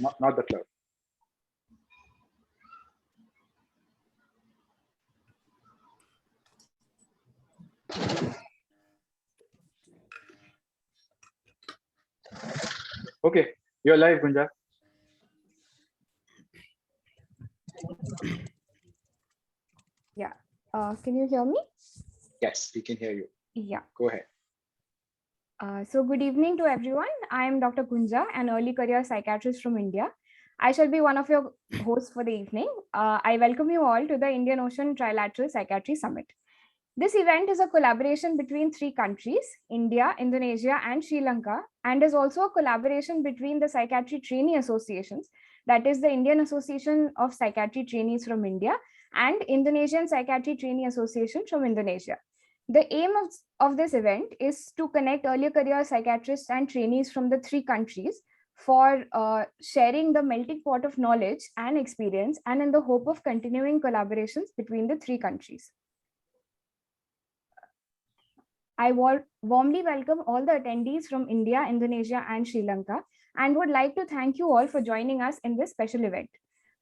not the cloud. Okay, you're live, Gunja. Yeah. Can you hear me? Yes, we can hear you. Yeah. Go ahead. So good evening to everyone. I am Dr. Kunja, an early career psychiatrist from India. I shall be one of your hosts for the evening. I welcome you all to the Indian Ocean Trilateral Psychiatry Summit. This event is a collaboration between three countries, India, Indonesia, and Sri Lanka, and is also a collaboration between the Psychiatry Trainee Associations, that is the Indian Association of Psychiatry Trainees from India and Indonesian Psychiatry Trainee Association from Indonesia. The aim of this event is to connect early career psychiatrists and trainees from the three countries for sharing the melting pot of knowledge and experience, and in the hope of continuing collaborations between the three countries. I warmly welcome all the attendees from India, Indonesia, and Sri Lanka, and would like to thank you all for joining us in this special event.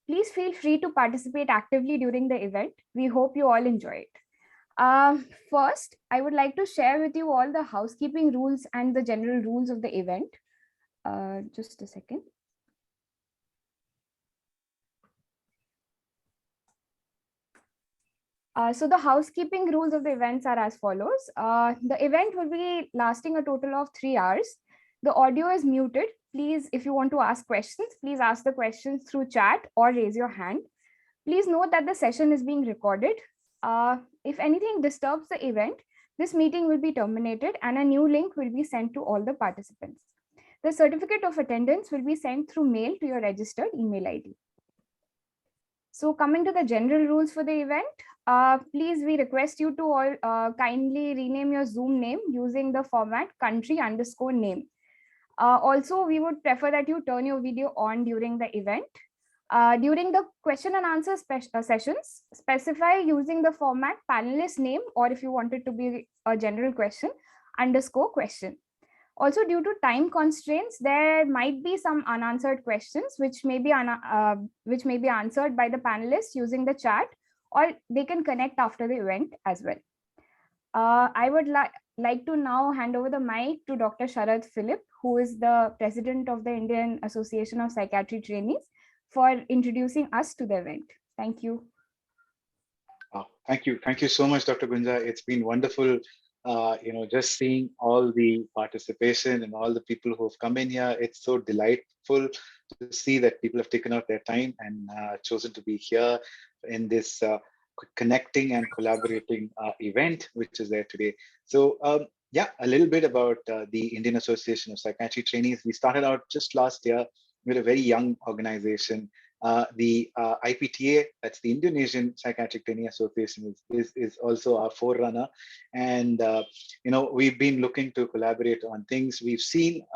Please feel free to participate actively during the event. We hope you all enjoy it. First, I would like to share with you all the housekeeping rules and the general rules of the event. Just a second. So the housekeeping rules of the events are as follows. The event will be lasting a total of 3 hours. The audio is muted. Please, if you want to ask questions, please ask the questions through chat or raise your hand. Please note that the session is being recorded. If anything disturbs the event, this meeting will be terminated and a new link will be sent to all the participants. The certificate of attendance will be sent through mail to your registered email ID. So coming to the general rules for the event, please, we request you to all kindly rename your Zoom name using the format country_name. Also, we would prefer that you turn your video on during the event. During the question and answer sessions, specify using the format panelist name, or if you want it to be a general question, _question. Also, due to time constraints, there might be some unanswered questions which may be answered by the panelists using the chat, or they can connect after the event as well. I would like to now hand over the mic to Dr. Sharad Philip, who is the president of the Indian Association of Psychiatry Trainees, for introducing us to the event. Thank you. Thank you. Thank you so much, Dr. Gunja. It's been wonderful, just seeing all the participation and all the people who have come in here. It's so delightful to see that people have taken out their time and chosen to be here in this connecting and collaborating event, which is there today. So yeah, a little bit about the Indian Association of Psychiatry Trainees. We started out just last year with a very young organization. The IPTA, that's the Indonesian Psychiatric Training Association, is also our forerunner. And, we've been looking to collaborate on things. We've seen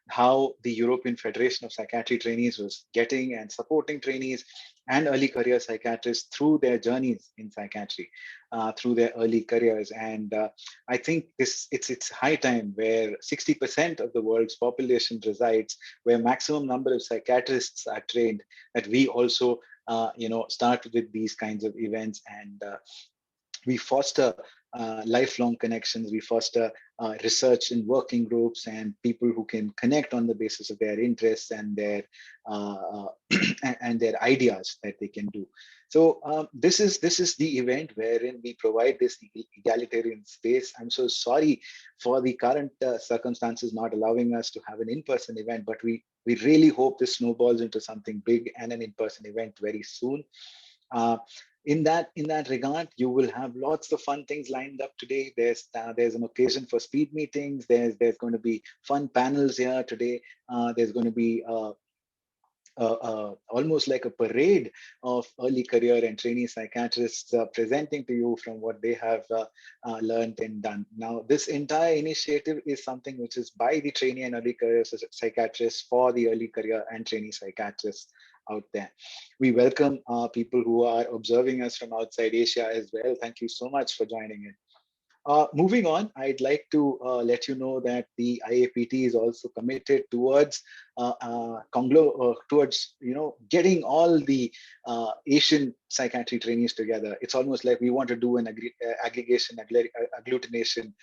how the European Federation of Psychiatry Trainees was getting and supporting trainees and early career psychiatrists through their journeys in psychiatry, through their early careers. And I think it's high time, where 60% of the world's population resides, where maximum number of psychiatrists are trained, that we also start with these kinds of events, and we foster lifelong connections. We foster research in working groups and people who can connect on the basis of their interests and their and their ideas that they can do. So this is the event wherein we provide this egalitarian space. I'm so sorry for the current circumstances not allowing us to have an in-person event, but we really hope this snowballs into something big and an in-person event very soon. In that regard, you will have lots of fun things lined up today. There's an occasion for speed meetings. There's going to be fun panels here today. There's going to be almost like a parade of early career and trainee psychiatrists presenting to you from what they have learned and done. Now, this entire initiative is something which is by the trainee and early career psychiatrists for the early career and trainee psychiatrists out there. We welcome people who are observing us from outside Asia as well. Thank you so much for joining in. Moving on, I'd like to let you know that the IAPT is also committed towards towards getting all the Asian psychiatry trainees together. It's almost like we want to do an aggregation, agglutination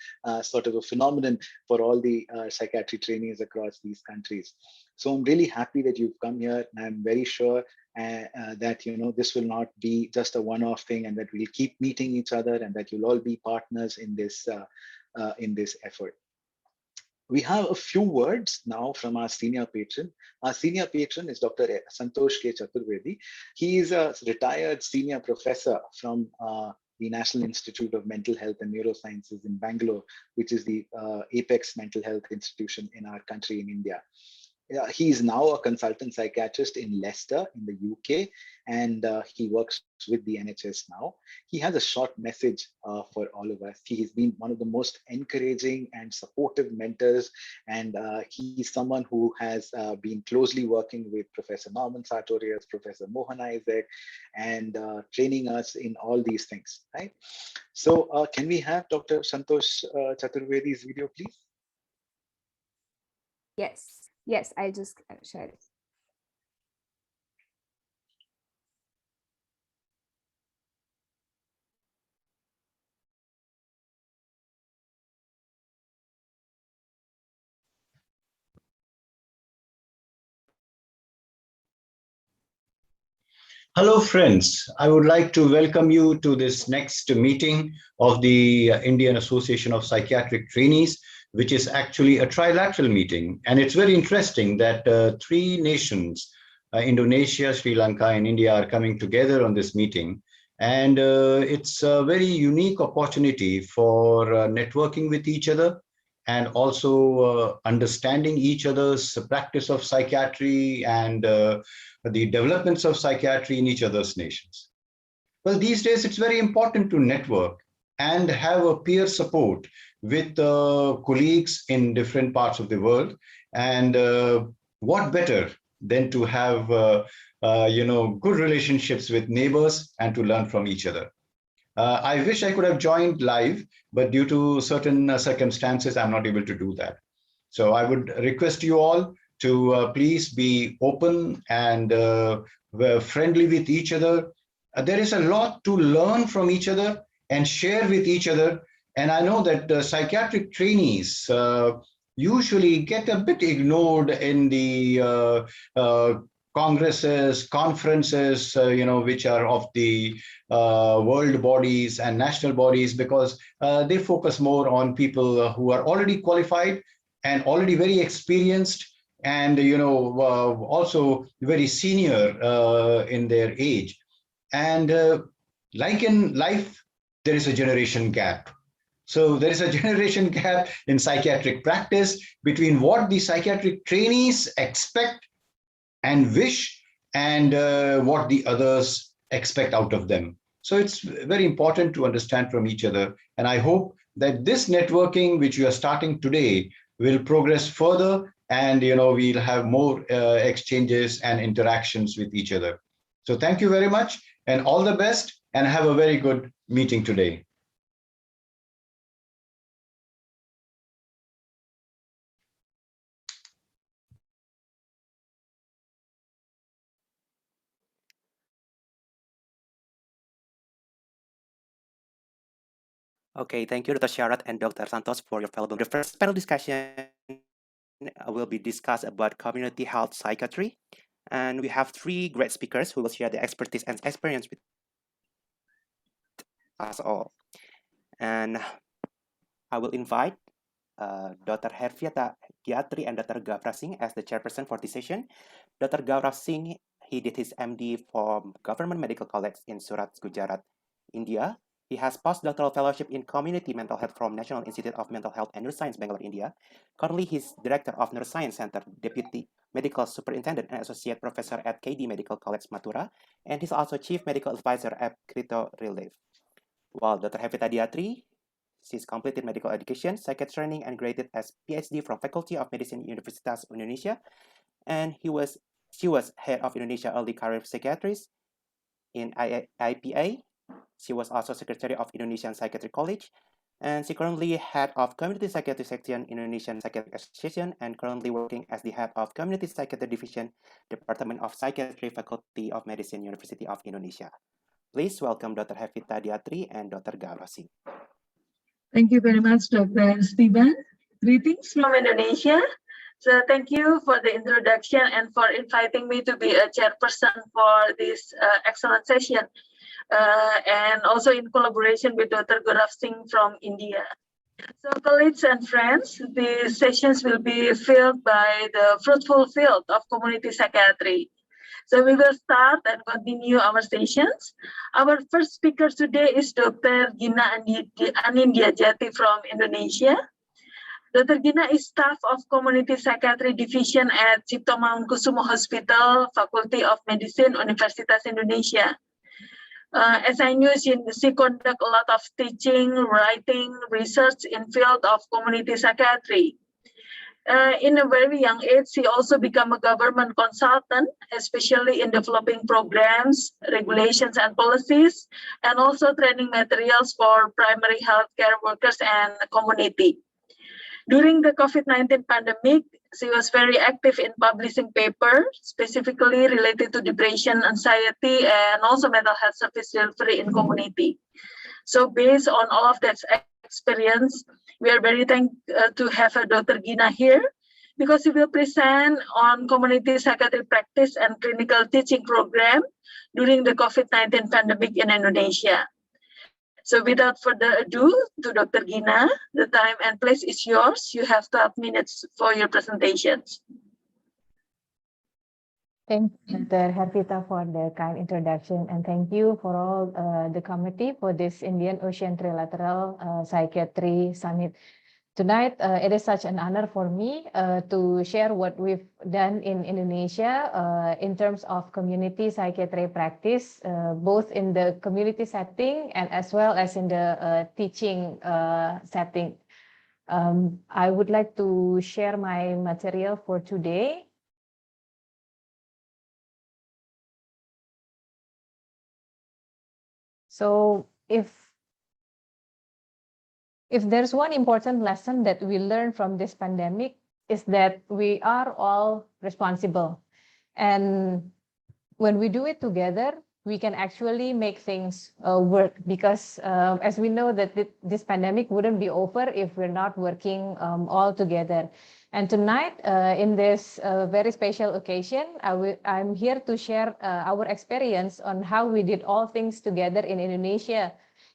sort of a phenomenon for all the psychiatry trainees across these countries. So I'm really happy that you've come here, and I'm very sure that this will not be just a one-off thing, and that we'll keep meeting each other, and that you'll all be partners in this effort. We have a few words now from our senior patron. Our senior patron is Dr. Santosh K. Chaturvedi. He is a retired senior professor from the National Institute of Mental Health and Neurosciences in Bangalore, which is the apex mental health institution in our country in India. He is now a consultant psychiatrist in Leicester in the UK, and he works with the NHS now. He has a short message for all of us. He has been one of the most encouraging and supportive mentors, and he's someone who has been closely working with Professor Norman Sartorius, Professor Mohan Isaac, and training us in all these things, right? So can we have Dr. Santosh Chaturvedi's video, please? Yes, I'll just share it. Hello, friends. I would like to welcome you to this next meeting of the Indian Association of Psychiatric Trainees, which is actually a trilateral meeting. And it's very interesting that three nations, Indonesia, Sri Lanka, and India, are coming together on this meeting. And it's a very unique opportunity for networking with each other, and also understanding each other's practice of psychiatry and the developments of psychiatry in each other's nations. Well, these days it's very important to network and have a peer support with colleagues in different parts of the world. And what better than to have good relationships with neighbors and to learn from each other. I wish I could have joined live, but due to certain circumstances, I'm not able to do that. So I would request you all to please be open and friendly with each other. There is a lot to learn from each other and share with each other. And I know that psychiatric trainees usually get a bit ignored in the congresses, conferences, which are of the world bodies and national bodies, because they focus more on people who are already qualified and already very experienced, and also very senior in their age. And like in life, there is a generation gap. So there is a generation gap in psychiatric practice between what the psychiatric trainees expect and wish, and what the others expect out of them. So it's very important to understand from each other. And I hope that this networking, which we are starting today, will progress further, and we'll have more exchanges and interactions with each other. So thank you very much, and all the best, and have a very good meeting today. Okay, thank you, Dr. Sharat and Dr. Santos, for your valuable. The first panel discussion will be discussed about community health psychiatry. And we have three great speakers who will share their expertise and experience with us all. And I will invite Dr. Herviata Gyatri and Dr. Gavra Singh as the chairperson for this session. Dr. Gavra Singh, he did his MD from Government Medical College in Surat, Gujarat, India. He has postdoctoral fellowship in community mental health from National Institute of Mental Health and Neuroscience, Bangalore, India. Currently, he's director of Neuroscience Center, deputy medical superintendent and associate professor at KD Medical College, Mathura, and he's also chief medical advisor at Krito Relief. While Dr. Herviata Gyatri, she's completed medical education, psychiatry training, and graded as PhD from Faculty of Medicine, Universitas Indonesia, and she was head of Indonesia Early Career Psychiatrist in IPA. She was also secretary of Indonesian Psychiatric College, And she currently head of Community Psychiatry Section, Indonesian Psychiatric Association, and currently working as the head of Community Psychiatry Division, Department of Psychiatry, Faculty of Medicine, University of Indonesia. Please welcome Dr. Hervita Diatri and Dr. Gaura Singh. Thank you very much, Dr. Steven. Greetings from Indonesia. So thank you for the introduction and for inviting me to be a chairperson for this excellent session. And also in collaboration with Dr. Gaura Singh from India. So colleagues and friends, the sessions will be filled by the fruitful field of community psychiatry. So we will start and continue our sessions. Our first speaker today is Dr. Gina Anindya Jati from Indonesia. Dr. Gina is staff of Community Psychiatry Division at Cipto Mangunkusumo Hospital, Faculty of Medicine, Universitas Indonesia. As I knew, she conduct a lot of teaching, writing, research in field of community psychiatry. In a very young age, she also became a government consultant, especially in developing programs, regulations, and policies, and also training materials for primary healthcare workers and community. During the COVID-19 pandemic, she was very active in publishing papers, specifically related to depression, anxiety, and also mental health service delivery in community. So based on all of that experience, we are very thankful to have Dr. Gina here, because she will present on community psychiatry practice and clinical teaching program during the COVID-19 pandemic in Indonesia. So without further ado, to Dr. Gina, the time and place is yours. You have 12 minutes for your presentations. Thank you, Dr. Hervita, for the kind introduction, and thank you for all the committee for this Indian Ocean Trilateral Psychiatry Summit. Tonight, it is such an honor for me to share what we've done in Indonesia in terms of community psychiatry practice, both in the community setting and as well as in the teaching setting. I would like to share my material for today. So if there's one important lesson that we learned from this pandemic, is that we are all responsible. And when we do it together, we can actually make things work, because as we know that this pandemic wouldn't be over if we're not working all together. And tonight, in this very special occasion, I'm here to share our experience on how we did all things together in Indonesia.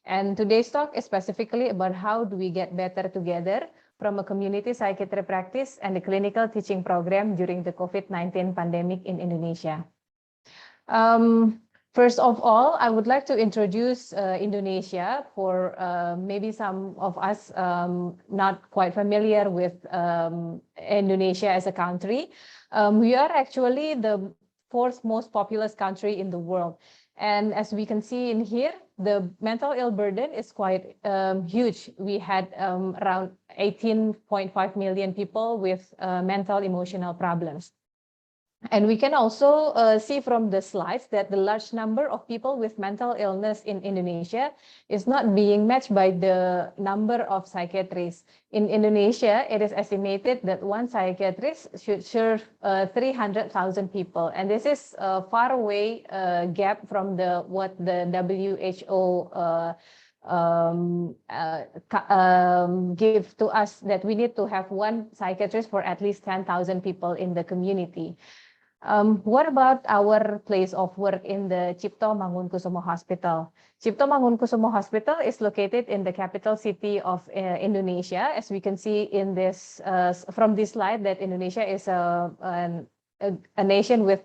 And today's talk is specifically about how do we get better together from a community psychiatry practice and a clinical teaching program during the COVID-19 pandemic in Indonesia. First of all, I would like to introduce Indonesia for maybe some of us not quite familiar with Indonesia as a country. We are actually the fourth most populous country in the world. And as we can see in here, the mental ill burden is quite huge. We had around 18.5 million people with mental emotional problems. And we can also see from the slides that the large number of people with mental illness in Indonesia is not being matched by the number of psychiatrists. In Indonesia, it is estimated that one psychiatrist should serve 300,000 people. And this is a far away gap from what the WHO give to us, that we need to have one psychiatrist for at least 10,000 people in the community. What about our place of work in the Cipto Mangunkusumo Hospital? Cipto Mangunkusumo Hospital is located in the capital city of Indonesia. As we can see in this from this slide, that Indonesia is a nation with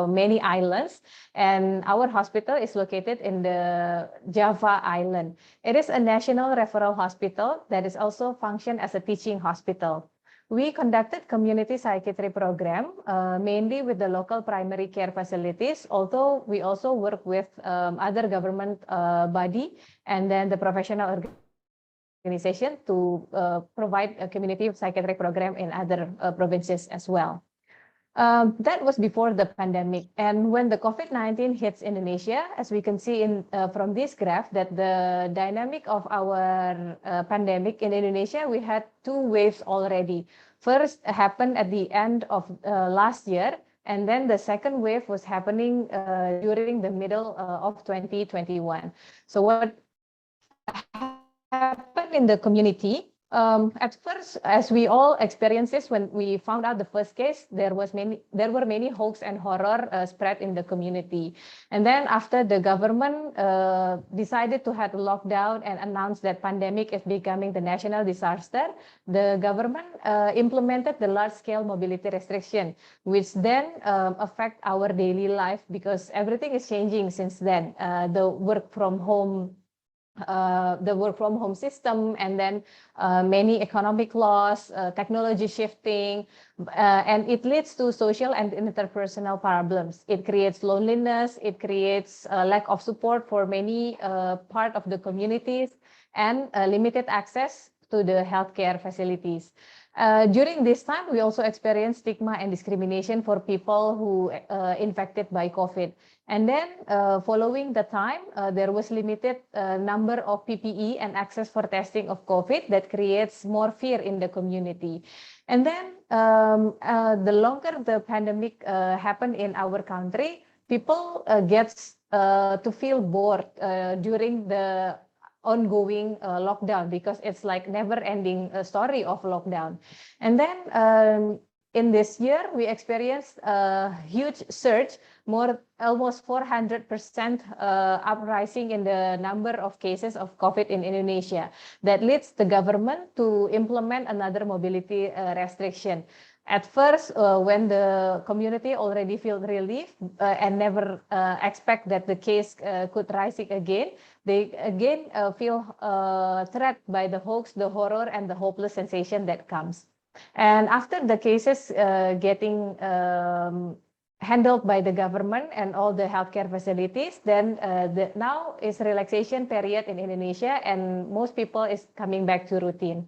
many islands, and our hospital is located in the Java Island. It is a national referral hospital that is also function as a teaching hospital. We conducted community psychiatry program mainly with the local primary care facilities, although we also work with other government body and then the professional organization to provide a community psychiatry program in other provinces as well. That was before the pandemic. And when the COVID-19 hits Indonesia, as we can see from this graph, that the dynamic of our pandemic in Indonesia, we had 2 waves already. First happened at the end of last year, and then the second wave was happening during the middle of 2021. So what happened in the community? At first, as we all experienced this, when we found out the first case, there were many hoax and horror spread in the community. And then after the government decided to have a lockdown and announced that pandemic is becoming the national disaster, the government implemented the large-scale mobility restriction, which then affect our daily life because everything is changing since then. The work from home system, and then many economic laws, technology shifting, and it leads to social and interpersonal problems. It creates loneliness, it creates lack of support for many part of the communities, and limited access to the healthcare facilities. During this time, we also experienced stigma and discrimination for people who infected by COVID. And then following the time, there was limited number of PPE and access for testing of COVID that creates more fear in the community. And then the longer the pandemic happened in our country, people gets to feel bored during the ongoing lockdown, because it's like never-ending story of lockdown. And then in this year, we experienced a huge surge, almost 400% uprising in the number of cases of COVID in Indonesia. That leads the government to implement another mobility restriction. At first, when the community already feel relief and never expect that the case could rise again, they again feel threatened by the hoax, the horror, and the hopeless sensation that comes. And after the cases getting handled by the government and all the healthcare facilities, then now is relaxation period in Indonesia, and most people is coming back to routine.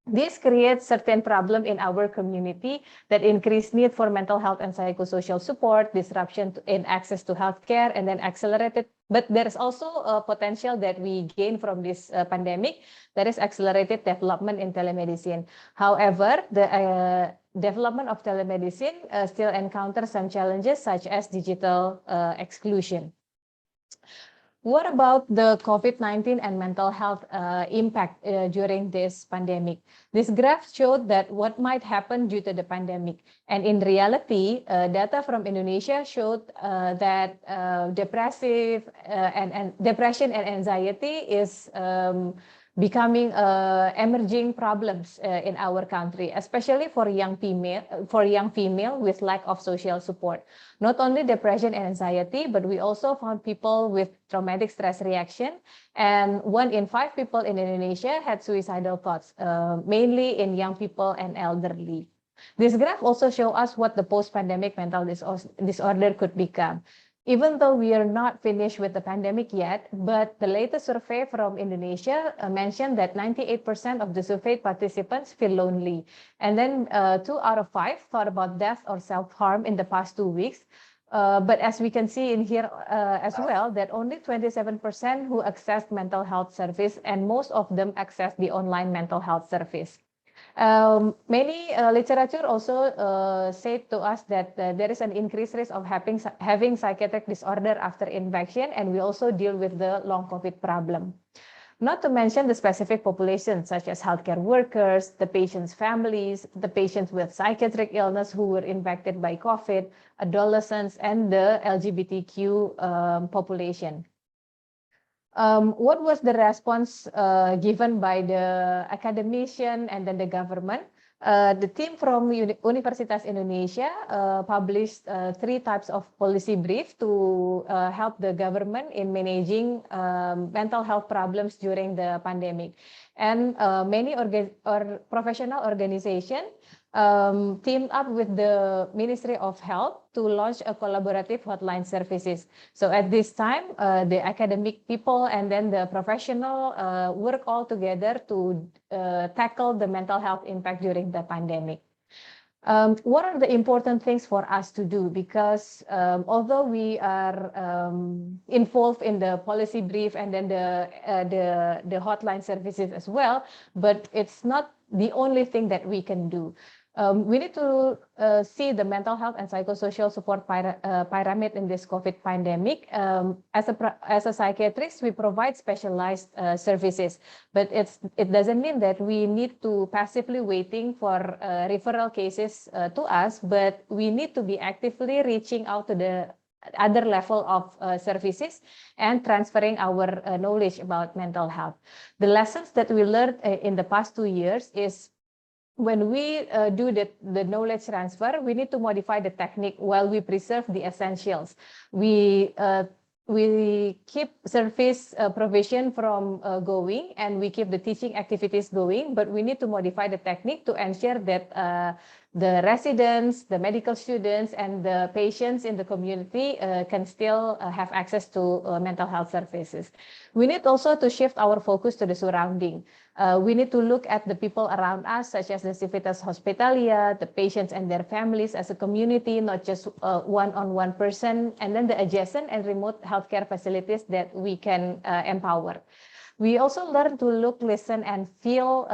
This creates certain problem in our community that increase need for mental health and psychosocial support, disruption in access to healthcare, and then accelerated. But there's also a potential that we gain from this pandemic, that is accelerated development in telemedicine. However, the development of telemedicine still encounters some challenges such as digital exclusion. What about the COVID-19 and mental health impact during this pandemic? This graph showed that what might happen due to the pandemic. And in reality, data from Indonesia showed that depression and anxiety is becoming emerging problems in our country, especially for young female with lack of social support. Not only depression and anxiety, but we also found people with traumatic stress reaction, and 1 in 5 people in Indonesia had suicidal thoughts, mainly in young people and elderly. This graph also shows us what the post-pandemic mental disorder could become. Even though we are not finished with the pandemic yet, but the latest survey from Indonesia mentioned that 98% of the surveyed participants feel lonely. And then 2 out of 5 thought about death or self-harm in the past 2 weeks. But as we can see in here as well, that only 27% who accessed mental health service, and most of them access the online mental health service. Many literature also said to us that there is an increased risk of having psychiatric disorder after infection, and we also deal with the long COVID problem. Not to mention the specific populations such as healthcare workers, the patient's families, the patients with psychiatric illness who were infected by COVID, adolescents, and the LGBTQ population. What was the response given by the academician and then the government? The team from Universitas Indonesia published 3 types of policy brief to help the government in managing mental health problems during the pandemic. And many professional organizations teamed up with the Ministry of Health to launch a collaborative hotline services. So at this time, the academic people and then the professional work all together to tackle the mental health impact during the pandemic. What are the important things for us to do? Because although we are involved in the policy brief and then the hotline services as well, but it's not the only thing that we can do. We need to see the mental health and psychosocial support pyramid in this COVID pandemic. As a psychiatrist, we provide specialized services, but it doesn't mean that we need to passively waiting for referral cases to us, but we need to be actively reaching out to the other level of services and transferring our knowledge about mental health. The lessons that we learned in the past 2 years is when we do the knowledge transfer, we need to modify the technique while we preserve the essentials. We keep service provision from going, and we keep the teaching activities going, but we need to modify the technique to ensure that the residents, the medical students, and the patients in the community can still have access to mental health services. We need also to shift our focus to the surrounding. We need to look at the people around us, such as the Civitas Hospitalia, the patients and their families as a community, not just one-on-one person, and then the adjacent and remote healthcare facilities that we can empower. We also learn to look, listen, and feel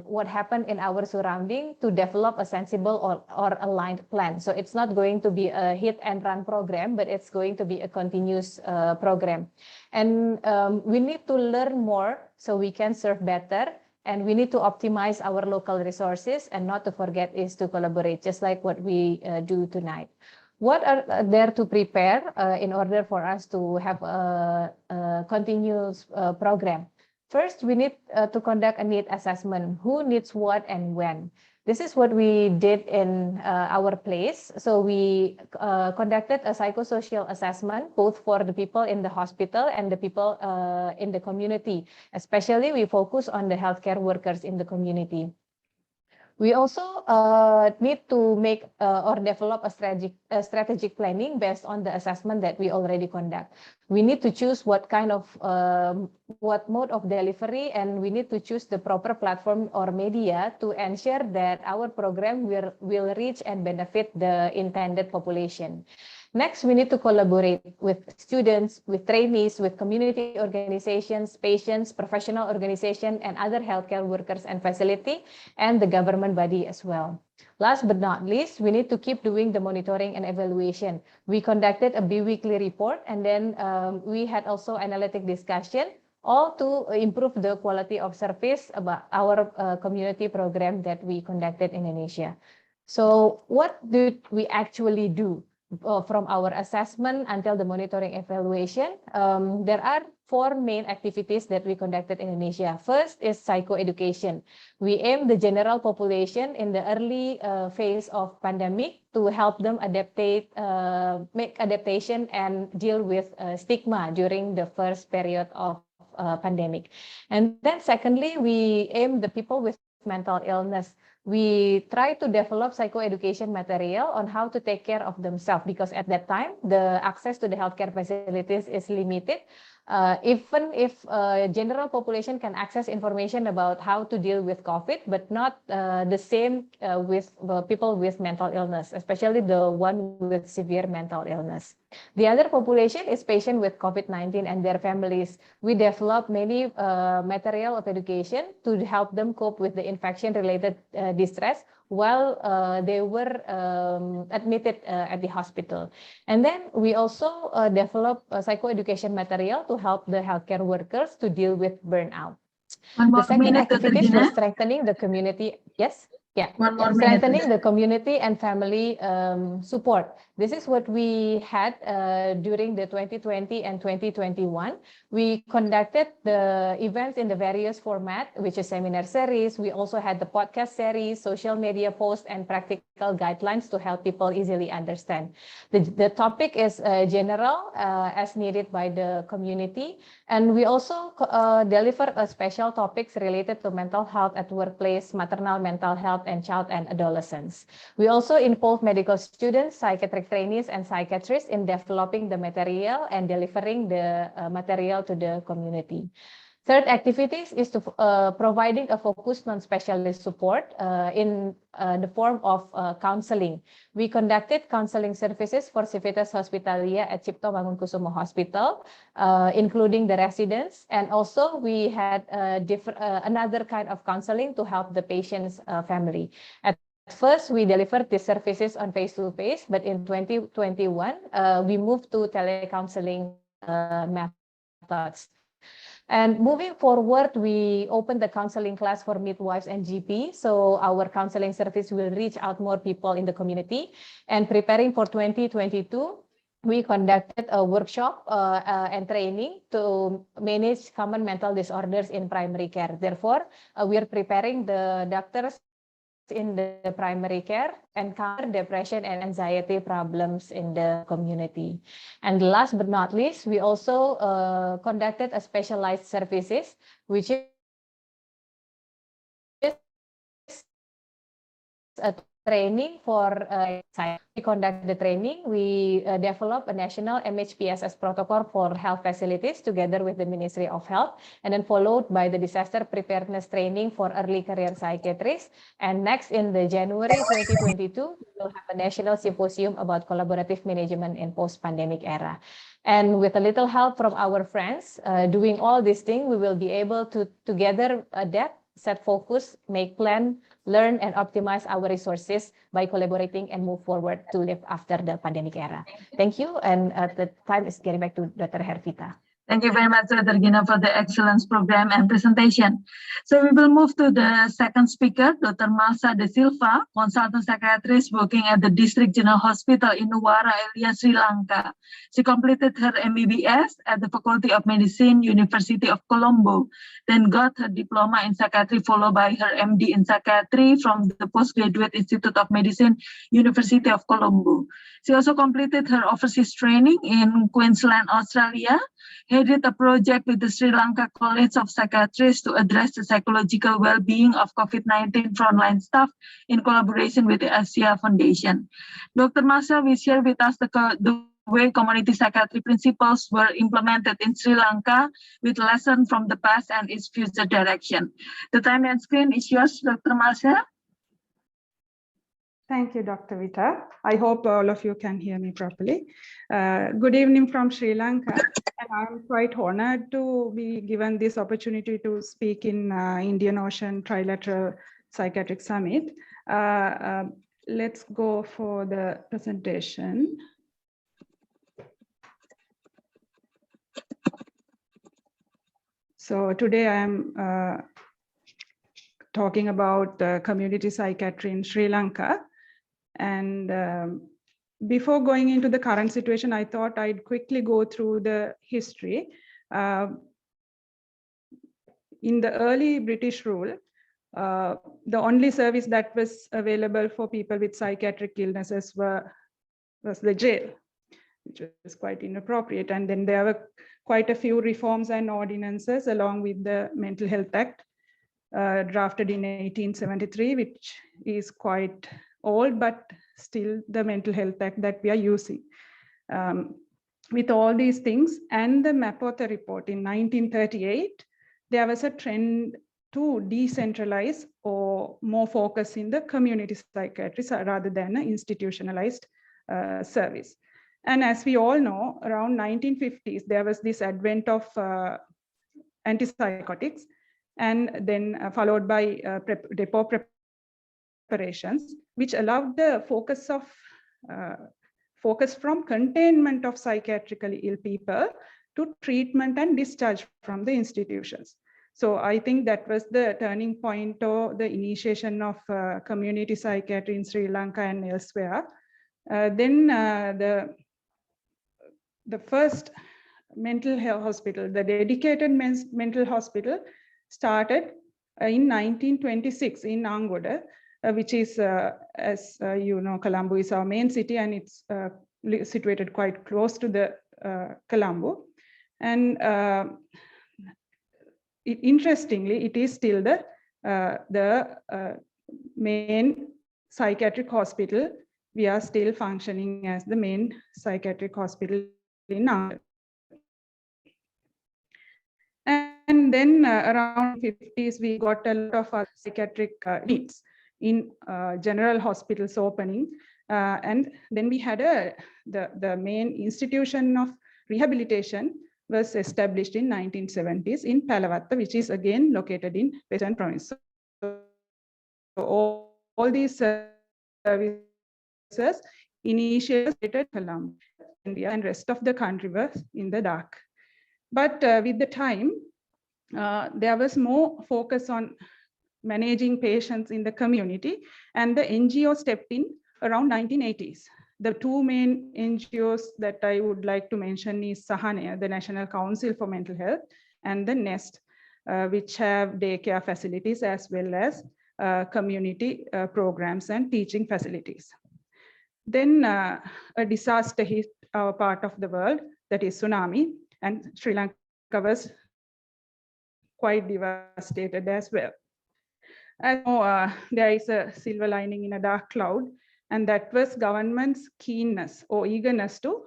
what happened in our surrounding to develop a sensible or aligned plan. So it's not going to be a hit and run program, but it's going to be a continuous program. And we need to learn more so we can serve better. And we need to optimize our local resources, and not to forget is to collaborate, just like what we do tonight. What are there to prepare in order for us to have a continuous program? First, we need to conduct a need assessment. Who needs what and when? This is what we did in our place. So we conducted a psychosocial assessment, both for the people in the hospital and the people in the community. Especially, we focus on the healthcare workers in the community. We also need to make or develop a strategic planning based on the assessment that we already conduct. We need to choose what kind of, what mode of delivery, and we need to choose the proper platform or media to ensure that our program will reach and benefit the intended population. Next, we need to collaborate with students, with trainees, with community organizations, patients, professional organizations, and other healthcare workers and facility, and the government body as well. Last but not least, we need to keep doing the monitoring and evaluation. We conducted a bi-weekly report, and then we had also analytic discussion, all to improve the quality of service about our community program that we conducted in Indonesia. So what did we actually do? From our assessment until the monitoring evaluation, there are 4 main activities that we conducted in Indonesia. First is psychoeducation. We aim the general population in the early phase of pandemic to help them make adaptation and deal with stigma during the first period of pandemic. And then secondly, we aim the people with mental illness. We try to develop psychoeducation material on how to take care of themselves, because at that time, the access to the healthcare facilities is limited. Even if general population can access information about how to deal with COVID, but not the same with people with mental illness, especially the one with severe mental illness. The other population is patient with COVID-19 and their families. We develop many material of education to help them cope with the infection-related distress while they were admitted at the hospital. And then we also develop psychoeducation material to help the healthcare workers to deal with burnout. The second activity was strengthening the community. Yes? Yeah, strengthening the community and family support. This is what we had during the 2020 and 2021. We conducted the events in the various format, which is seminar series. We also had the podcast series, social media posts, and practical guidelines to help people easily understand. The topic is general as needed by the community. And we also deliver special topics related to mental health at workplace, maternal mental health, and child and adolescents. We also involve medical students, psychiatric trainees, and psychiatrists in developing the material and delivering the material to the community. Third activities is to providing a focused non-specialist support in the form of counseling. We conducted counseling services for Civitas Hospitalia at Cipto Mangunkusumo Hospital, including the residents, and also we had another kind of counseling to help the patient's family. At first, we delivered these services on face-to-face, but in 2021, we moved to telecounseling methods. And moving forward, we opened the counseling class for midwives and GP. So our counseling service will reach out more people in the community. And preparing for 2022, we conducted a workshop and training to manage common mental disorders in primary care. Therefore, we are preparing the doctors in the primary care and counter depression and anxiety problems in the community. And last but not least, we also conducted a specialized services, which is a training for we conduct the training. We develop a national MHPSS protocol for health facilities together with the Ministry of Health, and then followed by the disaster preparedness training for early career psychiatrists. And next, in the January 2022, we will have a national symposium about collaborative management in post-pandemic era. And with a little help from our friends doing all these things, we will be able to together adapt, set focus, make plan, learn, and optimize our resources by collaborating and move forward to live after the pandemic era. Thank you. And the time is getting back to Dr. Hervita. Thank you very much, Dr. Gina, for the excellent program and presentation. So we will move to the second speaker, Dr. Malsa De Silva, consultant psychiatrist working at the District General Hospital in Nuwara area, Sri Lanka. She completed her MBBS at the Faculty of Medicine, University of Colombo, then got her diploma in psychiatry, followed by her MD in psychiatry from the Postgraduate Institute of Medicine, University of Colombo. She also completed her overseas training in Queensland, Australia, headed a project with the Sri Lanka College of Psychiatrists to address the psychological well-being of COVID-19 frontline staff in collaboration with the Asia Foundation. Dr. Malsa will share with us the way community psychiatry principles were implemented in Sri Lanka with lessons from the past and its future direction. The time and screen is yours, Dr. Malsa. Thank you, Dr. Vita. I hope all of you can hear me properly. Good evening from Sri Lanka. And I'm quite honored to be given this opportunity to speak in Indian Ocean Trilateral Psychiatric Summit. Let's go for the presentation. So today I am talking about community psychiatry in Sri Lanka. And before going into the current situation, I thought I'd quickly go through the history. In the early British rule, the only service that was available for people with psychiatric illnesses was the jail, which was quite inappropriate. And then there were quite a few reforms and ordinances along with the Mental Health Act, drafted in 1873, which is quite old, but still the Mental Health Act that we are using. With all these things and the Mapother report in 1938, there was a trend to decentralize or more focus in the community psychiatry rather than an institutionalized service. And as we all know, around 1950s, there was this advent of antipsychotics, and then followed by depot preparations, which allowed the focus from containment of psychiatrically ill people to treatment and discharge from the institutions. So I think that was the turning point or the initiation of community psychiatry in Sri Lanka and elsewhere. Then the first mental health hospital, the dedicated mental hospital, started in 1926 in Angoda, which is, as you know, Colombo is our main city, and it's situated quite close to the Colombo. And interestingly, it is still the main psychiatric hospital. We are still functioning as the main psychiatric hospital in Angoda. And And then around 50s, we got a lot of psychiatric needs in general hospitals opening. And then we had the main institution of rehabilitation was established in 1970s in Palavatta, which is again located in Western Province. So all these services initially started Colombo, India, and rest of the country was in the dark. But with the time, there was more focus on managing patients in the community, and the NGO stepped in around 1980s. The two main NGOs that I would like to mention is Sahanaya, the National Council for Mental Health, and the NEST, which have daycare facilities as well as community programs and teaching facilities. Then a disaster hit our part of the world, that is tsunami, and Sri Lanka was quite devastated as well. As you know, there is a silver lining in a dark cloud, and that was government's keenness or eagerness to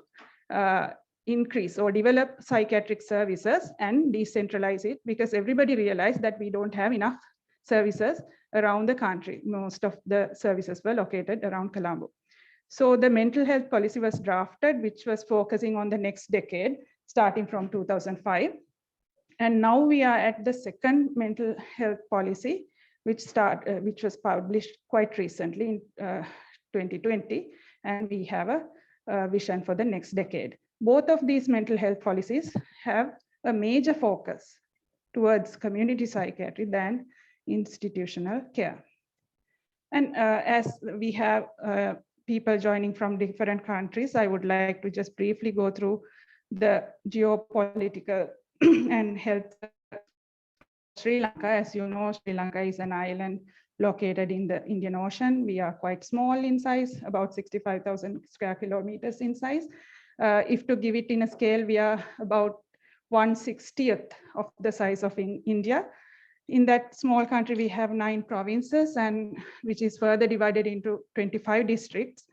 increase or develop psychiatric services and decentralize it, because everybody realized that we don't have enough services around the country. Most of the services were located around Colombo. So the mental health policy was drafted, which was focusing on the next decade, starting from 2005. And now we are at the second mental health policy, which was published quite recently in 2020, and we have a vision for the next decade. Both of these mental health policies have a major focus towards community psychiatry than institutional care. And as we have people joining from different countries, I would like to just briefly go through the geopolitical and health. Sri Lanka, as you know, Sri Lanka is an island located in the Indian Ocean. We are quite small in size, about 65,000 square kilometers in size. If to give it in a scale, we are about 1/60th of the size of India. In that small country, we have 9 provinces, and which is further divided into 25 districts.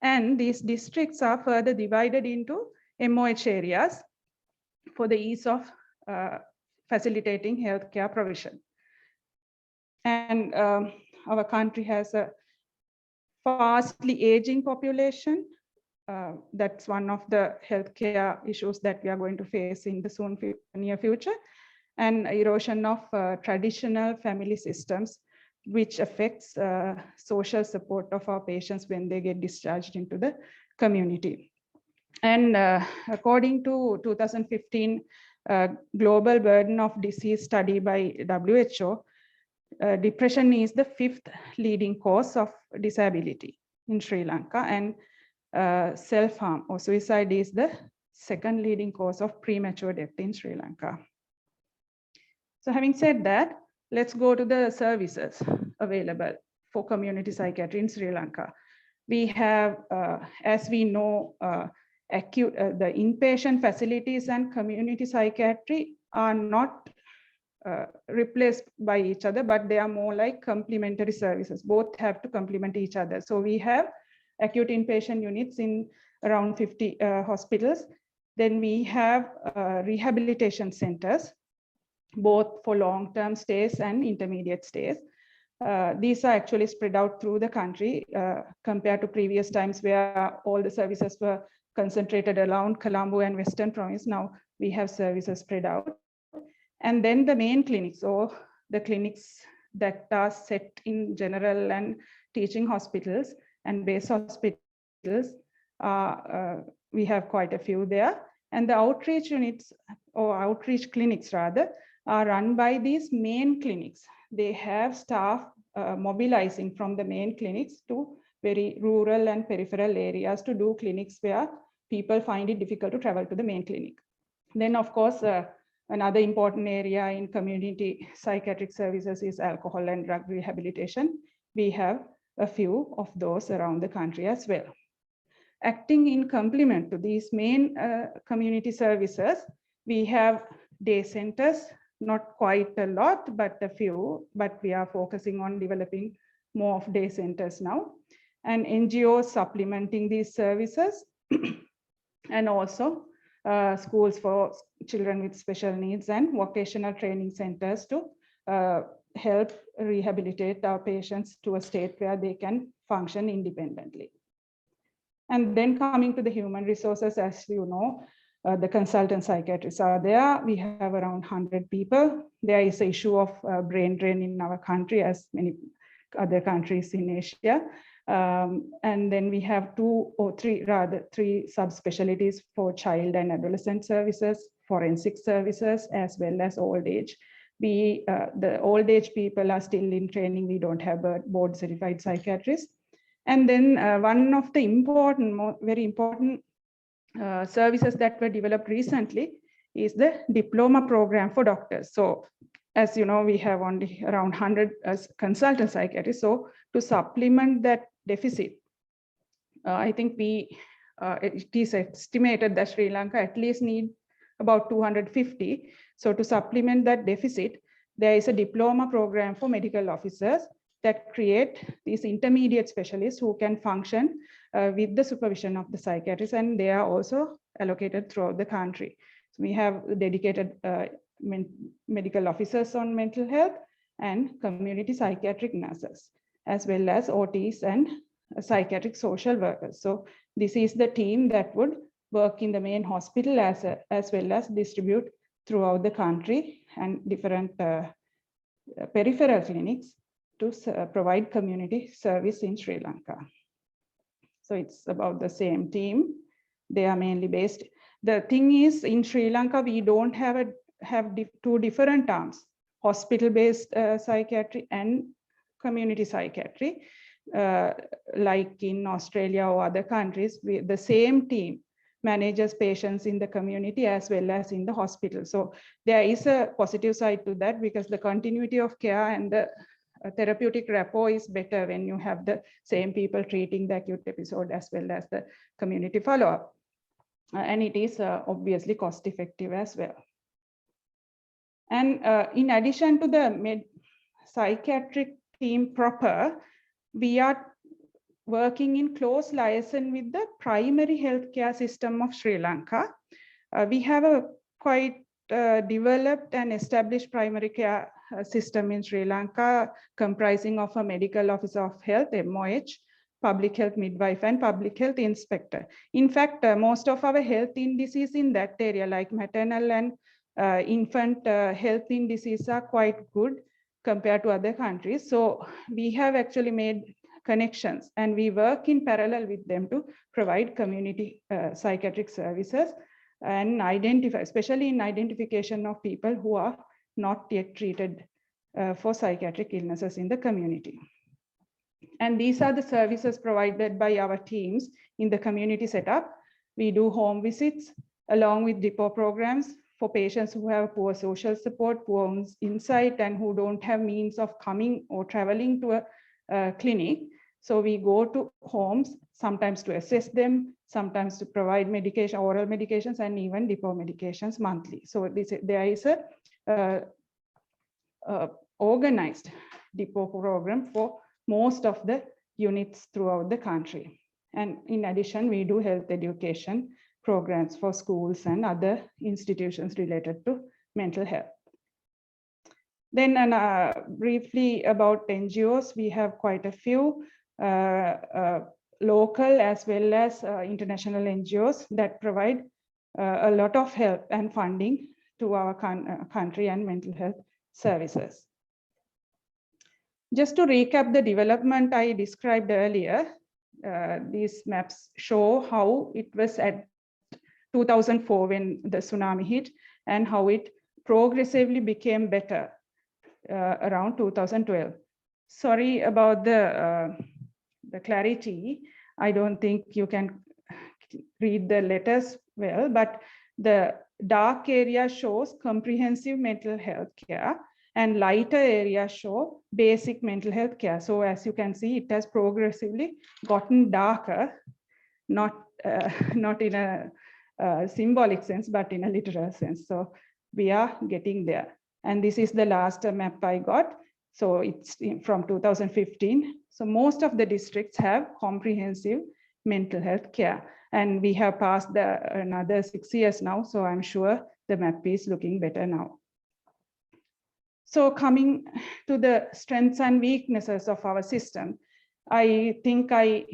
And these districts are further divided into MOH areas for the ease of facilitating healthcare provision. And our country has a fastly aging population. That's one of the healthcare issues that we are going to face in the near future, and erosion of traditional family systems, which affects social support of our patients when they get discharged into the community. And according to 2015 Global Burden of Disease study by WHO, depression is the 5th leading cause of disability in Sri Lanka, and self-harm or suicide is the 2nd leading cause of premature death in Sri Lanka. So having said that, let's go to the services available for community psychiatry in Sri Lanka. We have, as we know, the inpatient facilities and community psychiatry are not replaced by each other, but they are more like complementary services. Both have to complement each other. So we have acute inpatient units in around 50 hospitals. Then we have rehabilitation centers, both for long-term stays and intermediate stays. These are actually spread out through the country compared to previous times where all the services were concentrated around Colombo and Western Province. Now we have services spread out. And then the main clinics, or the clinics that are set in general and teaching hospitals and base hospitals, we have quite a few there. And the outreach units, or outreach clinics rather, are run by these main clinics. They have staff mobilizing from the main clinics to very rural and peripheral areas to do clinics where people find it difficult to travel to the main clinic. Then, of course, another important area in community psychiatric services is alcohol and drug rehabilitation. We have a few of those around the country as well. Acting in complement to these main community services, we have day centers, not quite a lot, but a few, but we are focusing on developing more of day centers now, and NGOs supplementing these services, and also schools for children with special needs, and vocational training centers to help rehabilitate our patients to a state where they can function independently. And then coming to the human resources, as you know, the consultant psychiatrists are there. We have around 100 people. There is an issue of brain drain in our country, as many other countries in Asia. And then we have three subspecialties for child and adolescent services, forensic services, as well as old age. The old age people are still in training. We don't have a board certified psychiatrist. And then one of the very important services that were developed recently is the diploma program for doctors. So as you know, we have only around 100 consultant psychiatrists. So to supplement that deficit, I think it is estimated that Sri Lanka at least need about 250. So to supplement that deficit, there is a diploma program for medical officers that create these intermediate specialists who can function with the supervision of the psychiatrist, and they are also allocated throughout the country. So we have dedicated medical officers on mental health and community psychiatric nurses, as well as OTs and psychiatric social workers. So this is the team that would work in the main hospital as well as distribute throughout the country and different peripheral clinics to provide community service in Sri Lanka. So it's about the same team. They are mainly based. The thing is, in Sri Lanka, we don't have two different terms: hospital-based psychiatry and community psychiatry. Like in Australia or other countries, the same team manages patients in the community as well as in the hospital. So there is a positive side to that, because the continuity of care and the therapeutic rapport is better when you have the same people treating the acute episode as well as the community follow-up. And it is obviously cost-effective as well. And in addition to the psychiatric team proper, we are working in close liaison with the primary healthcare system of Sri Lanka. We have a quite developed and established primary care system in Sri Lanka, comprising of a medical officer of health, MOH, public health midwife, and public health inspector. In fact, most of our health indices in that area, like maternal and infant health indices, are quite good compared to other countries. So we have actually made connections, and we work in parallel with them to provide community psychiatric services and identify, especially in identification of people who are not yet treated for psychiatric illnesses in the community. And these are the services provided by our teams in the community setup. We do home visits along with depot programs for patients who have poor social support, poor insight, and who don't have means of coming or traveling to a clinic. So we go to homes, sometimes to assess them, sometimes to provide medication, oral medications, and even depot medications monthly. So there is a organized depot program for most of the units throughout the country. And in addition, we do health education programs for schools and other institutions related to mental health. Then briefly about NGOs, we have quite a few local as well as international NGOs that provide a lot of help and funding to our country and mental health services. Just to recap the development I described earlier, these maps show how it was at 2004 when the tsunami hit, and how it progressively became better around 2012. Sorry about the clarity. I don't think you can read the letters well, but the dark area shows comprehensive mental health care, and lighter areas show basic mental health care. So as you can see, it has progressively gotten darker, not in a symbolic sense, but in a literal sense. So we are getting there. And this is the last map I got. So it's from 2015. So most of the districts have comprehensive mental health care. And we have passed another 6 years now, so I'm sure the map is looking better now. So coming to the strengths and weaknesses of our system, I think I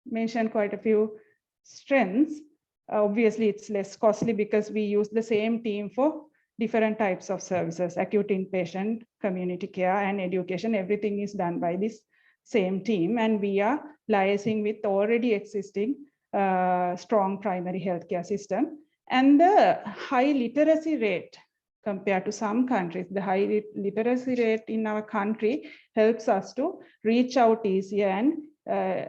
mentioned quite a few strengths. Obviously, it's less costly because we use the same team for different types of services, acute inpatient, community care, and education. Everything is done by this same team, and we are liaising with already existing strong primary healthcare system. And the high literacy rate compared to some countries, the high literacy rate in our country helps us to reach out easier and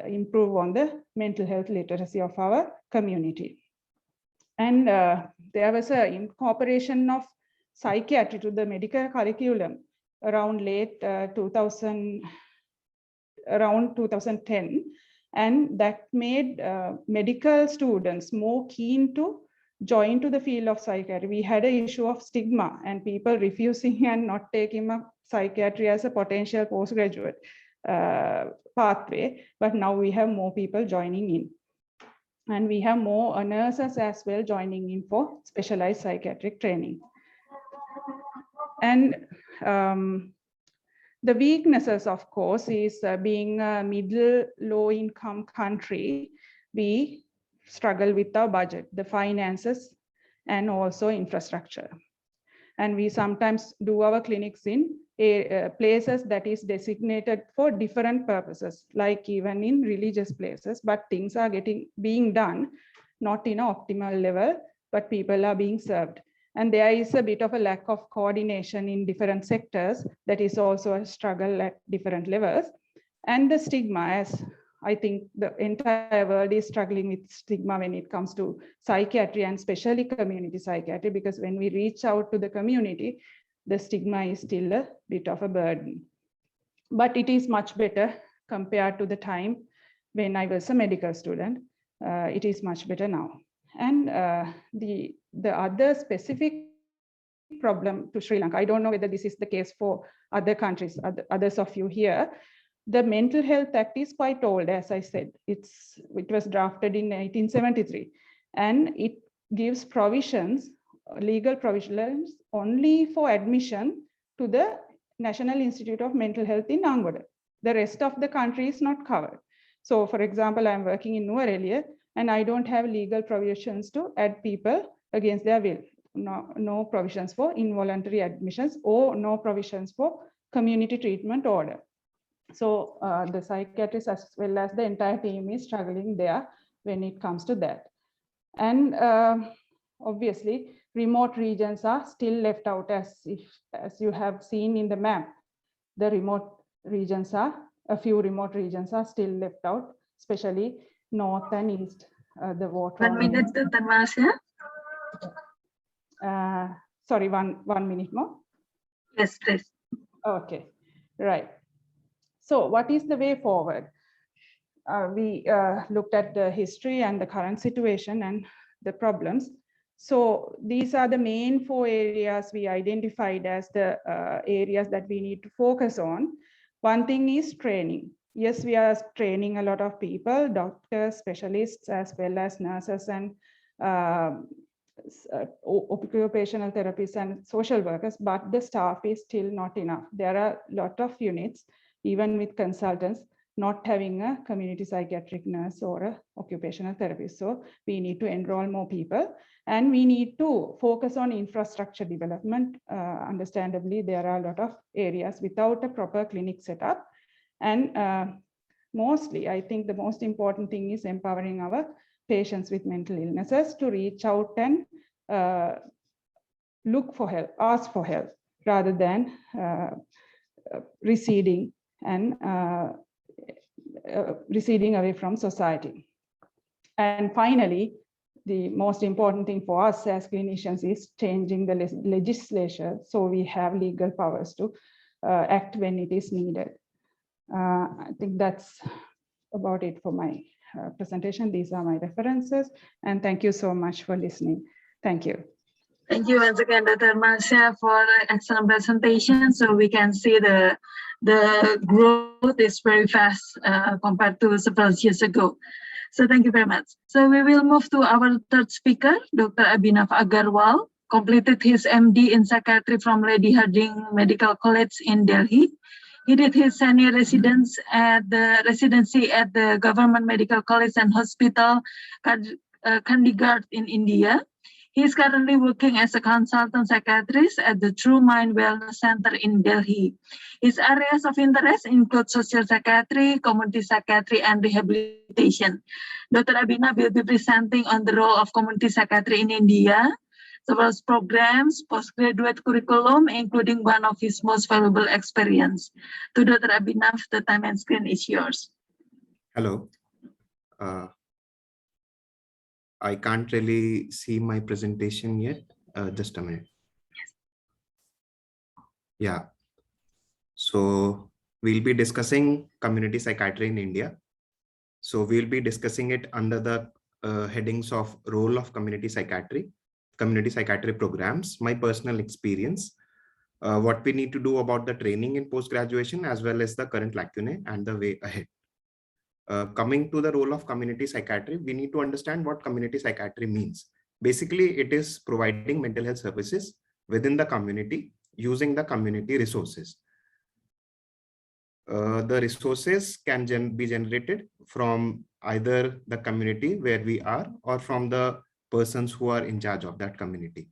improve on the mental health literacy of our community. And there was an incorporation of psychiatry to the medical curriculum around late 2010, and that made medical students more keen to join to the field of psychiatry. We had an issue of stigma and people refusing and not taking up psychiatry as a potential postgraduate pathway, but now we have more people joining in. And we have more nurses as well joining in for specialized psychiatric training. And the weaknesses, of course, is being a middle low income country, we struggle with our budget, the finances, and also infrastructure. And we sometimes do our clinics in places that is designated for different purposes, like even in religious places, but things are being done, not in an optimal level, but people are being served. And there is a bit of a lack of coordination in different sectors that is also a struggle at different levels. And the stigma, as I think the entire world is struggling with stigma when it comes to psychiatry, and especially community psychiatry, because when we reach out to the community, the stigma is still a bit of a burden. But it is much better compared to the time when I was a medical student. It is much better now. And the other specific problem to Sri Lanka, I don't know whether this is the case for other countries, others of you here, the Mental Health Act is quite old, as I said. It was drafted in 1873, and it gives provisions, legal provisions, only for admission to the National Institute of Mental Health in Angola. The rest of the country is not covered. So, for example, I'm working in Nuwara, and I don't have legal provisions to add people against their will. No provisions for involuntary admissions, or no provisions for community treatment order. So the psychiatrists as well as the entire team is struggling there when it comes to that. And obviously, remote regions are still left out, as you have seen in the map. The remote regions are, a few remote regions are still left out, especially north and east. The water. 1 minute, Dr. Marcia. Sorry, one minute more. Yes, please. Okay, right. So what is the way forward? We looked at the history and the current situation and the problems. So these are the main 4 areas we identified as the areas that we need to focus on. One thing is training. Yes, we are training a lot of people, doctors, specialists, as well as nurses and occupational therapists and social workers, but the staff is still not enough. There are a lot of units, even with consultants, not having a community psychiatric nurse or an occupational therapist. So we need to enroll more people, and we need to focus on infrastructure development. Understandably, there are a lot of areas without a proper clinic setup. And mostly, I think the most important thing is empowering our patients with mental illnesses to reach out and look for help, ask for help, rather than receding and receding away from society. And finally, the most important thing for us as clinicians is changing the legislation so we have legal powers to act when it is needed. I think that's about it for my presentation. These are my references, and thank you so much for listening. Thank you. Thank you once again, Dr. Marcia, for the excellent presentation. So we can see the growth is very fast compared to several years ago. So thank you very much. So we will move to our third speaker, Dr. Abhinav Agarwal, completed his MD in psychiatry from Lady Hardinge Medical College in Delhi. He did his senior residency at the Government Medical College and Hospital, Chandigarh in India. He is currently working as a consultant psychiatrist at the True Mind Wellness Center in Delhi. His areas of interest include social psychiatry, community psychiatry, and rehabilitation. Dr. Abhinav will be presenting on the role of community psychiatry in India, several programs, postgraduate curriculum, including one of his most valuable experience. To Dr. Abhinav, the time and screen is yours. Hello. I can't really see my presentation yet. Just a minute. Yeah. So we'll be discussing community psychiatry in India. So we'll be discussing it under the headings of role of community psychiatry programs, my personal experience, what we need to do about the training in post-graduation, as well as the current lacunae and the way ahead. Coming to the role of community psychiatry, we need to understand what community psychiatry means. Basically, it is providing mental health services within the community using the community resources. The resources can be generated from either the community where we are or from the persons who are in charge of that community.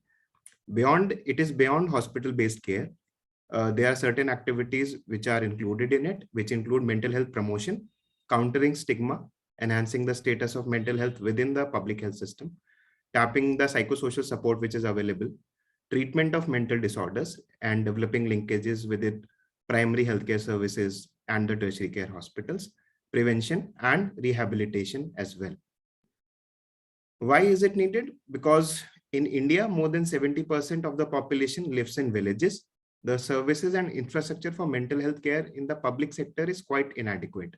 It is beyond hospital-based care. There are certain activities which are included in it, which include mental health promotion, countering stigma, enhancing the status of mental health within the public health system, tapping the psychosocial support which is available, treatment of mental disorders, and developing linkages with it, primary healthcare services and the tertiary care hospitals, prevention and rehabilitation as well. Why is it needed? Because in India, more than 70% of the population lives in villages. The services and infrastructure for mental health care in the public sector is quite inadequate.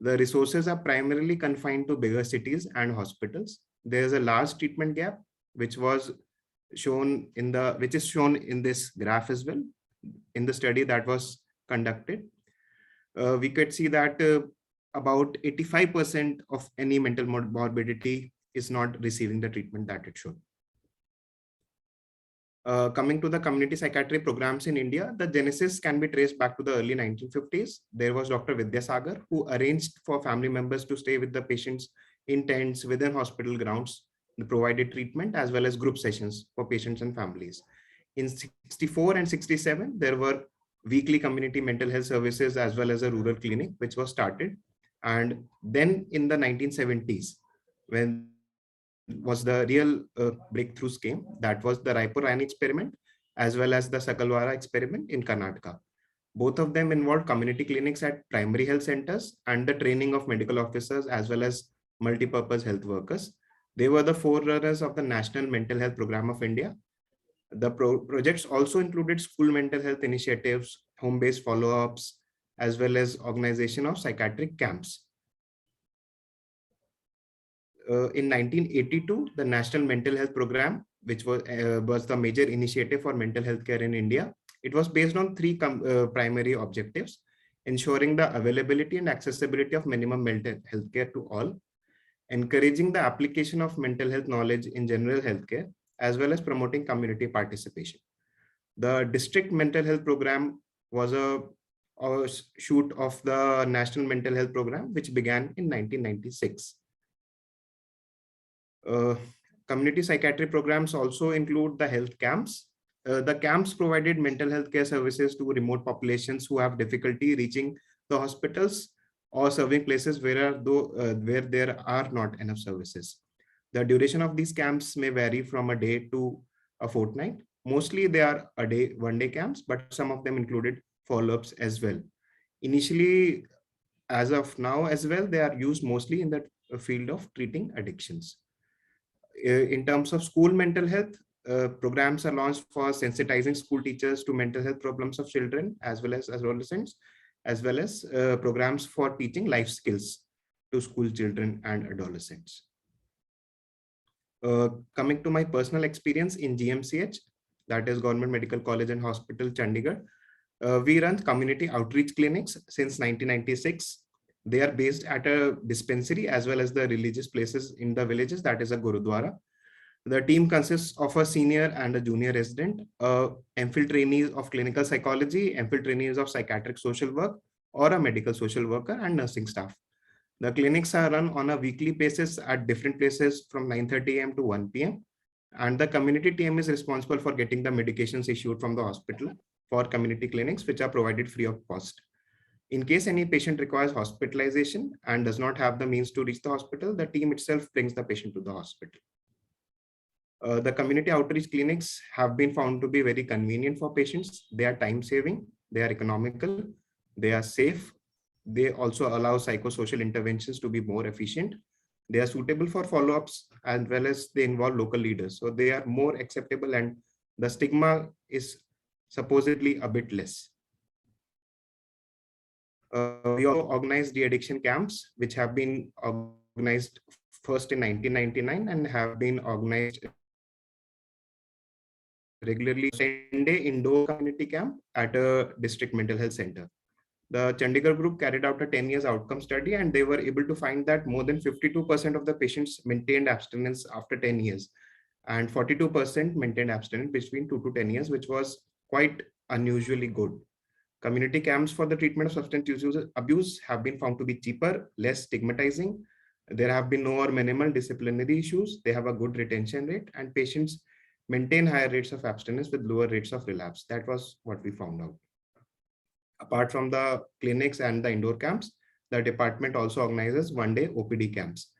The resources are primarily confined to bigger cities and hospitals. There is a large treatment gap, which is shown in this graph as well. In the study that was conducted, we could see that about 85% of any mental morbidity is not receiving the treatment that it should. Coming to the community psychiatry programs in India, the genesis can be traced back to the early 1950s. There was Dr. Vidyasagar who arranged for family members to stay with the patients in tents within hospital grounds, provided treatment as well as group sessions for patients and families. In 64 and 67, there were weekly community mental health services as well as a rural clinic, which was started. And then in the 1970s, when was the real breakthroughs came, that was the Raipur Rani experiment, as well as the Sakalwara experiment in Karnataka. Both of them involved community clinics at primary health centers and the training of medical officers as well as multi-purpose health workers. They were the forerunners of the National Mental Health Program of India. The projects also included school mental health initiatives, home-based follow-ups, as well as organization of psychiatric camps. In 1982, the National Mental Health Program, which was the major initiative for mental health care in India, it was based on three primary objectives: ensuring the availability and accessibility of minimum mental health care to all, encouraging the application of mental health knowledge in general healthcare, as well as promoting community participation. The district mental health program was a shoot of the National Mental Health Program, which began in 1996. Community psychiatry programs also include the health camps. The camps provided mental health care services to remote populations who have difficulty reaching the hospitals or serving places where there are not enough services. The duration of these camps may vary from a day to a fortnight. Mostly they are one-day camps, but some of them included follow-ups as well. Initially, as of now as well, they are used mostly in the field of treating addictions. In terms of school mental health, programs are launched for sensitizing school teachers to mental health problems of children as well as adolescents, as well as programs for teaching life skills to school children and adolescents. Coming to my personal experience in GMCH, that is Government Medical College and Hospital, Chandigarh, we run community outreach clinics since 1996. They are based at a dispensary as well as the religious places in the villages, that is a Gurudwara. The team consists of a senior and a junior resident, MPhil trainees of clinical psychology, MPhil trainees of psychiatric social work, or a medical social worker and nursing staff. The clinics are run on a weekly basis at different places from 9:30 a.m. to 1 p.m. And the community team is responsible for getting the medications issued from the hospital for community clinics, which are provided free of cost. In case any patient requires hospitalization and does not have the means to reach the hospital, the team itself brings the patient to the hospital. The community outreach clinics have been found to be very convenient for patients. They are time saving, they are economical, they are safe. They also allow psychosocial interventions to be more efficient. They are suitable for follow-ups as well as they involve local leaders. So they are more acceptable and the stigma is supposedly a bit less. We also organize de-addiction camps, which have been organized first in 1999 and have been organized regularly. 10-day indoor community camp at a district mental health center. The Chandigarh group carried out a 10 years outcome study and they were able to find that more than 52% of the patients maintained abstinence after 10 years and 42% maintained abstinence between 2 to 10 years, which was quite unusually good. Community camps for the treatment of substance use abuse have been found to be cheaper, less stigmatizing. There have been no or minimal disciplinary issues. They have a good retention rate and patients maintain higher rates of abstinence with lower rates of relapse. That was what we found out. Apart from the clinics and the indoor camps, the department also organizes one-day OPD camps,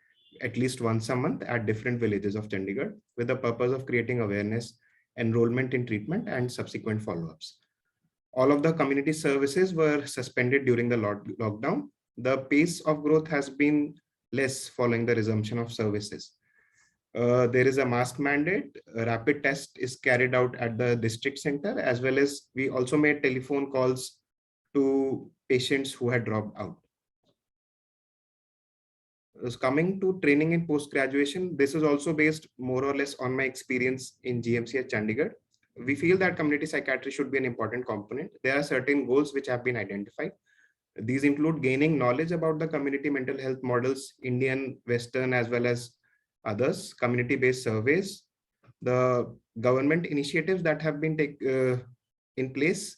at least once a month at different villages of Chandigarh, with the purpose of creating awareness, enrollment in treatment, and subsequent follow-ups. All of the community services were suspended during the lockdown. The pace of growth has been less following the resumption of services. There is a mask mandate. A rapid test is carried out at the district center, as well as we also made telephone calls to patients who had dropped out. Coming to training in post-graduation, this is also based more or less on my experience in GMC at Chandigarh. We feel that community psychiatry should be an important component. There are certain goals which have been identified. These include gaining knowledge about the community mental health models, Indian, Western, as well as others, community-based surveys, the government initiatives that have been in place,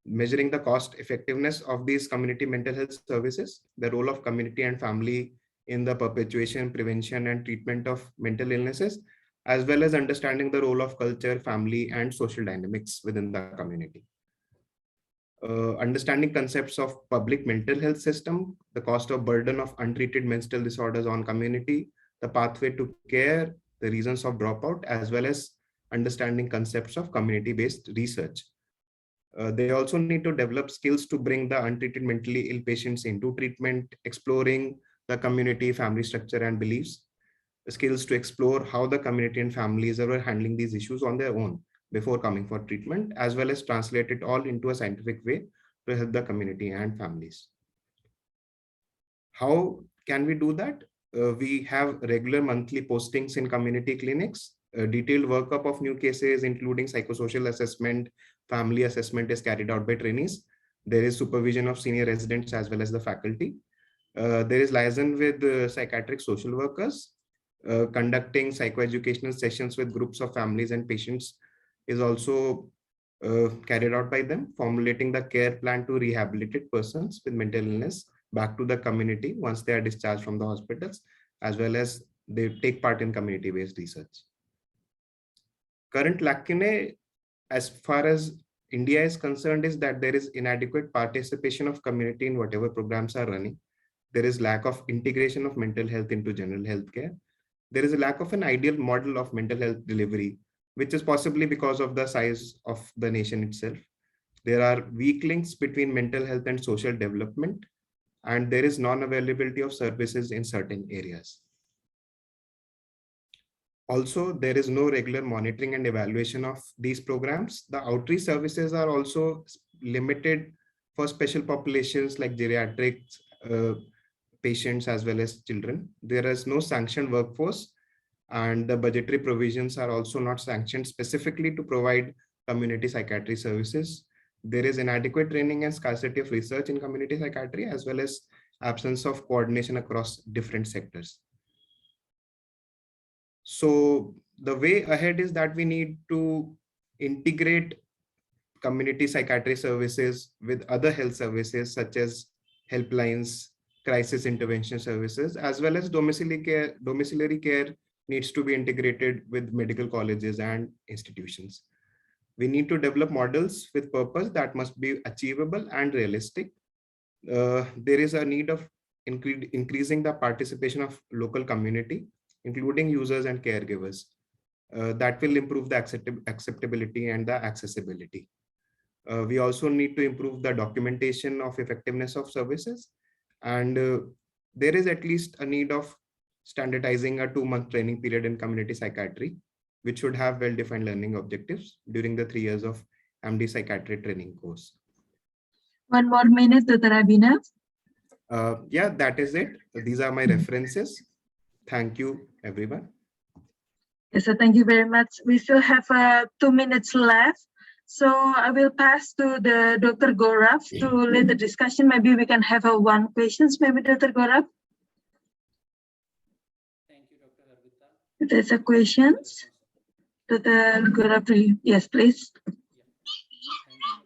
measuring the cost effectiveness of these community mental health services, the role of community and family in the perpetuation, prevention, and treatment of mental illnesses, as well as understanding the role of culture, family, and social dynamics within the community. Understanding concepts of public mental health system, the cost of burden of untreated mental disorders on community, the pathway to care, the reasons of dropout, as well as understanding concepts of community-based research. They also need to develop skills to bring the untreated mentally ill patients into treatment, exploring the community, family structure, and beliefs, skills to explore how the community and families are handling these issues on their own before coming for treatment, as well as translate it all into a scientific way to help the community and families. How can we do that? We have regular monthly postings in community clinics. A detailed workup of new cases, including psychosocial assessment, family assessment, is carried out by trainees. There is supervision of senior residents as well as the faculty. There is liaison with psychiatric social workers. Conducting psychoeducational sessions with groups of families and patients is also carried out by them, formulating the care plan to rehabilitate persons with mental illness back to the community once they are discharged from the hospitals, as well as they take part in community-based research. Current lacunae, as far as India is concerned, is that there is inadequate participation of community in whatever programs are running. There is lack of integration of mental health into general health care. There is a lack of an ideal model of mental health delivery, which is possibly because of the size of the nation itself. There are weak links between mental health and social development, and there is non-availability of services in certain areas. Also, there is no regular monitoring and evaluation of these programs. The outreach services are also limited for special populations like geriatrics, patients, as well as children. There is no sanctioned workforce, and the budgetary provisions are also not sanctioned specifically to provide community psychiatry services. There is inadequate training and scarcity of research in community psychiatry, as well as absence of coordination across different sectors. So the way ahead is that we need to integrate community psychiatry services with other health services such as helplines, crisis intervention services, as well as domiciliary care. Domiciliary care needs to be integrated with medical colleges and institutions. We need to develop models with purpose that must be achievable and realistic. There is a need of increasing the participation of local community, including users and caregivers. That will improve the acceptability and the accessibility. We also need to improve the documentation of effectiveness of services. And there is at least a need of standardizing a 2-month training period in community psychiatry, which should have well-defined learning objectives during the 3 years of MD psychiatry training course. 1 more minute, Dr. Abhinav. Yeah, that is it. These are my references. Thank you, everyone. Yes, so thank you very much. We still have 2 minutes left. So I will pass to the Dr. Gaurav to lead the discussion. Maybe we can have one questions, maybe Dr. Gaurav. Thank you, Dr. Harvita. If there's a questions, Dr. Gaurav, yes, please. Yeah.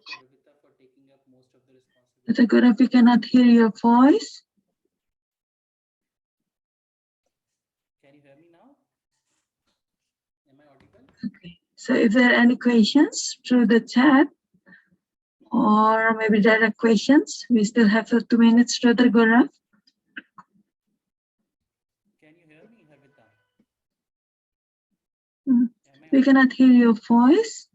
Thank you, Dr. Harvita, for taking up most of the responsibility. Dr. Gaurav, we cannot hear your voice. Can you hear me now? Am I audible? Okay. So if there are any questions through the chat or maybe direct questions, we still have 2 minutes, Dr. Gaurav. Can you hear me, Harvita? We cannot hear your voice.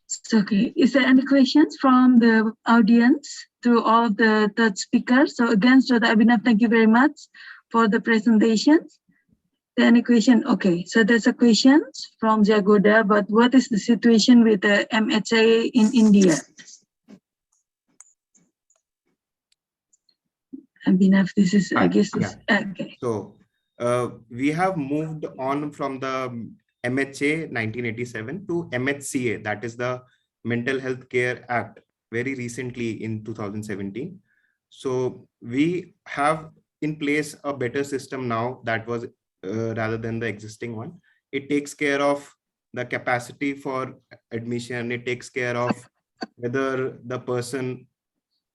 It's okay. Is there any questions from the audience to all the third speakers? So again, Dr. Abhinav, thank you very much for the presentation. Any question? Okay, so there's a question from Jagoda, but what is the situation with the MHA in India? Abhinav, this is, I guess, yeah. Okay. So we have moved on from the MHA 1987 to MHCA, that is the Mental Health Care Act, very recently in 2017. So we have in place a better system now that was rather than the existing one. It takes care of the capacity for admission. It takes care of whether the person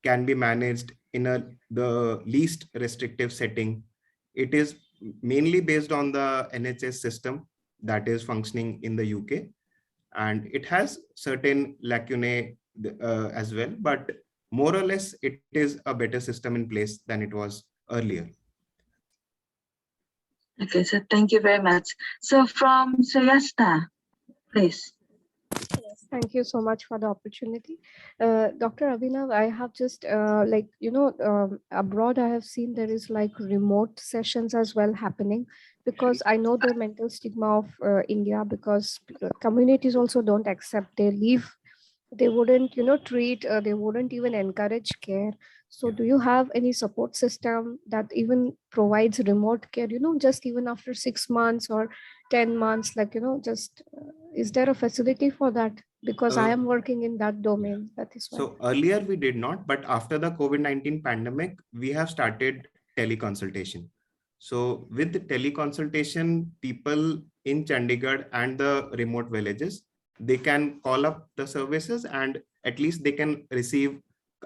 can be managed in the least restrictive setting. It is mainly based on the NHS system that is functioning in the UK, and it has certain lacunae as well, but more or less it is a better system in place than it was earlier. Okay, so thank you very much. So from Shreyasta, please. Yes, thank you so much for the opportunity. Dr. Abhinav, I have just abroad I have seen there is like remote sessions as well happening, because I know the mental stigma of India, because communities also don't accept, they leave, they wouldn't, treat, they wouldn't even encourage care. So do you have any support system that even provides remote care, just even after 6 months or 10 months, like, just is there a facility for that? Because I am working in that domain, that is why. So earlier we did not, but after the COVID-19 pandemic, we have started teleconsultation. So with the teleconsultation, people in Chandigarh and the remote villages, they can call up the services and at least they can receive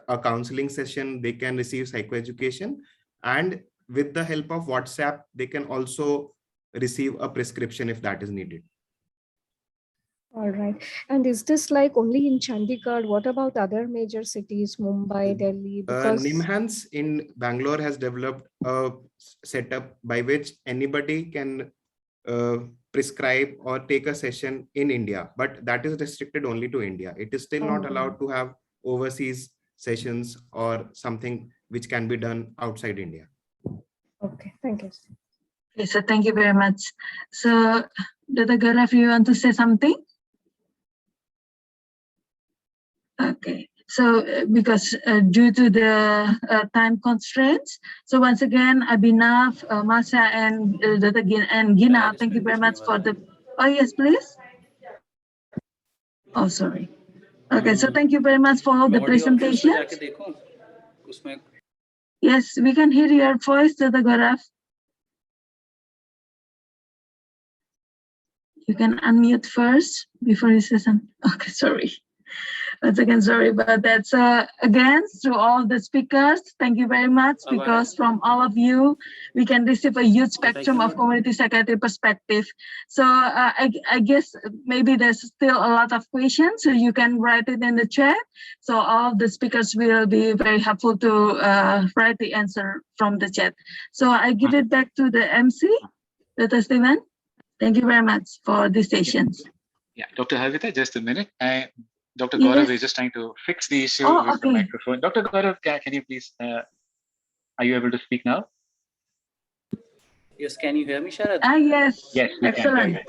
a counseling session, they can receive psychoeducation, and with the help of WhatsApp, they can also receive a prescription if that is needed. All right. And is this like only in Chandigarh? What about other major cities, Mumbai, Delhi? Because NIMHANS in Bangalore has developed a setup by which anybody can prescribe or take a session in India, but that is restricted only to India. It is still not allowed to have overseas sessions or something which can be done outside India. Okay, thank you. Okay, so thank you very much. So Dr. Gaurav, you want to say something? Okay, So because due to the time constraints, so once again, Abhinav, Masha, and Dr. Gina, thank you very much for the. Oh yes, please. Oh, sorry. Okay, so thank you very much for all the presentations. Yes, we can hear your voice, Dr. Gaurav. You can unmute first before you say something. Okay, sorry. Once again, sorry about that. So again, to all the speakers, thank you very much, because from all of you, we can receive a huge spectrum of community psychiatry perspective. So I guess maybe there's still a lot of questions, so you can write it in the chat. So all the speakers will be very helpful to write the answer from the chat. So I give it back to the MC, Dr. Steven. Thank you very much for these sessions. Yeah, Dr. Harvita, just a minute. Dr. Gaurav is just trying to fix the issue with the microphone. Dr. Gaurav, can you please, are you able to speak now? Yes, can you hear me, Sharad? Yes. Yes, we excellent. can.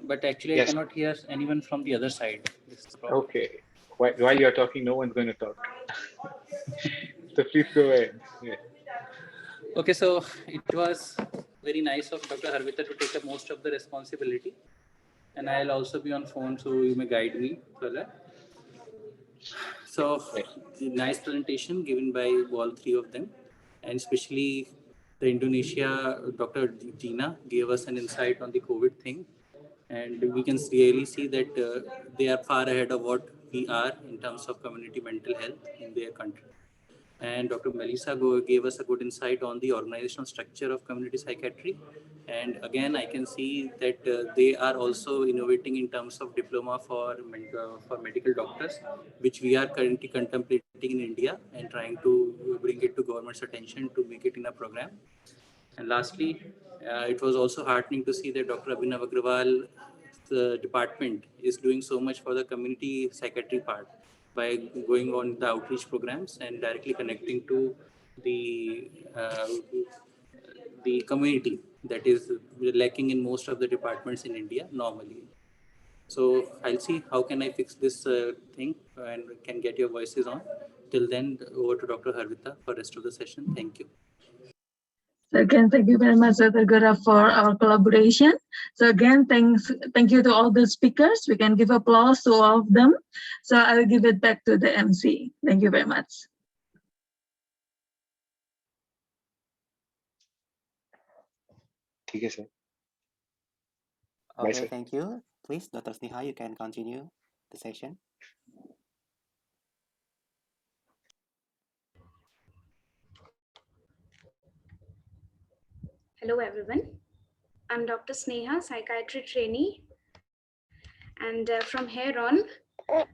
But actually, I cannot hear anyone from the other side. Okay. While you're talking, no one's going to talk. So please go ahead. Yeah. Okay, so it was very nice of Dr. Harvita to take up most of the responsibility. And I'll also be on phone, so you may guide me further. So, nice presentation given by all three of them, and especially the Indonesia, Dr. Gina gave us an insight on the COVID thing, and we can really see that they are far ahead of what we are in terms of community mental health in their country. And Dr. Melissa gave us a good insight on the organizational structure of community psychiatry. And again, I can see that they are also innovating in terms of diploma for medical doctors, which we are currently contemplating in India and trying to bring it to government's attention to make it in a program. And lastly, it was also heartening to see that Dr. Abhinav Agrawal, the department, is doing so much for the community psychiatry part by going on the outreach programs and directly connecting to the community that is lacking in most of the departments in India normally. So I'll see how can I fix this thing and can get your voices on. Till then, over to Dr. Harvita for the rest of the session. Thank you. So again, thank you very much, Dr. Gaurav, for our collaboration. So again, thank you to all the speakers. We can give applause to all of them. So I will give it back to the MC. Thank you very much. Okay, sir. Okay, thank you. Please, Dr. Sneha, you can continue the session. Hello, everyone. I'm Dr. Sneha, psychiatry trainee. And from here on,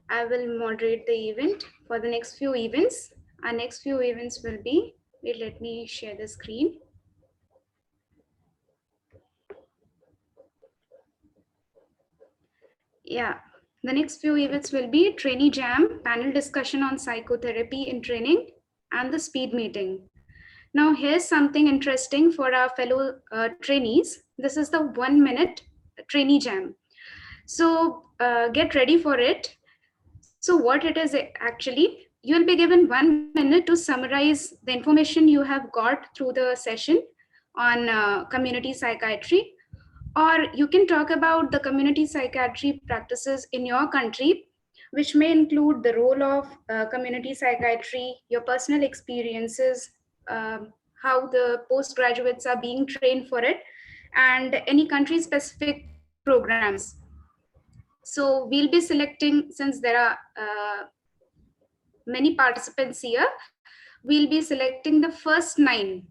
I will moderate the event for the next few events. Our next few events will be, let me share the screen. Yeah, the next few events will be Trainee Jam, panel discussion on psychotherapy in training, and the speed meeting. Now, here's something interesting for our fellow trainees. This is the 1 minute Trainee Jam. So get ready for it. So what it is actually, you'll be given 1 minute to summarize the information you have got through the session on community psychiatry, or you can talk about the community psychiatry practices in your country, which may include the role of community psychiatry, your personal experiences, how the postgraduates are being trained for it, and any country-specific programs. So we'll be selecting, since there are many participants here, we'll be selecting the first 9.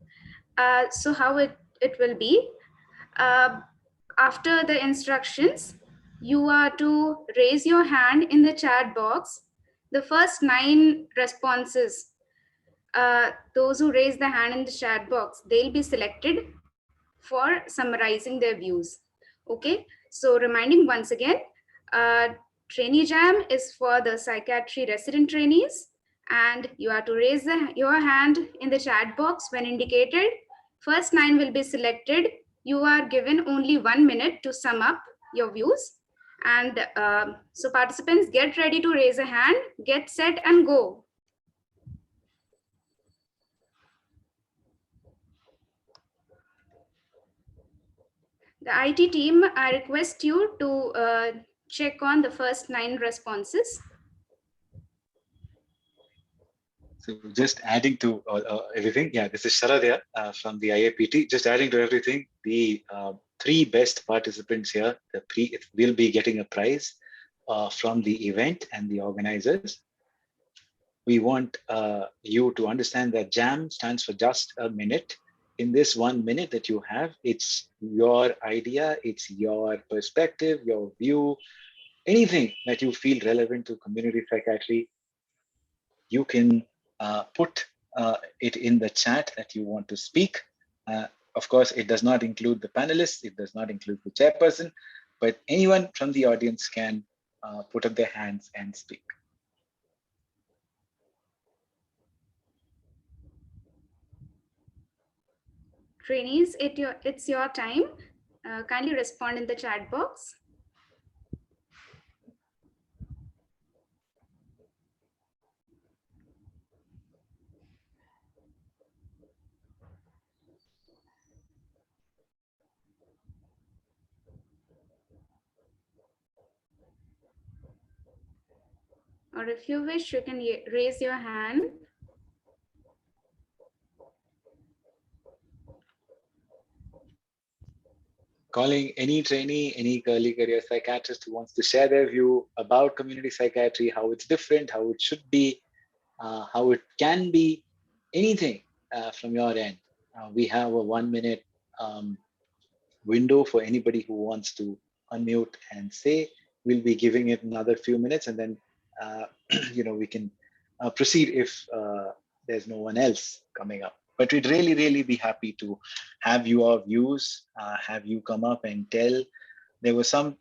So how it will be, after the instructions, you are to raise your hand in the chat box. The first 9 responses, those who raise the hand in the chat box, they'll be selected for summarizing their views. Okay, so reminding once again, Trainee Jam is for the psychiatry resident trainees, and you are to raise your hand in the chat box when indicated. First 9 will be selected. You are given only 1 minute to sum up your views, And so participants, get ready to raise a hand, get set and go. The IT team, I request you to check on the first 9 responses. So just adding to everything, yeah, this is Sharad here from the IAPT. Just adding to everything, the 3 best participants here, will be getting a prize from the event and the organizers. We want you to understand that JAM stands for just a minute. In this 1 minute that you have, it's your idea, it's your perspective, your view, anything that you feel relevant to community psychiatry. You can put it in the chat that you want to speak. Of course, it does not include the panelists, it does not include the chairperson, but anyone from the audience can put up their hands and speak. Trainees, it's your time. Kindly respond in the chat box. Or if you wish, you can raise your hand. Calling any trainee, any early career psychiatrist who wants to share their view about community psychiatry, how it's different, how it should be, how it can be, anything from your end. We have a 1 minute window for anybody who wants to unmute and say. We'll be giving it another few minutes, and then we can proceed if there's no one else coming up. But we'd really, really be happy to have your views, have you come up and tell. There were some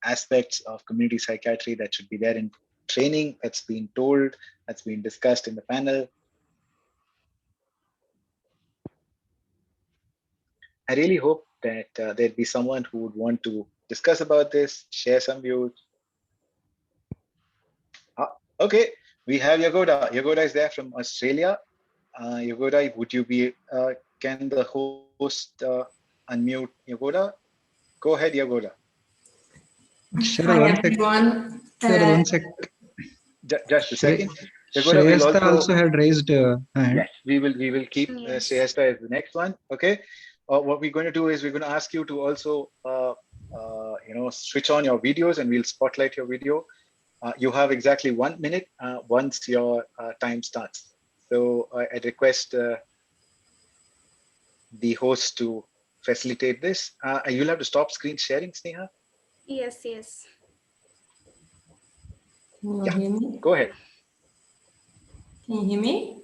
aspects of community psychiatry that should be there in training, that's been told, that's been discussed in the panel. I really hope that there'd be someone who would want to discuss about this, share some views. Okay, we have Yagoda. Yagoda is there from Australia. Yagoda, would you be, can the host unmute Yagoda? Go ahead, Yagoda. Hi, everyone. One sec. Just a second. Yagoda Shreyasta also had raised hand. Yes, we will keep Shreyasta as the next one. Okay. What we're going to do is we're going to ask you to also, switch on your videos, and we'll spotlight your video. You have exactly 1 minute once your time starts. So I request the host to facilitate this. You'll have to stop screen sharing, Sneha. Yes, yes. Can you hear me? Go ahead. Can you hear me?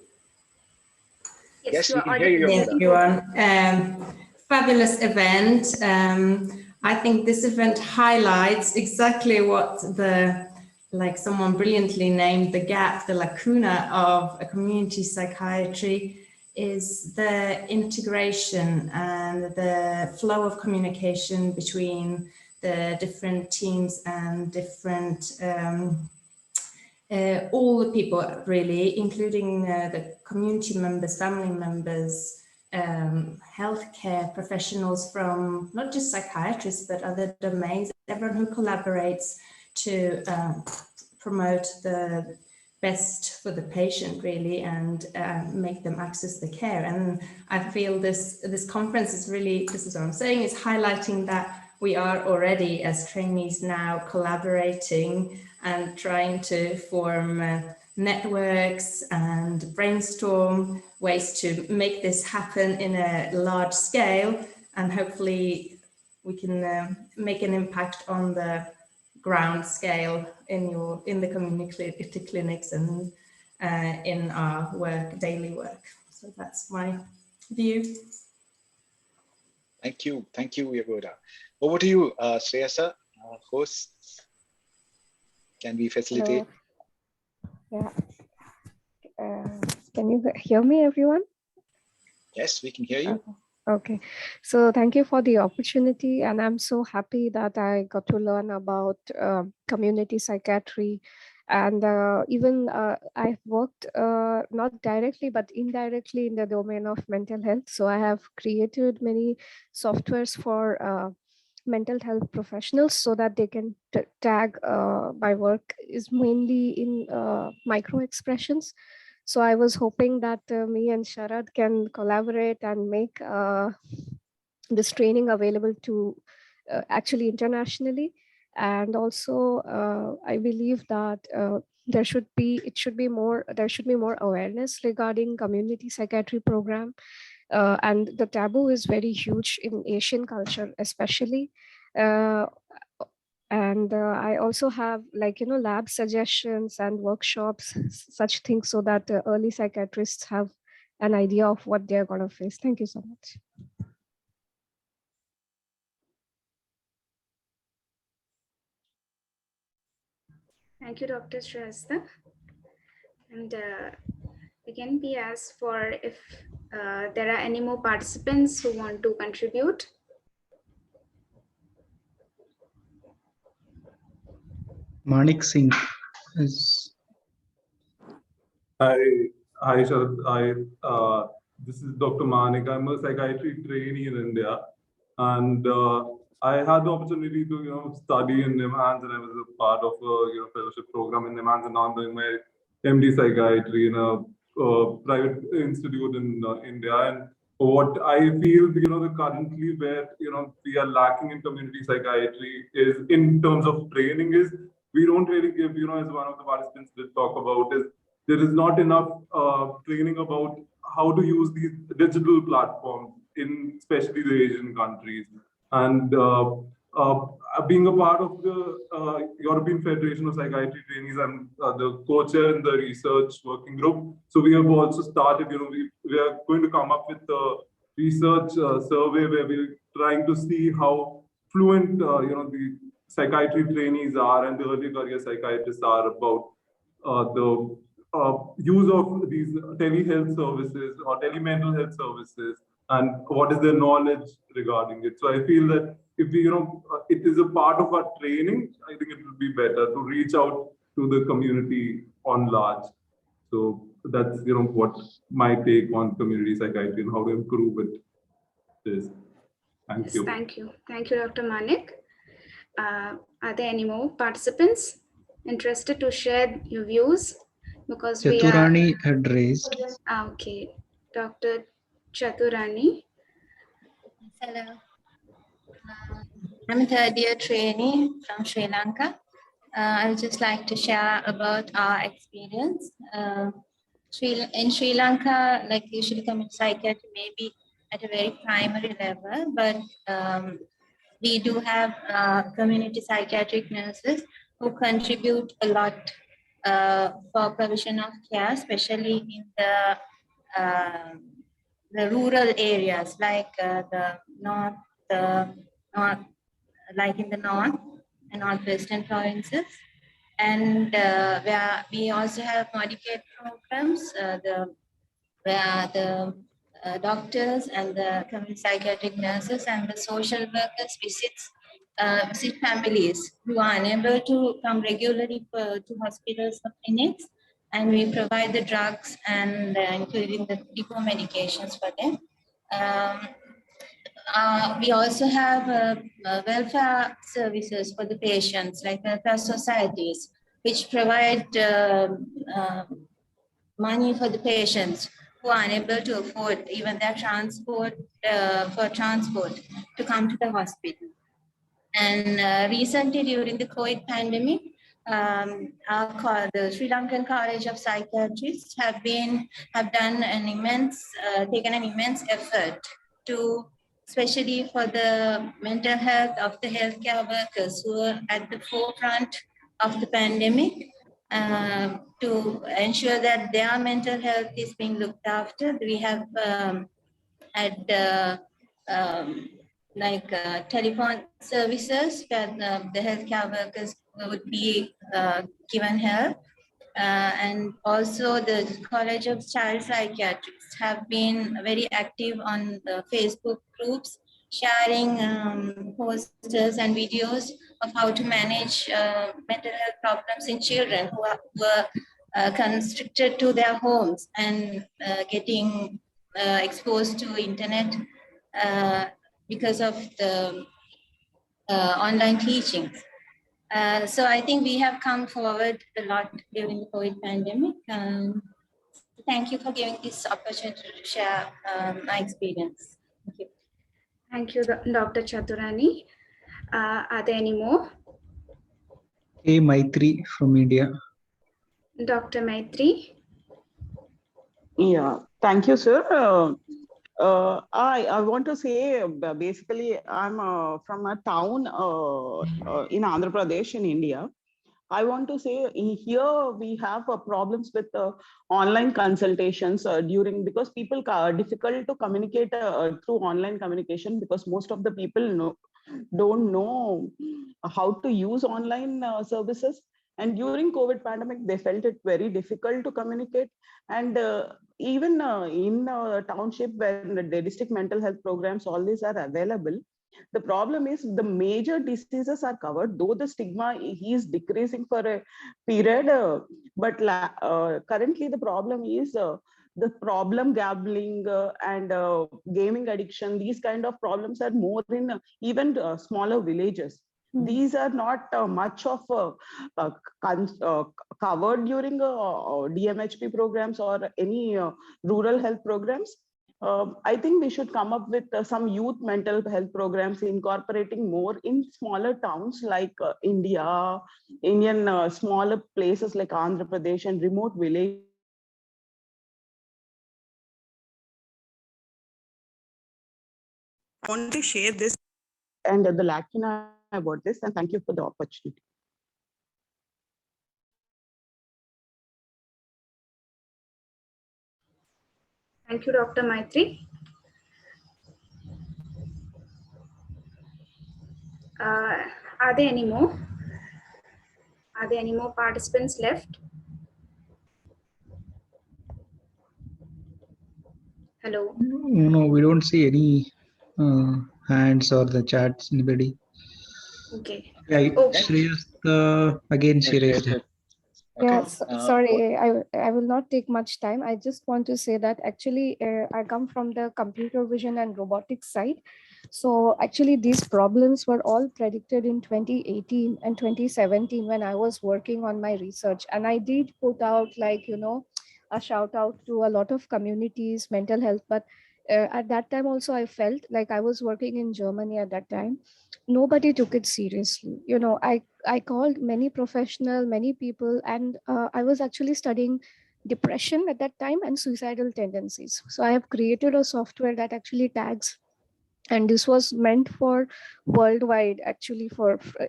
Yes, we can hear you. Yes, everyone. Fabulous event. I think this event highlights exactly what someone brilliantly named the gap, the lacuna of a community psychiatry, is the integration and the flow of communication between the different teams and different all the people, really, including the community members, family members, healthcare professionals from not just psychiatrists, but other domains, everyone who collaborates to promote the best for the patient, really, and make them access the care. And I feel this conference is really, this is what I'm saying, is highlighting that we are already as trainees now collaborating and trying to form networks and brainstorm ways to make this happen in a large scale, and hopefully we can make an impact on the ground scale in the community clinics and in our daily work. So that's my view. Thank you, Yagoda. Over to you, Shreyasa, hosts. Can we facilitate? Hello. Yeah. Can you hear me, everyone? Yes, we can hear you. Okay, so thank you for the opportunity, and I'm so happy that I got to learn about community psychiatry, and even I've worked not directly but indirectly in the domain of mental health. So I have created many softwares for mental health professionals so that they can tag my work is mainly in micro expressions. So I was hoping that me and Sharad can collaborate and make this training available to actually internationally. And also, I believe that there should be more awareness regarding community psychiatry program. And the taboo is very huge in Asian culture, especially. Uh, and I also have, like, lab suggestions and workshops, such things, so that early psychiatrists have an idea of what they're going to face. Thank you so much. Thank you, Dr. Shrestha. And again, we ask for if there are any more participants who want to contribute. Manik Singh is. Hi, Sharad. This is Dr. Manik. I'm a psychiatry trainee in India, and I had the opportunity to study in NIMHANS, and I was a part of a fellowship program in NIMHANS, and now I'm doing my MD psychiatry in a private institute in India. And what I feel, the currently where we are lacking in community psychiatry is in terms of training is we don't really give, as one of the participants did talk about, is there is not enough training about how to use these digital platforms in especially the Asian countries. And being a part of the European Federation of Psychiatry Trainees, I'm the co-chair in the research working group. So we have also started, we are going to come up with a research survey where we're trying to see how fluent, the psychiatry trainees are and the early career psychiatrists are about the use of these telehealth services or telemental health services, and what is their knowledge regarding it. So I feel that if we, it is a part of our training, I think it would be better to reach out to the community on large. So that's, what my take on community psychiatry and how to improve it is. Thank you. Thank you. Thank you, Dr. Manik. Are there any more participants interested to share your views? Because Chaturani had raised. Okay, Dr. Chaturani. Hello. I'm a third year trainee from Sri Lanka. I would just like to share about our experience. In Sri Lanka, like usually community psychiatry may be at a very primary level, but we do have community psychiatric nurses who contribute a lot for provision of care, especially in the rural areas like the north, like in the north and northwestern provinces. And where we also have Medicaid programs, where the doctors and the community psychiatric nurses and the social workers visit families who are unable to come regularly to hospitals or clinics, and we provide the drugs and including the depot medications for them. We also have welfare services for the patients, like welfare societies, which provide money for the patients who are unable to afford even their transport to come to the hospital. And recently, during the COVID pandemic, the Sri Lankan College of Psychiatrists have taken an immense effort to, especially for the mental health of the healthcare workers who are at the forefront of the pandemic, to ensure that their mental health is being looked after. We have had telephone services where the healthcare workers would be given help. And also the College of Child Psychiatrists have been very active on the Facebook groups, sharing posters and videos of how to manage mental health problems in children who were constricted to their homes and getting exposed to internet because of the online teachings. So I think we have come forward a lot during the COVID pandemic. Thank you for giving this opportunity to share my experience. Thank you. Thank you, Dr. Chaturani. Are there any more? Hey, Maitri from India. Dr. Maitri? Yeah, thank you, sir. I want to say basically I'm from a town in Andhra Pradesh in India. I want to say here we have problems with online consultations because people are difficult to communicate through online communication because most of the people don't know how to use online services. And during COVID pandemic, they felt it very difficult to communicate. And even in township where the district mental health programs, all these are available. The problem is the major diseases are covered, though the stigma is decreasing for a period. But currently the problem is the problem gambling and gaming addiction. These kind of problems are more in even smaller villages. These are not much of covered during DMHP programs or any rural health programs. I think we should come up with some youth mental health programs incorporating more in smaller towns like Indian smaller places like Andhra Pradesh and remote villages. I want to share this and the lacuna about this, and thank you for the opportunity. Thank you, Dr. Maitri. Are there any more? Are there any more participants left? Hello. No, we don't see any hands or the chats, anybody. Okay. Yeah, again, she raised her. Yes, sorry, I will not take much time. I just want to say that actually I come from the computer vision and robotics side. So actually these problems were all predicted in 2018 and 2017 when I was working on my research. And I did put out a shout out to a lot of communities, mental health, but at that time also I felt like I was working in Germany at that time. Nobody took it seriously. I called many professional, many people, and I was actually studying depression at that time and suicidal tendencies. So I have created a software that actually tags, and this was meant for worldwide. Actually,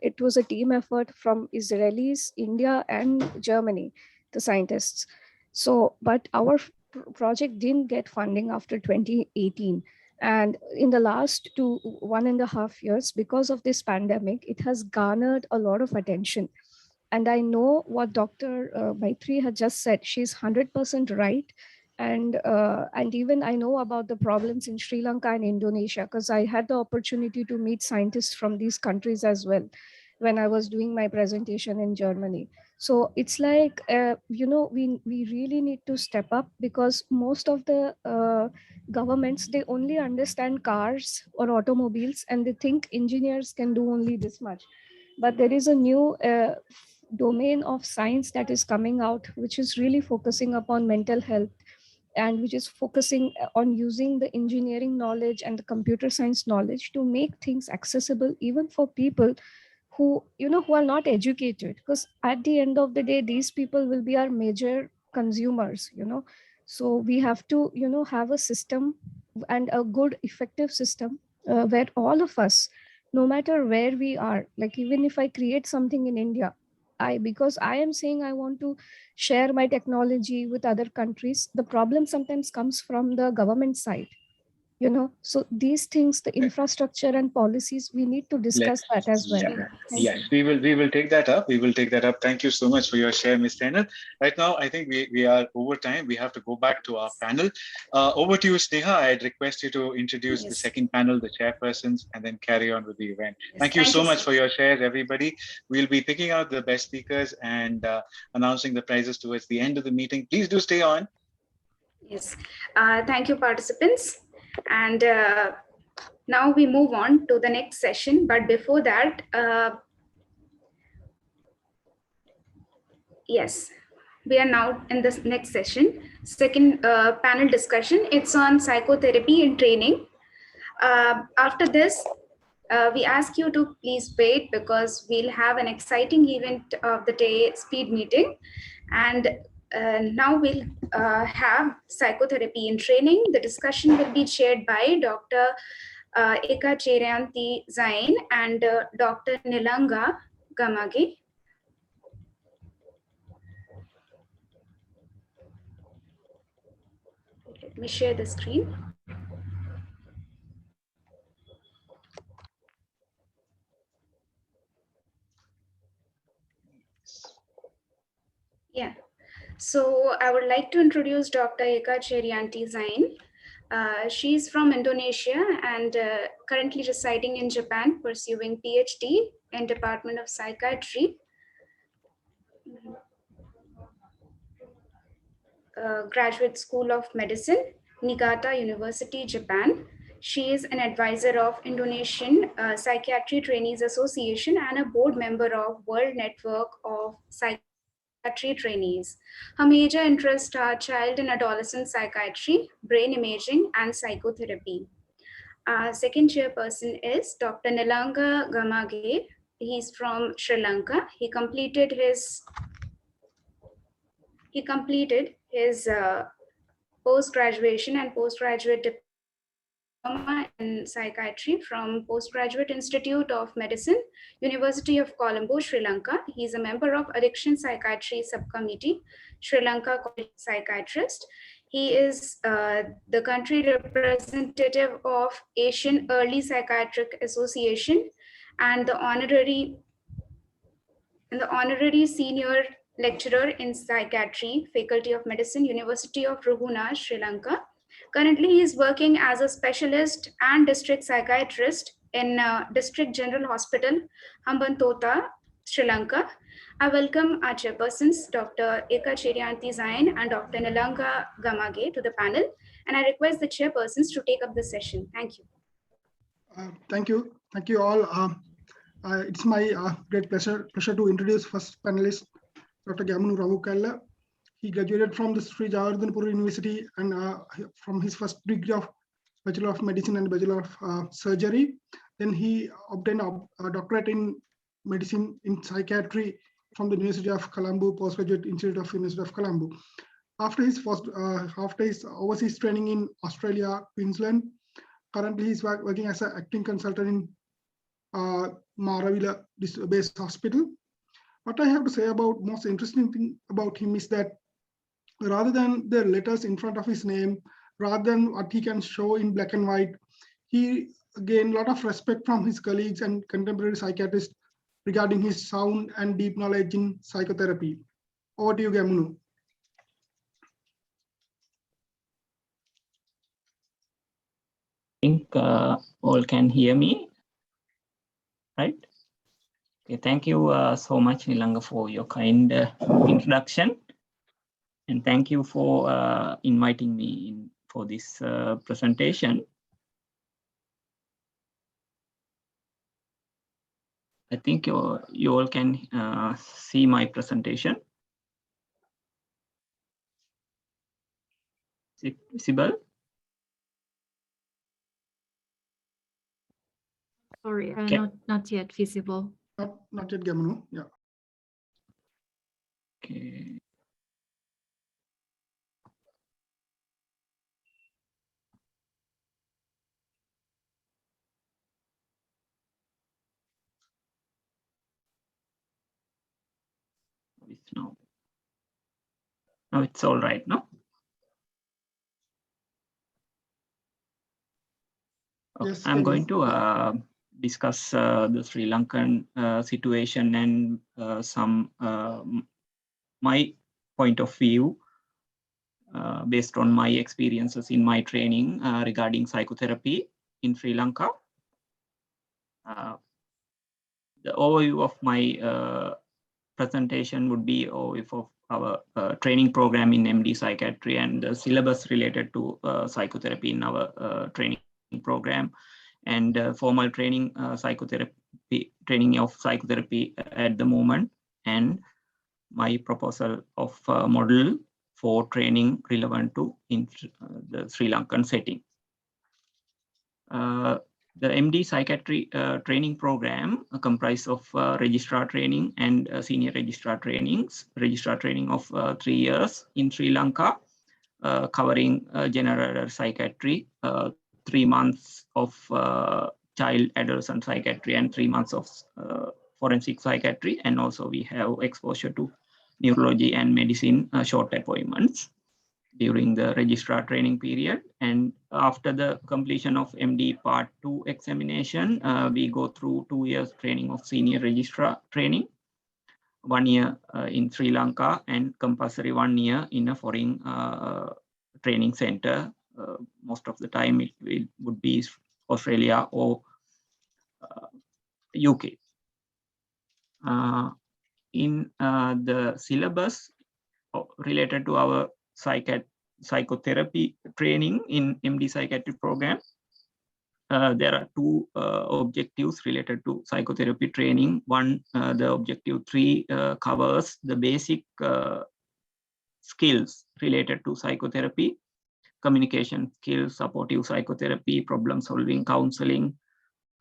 it was a team effort from Israelis, India, and Germany, the scientists. So, but our project didn't get funding after 2018. And in the last 1.5 years, because of this pandemic, it has garnered a lot of attention. And I know what Dr. Maitri had just said. She's 100% right. And even I know about the problems in Sri Lanka and Indonesia, because I had the opportunity to meet scientists from these countries as well when I was doing my presentation in Germany. So it's like, we really need to step up, because most of the governments, they only understand cars or automobiles, and they think engineers can do only this much. But there is a new domain of science that is coming out, which is really focusing upon mental health, and which is focusing on using the engineering knowledge and the computer science knowledge to make things accessible even for people who are not educated, because at the end of the day these people will be our major consumers. So we have to have a system, and a good effective system, where all of us, no matter where we are, like even if I create something in India, because I am saying I want to share my technology with other countries, the problem sometimes comes from the government side. So these things, the infrastructure and policies, we need to discuss that as well. Yes, we will take that up. We will take that up. Thank you so much for your share, Ms. Tainal. Right now, I think we are over time. We have to go back to our panel. Over to you, Sneha. I'd request you to introduce the second panel, the chairpersons, and then carry on with the event. Thank you so much for your share, everybody. We'll be picking out the best speakers and announcing the prizes towards the end of the meeting. Please do stay on. Yes, thank you, participants. And now we move on to the next session. But before that, yes, we are now in this next session, second panel discussion. It's on psychotherapy in training. After this, we ask you to please wait because we'll have an exciting event of the day, speed meeting. And now we'll have psychotherapy in training. The discussion will be chaired by Dr. Eka Cherianti Zain and Dr. Nilanga Gamage. Let me share the screen. Yeah, so I would like to introduce Dr. Eka Cherianti Zain. She's from Indonesia and currently residing in Japan, pursuing PhD in Department of Psychiatry. Graduate School of Medicine, Niigata University, Japan. She is an advisor of Indonesian Psychiatry Trainees Association and a board member of World Network of Psychiatry Trainees. Her major interests are child and adolescent psychiatry, brain imaging, and psychotherapy. Second chairperson is Dr. Nilanga Gamage. He's from Sri Lanka. He completed his post-graduation and postgraduate diploma in psychiatry from Postgraduate Institute of Medicine, University of Colombo, Sri Lanka. He's a member of Addiction Psychiatry Subcommittee, Sri Lanka College Psychiatrist. He is the country representative of Asian Early Psychiatric Association and the honorary senior lecturer in psychiatry, Faculty of Medicine, University of Ruhuna, Sri Lanka. Currently, he is working as a specialist and district psychiatrist in District General Hospital, Hambantota, Sri Lanka. I welcome our chairpersons, Dr. Eka Cherianti Zain and Dr. Nilanga Gamage to the panel, and I request the chairpersons to take up the session. Thank you. Thank you all. It's my great pleasure to introduce first panelist, Dr. Gamunu Ravukalla. He graduated from the Sri Javardhanpur University and from his first degree of Bachelor of Medicine and Bachelor of Surgery. Then he obtained a doctorate in medicine in psychiatry from the University of Colombo, Postgraduate Institute of University of Colombo. After his overseas training in Australia, Queensland, currently he's working as an acting consultant in Maravilla based hospital. What I have to say about most interesting thing about him is that rather than the letters in front of his name, rather than what he can show in black and white, he gained a lot of respect from his colleagues and contemporary psychiatrists regarding his sound and deep knowledge in psychotherapy. Over to you, Gamunu. I think all can hear me, right? Okay, thank you so much, Nilanga, for your kind introduction. And thank you for inviting me in for this presentation. I think you all can see my presentation. Is it visible? Sorry, Okay. not yet visible. Not yet, Gamunu. Yeah. Okay. It's now it's all right, no? Okay. Yes, I'm tell going me. to discuss the Sri Lankan situation and some my point of view based on my experiences in my training regarding psychotherapy in Sri Lanka. The overview of my presentation would be overview of our training program in MD Psychiatry and the syllabus related to psychotherapy in our training program, and formal training training of psychotherapy at the moment, and my proposal of model for training relevant to in the Sri Lankan setting. The MD Psychiatry training program comprises of registrar training and senior registrar trainings. Registrar training of 3 years in Sri Lanka, covering general psychiatry, 3 months of child adolescent psychiatry, and 3 months of forensic psychiatry. And also we have exposure to neurology and medicine short appointments during the registrar training period. And after the completion of MD Part 2 examination, we go through 2 years training of senior registrar training, 1 year in Sri Lanka, and compulsory 1 year in a foreign training center. Most of the time it would be Australia or UK. In the syllabus related to our psychotherapy training in MD Psychiatry program, there are 2 objectives related to psychotherapy training. One, the objective 3 covers the basic skills related to psychotherapy, communication skills, supportive psychotherapy, problem solving, counseling,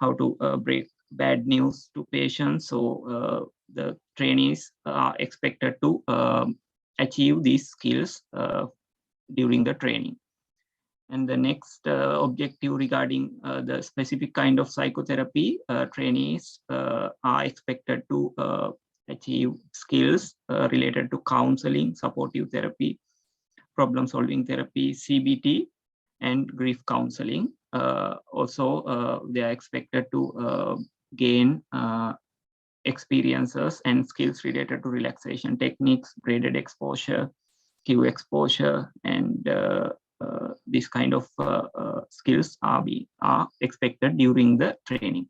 how to break bad news to patients. So the trainees are expected to achieve these skills during the training. And the next objective regarding the specific kind of psychotherapy, trainees are expected to achieve skills related to counseling, supportive therapy, problem solving therapy, CBT, and grief counseling. Also, they are expected to gain experiences and skills related to relaxation techniques, graded exposure, cue exposure, and this kind of skills are expected during the training.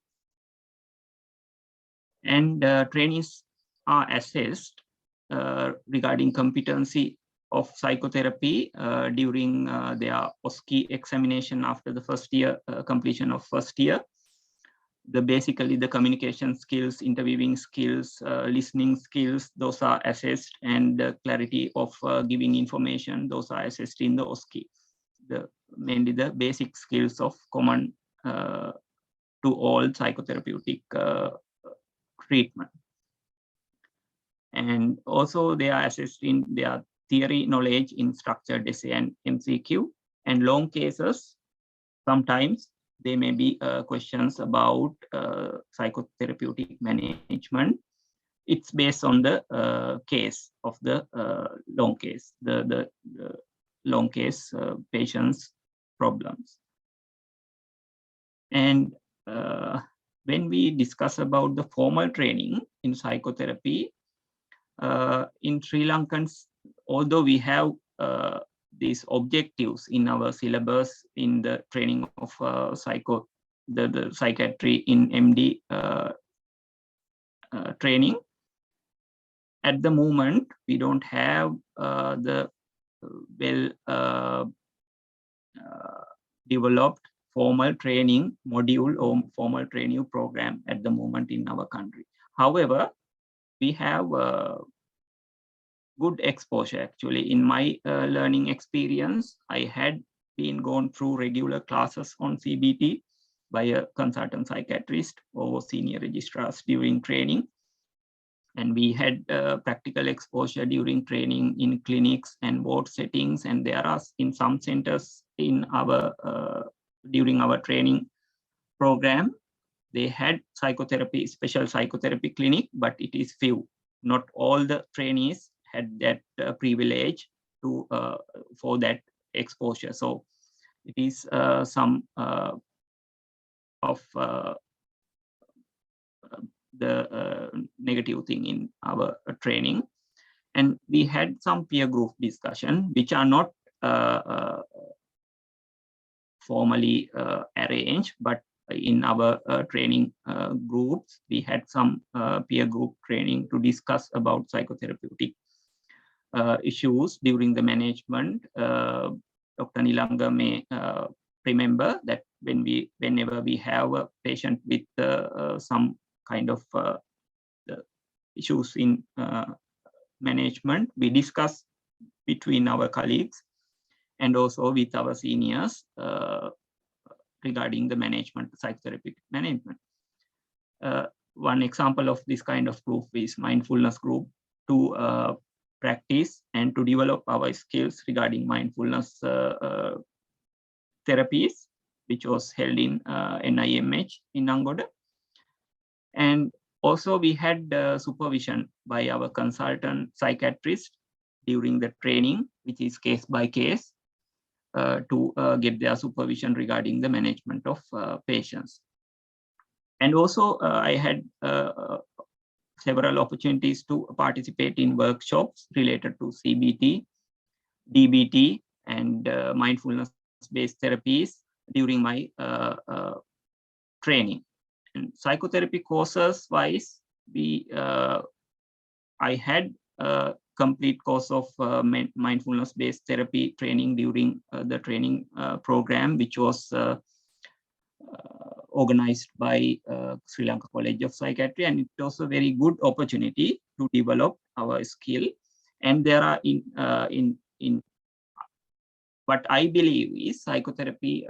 And trainees are assessed regarding competency of psychotherapy during their OSCE examination after the first year, completion of first year. Basically the communication skills, interviewing skills, listening skills, those are assessed, and the clarity of giving information, those are assessed in the OSCE. Mainly the basic skills of common to all psychotherapeutic treatment. And also they are assessed in their theory knowledge in structured essay and MCQ. And long cases, sometimes there may be questions about psychotherapeutic management. It's based on the case of the long case, the long case patients' problems. And when we discuss about the formal training in psychotherapy, in Sri Lankans, although we have these objectives in our syllabus in the training of the psychiatry in MD training, at the moment we don't have the well developed formal training module or formal training program at the moment in our country. However, we have good exposure actually. In my learning experience, I had been gone through regular classes on CBT by a consultant psychiatrist or senior registrars during training. And we had practical exposure during training in clinics and ward settings. And there are in some centers in our during our training program, they had psychotherapy, special psychotherapy clinic, but it is few. Not all the trainees had that privilege to for that exposure. So it is some of the negative thing in our training. And we had some peer group discussion, which are not formally arranged, but in our training groups, we had some peer group training to discuss about psychotherapeutic issues during the management. Dr. Nilanga may remember that whenever we have a patient with some kind of issues in management, we discuss between our colleagues and also with our seniors regarding the management, psychotherapeutic management. One example of this kind of group is mindfulness group to practice and to develop our skills regarding mindfulness therapies, which was held in NIMH in Angoda. And also we had supervision by our consultant psychiatrist during the training, which is case by case, to get their supervision regarding the management of patients. And also I had several opportunities to participate in workshops related to CBT, DBT, and mindfulness-based therapies during my training. And psychotherapy courses wise, I had a complete course of mindfulness-based therapy training during the training program, which was organized by Sri Lanka College of Psychiatry, and it was a very good opportunity to develop our skill. And there are in what I believe is psychotherapy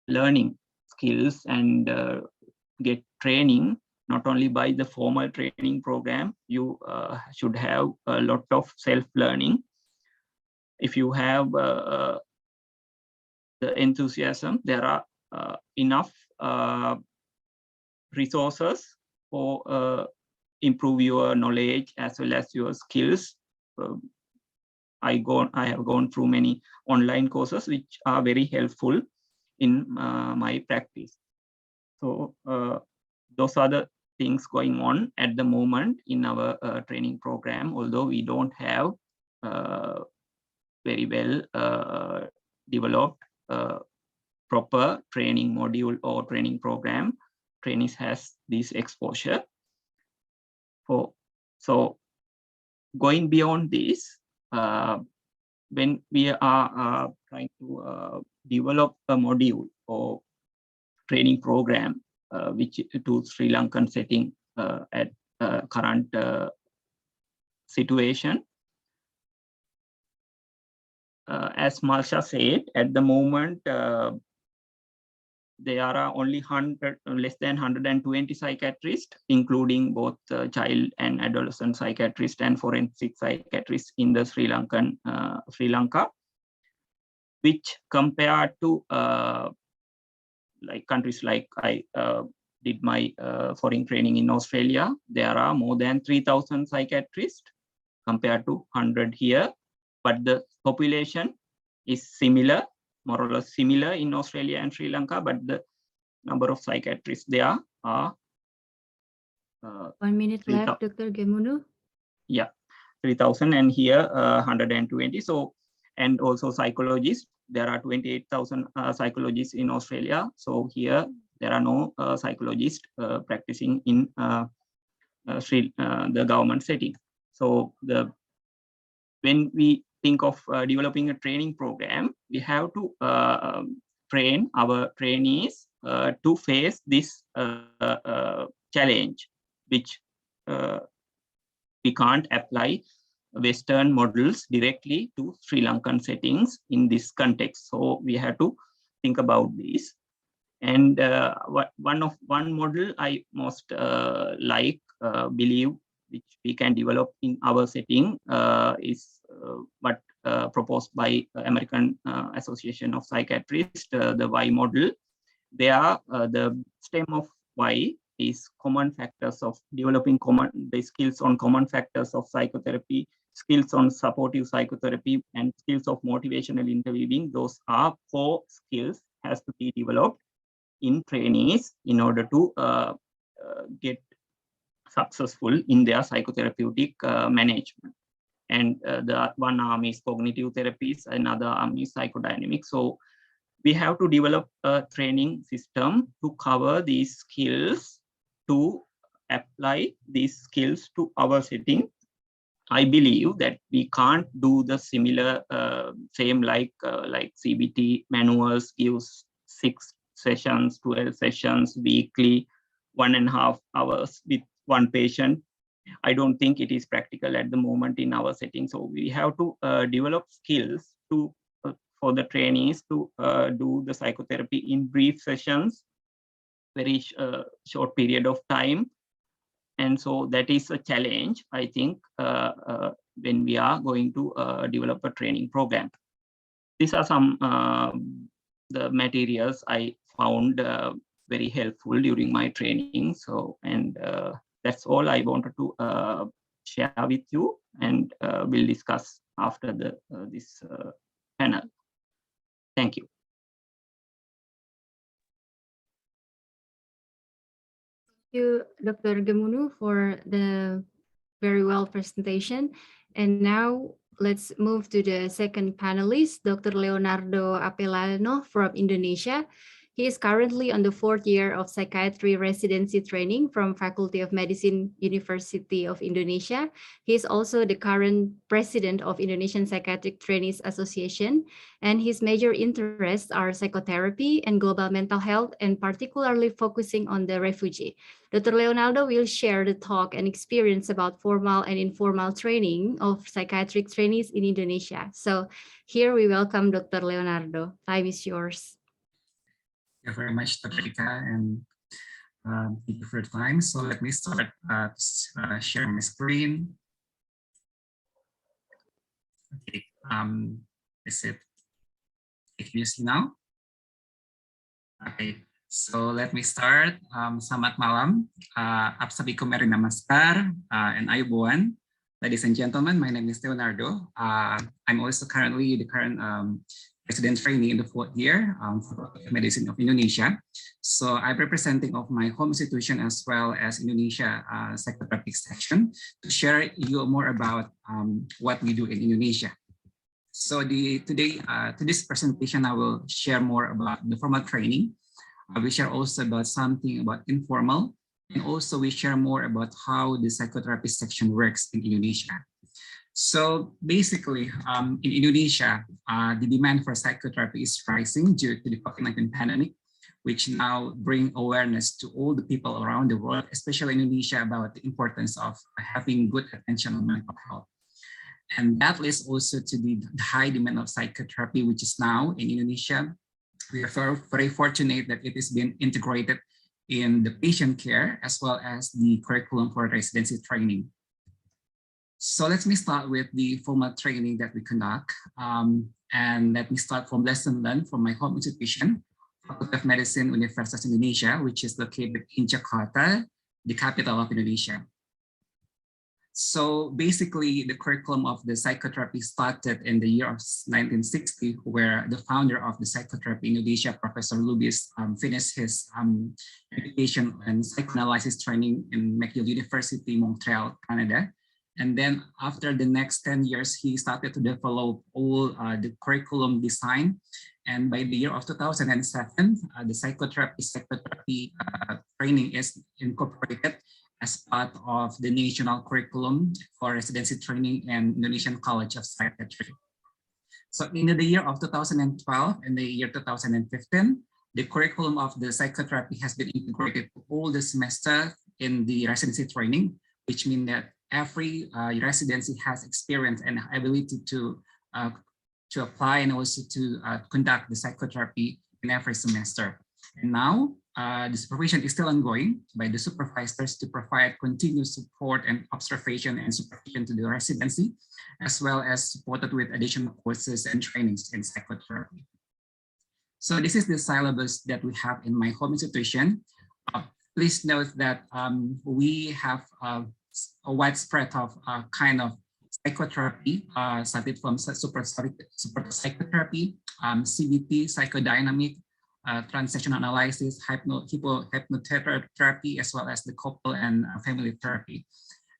learning skills and get training not only by the formal training program. You should have a lot of self-learning. If you have the enthusiasm, there are enough resources for improve your knowledge as well as your skills. I have gone through many online courses which are very helpful in my practice. So those are the things going on at the moment in our training program, although we don't have very well developed proper training module or training program. Trainees has this exposure. So going beyond this, when we are trying to develop a module or training program which to Sri Lankan setting at current situation, as Marsha said, at the moment there are only less than 120 psychiatrists, including both child and adolescent psychiatrists and forensic psychiatrists in the Sri Lanka, which compared to like countries like I did my foreign training in Australia, there are more than 3,000 psychiatrists compared to 100 here, but the population is similar, more or less similar in Australia and Sri Lanka, but the number of psychiatrists there are 1 minute left, Dr. Gemunu. Yeah, 3,000, and here 120. So, and also psychologists, there are 28,000 psychologists in Australia. So here there are no psychologists practicing in the government setting. So when we think of developing a training program, we have to train our trainees to face this challenge, which we can't apply Western models directly to Sri Lankan settings in this context. So we have to think about this. And one model I most believe which we can develop in our setting is what proposed by American Association of Psychiatrists, the Y model. There, the stem of Y is common factors of developing the skills on common factors of psychotherapy, skills on supportive psychotherapy, and skills of motivational interviewing. Those are 4 skills has to be developed. in trainees in order to get successful in their psychotherapeutic management. And the one arm is cognitive therapies, another arm is psychodynamics. So we have to develop a training system to cover these skills, to apply these skills to our setting. I believe that we can't do the similar same like CBT manuals gives 6 sessions, 12 sessions weekly, 1.5 hours with one patient. I don't think it is practical at the moment in our setting. So we have to develop skills to for the trainees to do the psychotherapy in brief sessions, very short period of time. And so that is a challenge, I think, when we are going to develop a training program. These are some the materials I found very helpful during my training. So, and that's all I wanted to share with you, and we'll discuss after the this panel. Thank you. Thank you, Dr. Gemunu, for the very well presentation. And now let's move to the second panelist, Dr. Leonardo Apelano from Indonesia. He is currently on the 4th year of psychiatry residency training from Faculty of Medicine, University of Indonesia. He is also the current president of Indonesian Psychiatric Trainees Association, and his major interests are psychotherapy and global mental health, and particularly focusing on the refugee. Dr. Leonardo will share the talk and experience about formal and informal training of psychiatric trainees in Indonesia. So here we welcome Dr. Leonardo. Time is yours. Thank you very much, Dr. Rika, and thank you for your time. So let me start sharing my screen. Okay, is it? Can you see now? Okay, so let me start. Selamat malam. Apsabikum Meri Namaskar and Ayubowan. Ladies and gentlemen, my name is Leonardo. I'm also currently the current resident trainee in the 4th year for Medicine of Indonesia. So I'm representing of my home institution as well as Indonesia psychotherapy section to share you more about what we do in Indonesia. So today, to this presentation, I will share more about the formal training. I will share also about something about informal, and also we share more about how the psychotherapy section works in Indonesia. So basically, in Indonesia, the demand for psychotherapy is rising due to the COVID-19 pandemic, which now bring awareness to all the people around the world, especially Indonesia, about the importance of having good attention on mental health. And that leads also to the high demand of psychotherapy, which is now in Indonesia. We are very fortunate that it is being integrated in the patient care as well as the curriculum for residency training. So let me start with the formal training that we conduct. And let me start from lesson learned from my home institution, Faculty of Medicine, Universitas Indonesia, which is located in Jakarta, the capital of Indonesia. So basically, the curriculum of the psychotherapy started in the year of 1960, where the founder of the psychotherapy in Indonesia, Professor Lubis, finished his education and psychoanalysis training in McGill University, Montreal, Canada. And then after the next 10 years, he started to develop all the curriculum design. And by the year of 2007, the psychotherapy training is incorporated as part of the national curriculum for residency training in Indonesian College of Psychiatry. So in the year of 2012 and the year 2015, the curriculum of the psychotherapy has been integrated to all the semester in the residency training, which means that every residency has experience and ability to apply and also to conduct the psychotherapy in every semester. And now the supervision is still ongoing by the supervisors to provide continuous support and observation and supervision to the residency, as well as supported with additional courses and trainings in psychotherapy. So this is the syllabus that we have in my home institution. Please note that we have a widespread of kind of psychotherapy, started from support psychotherapy, CBT, psychodynamic, transactional analysis, hypnotherapy, as well as the couple and family therapy.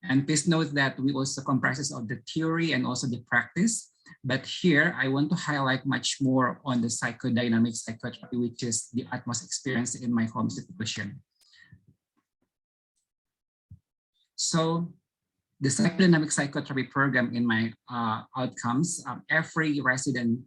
And please note that we also comprises of the theory and also the practice. But here I want to highlight much more on the psychodynamic psychotherapy, which is the utmost experience in my home situation. So the psychodynamic psychotherapy program in my outcomes, every resident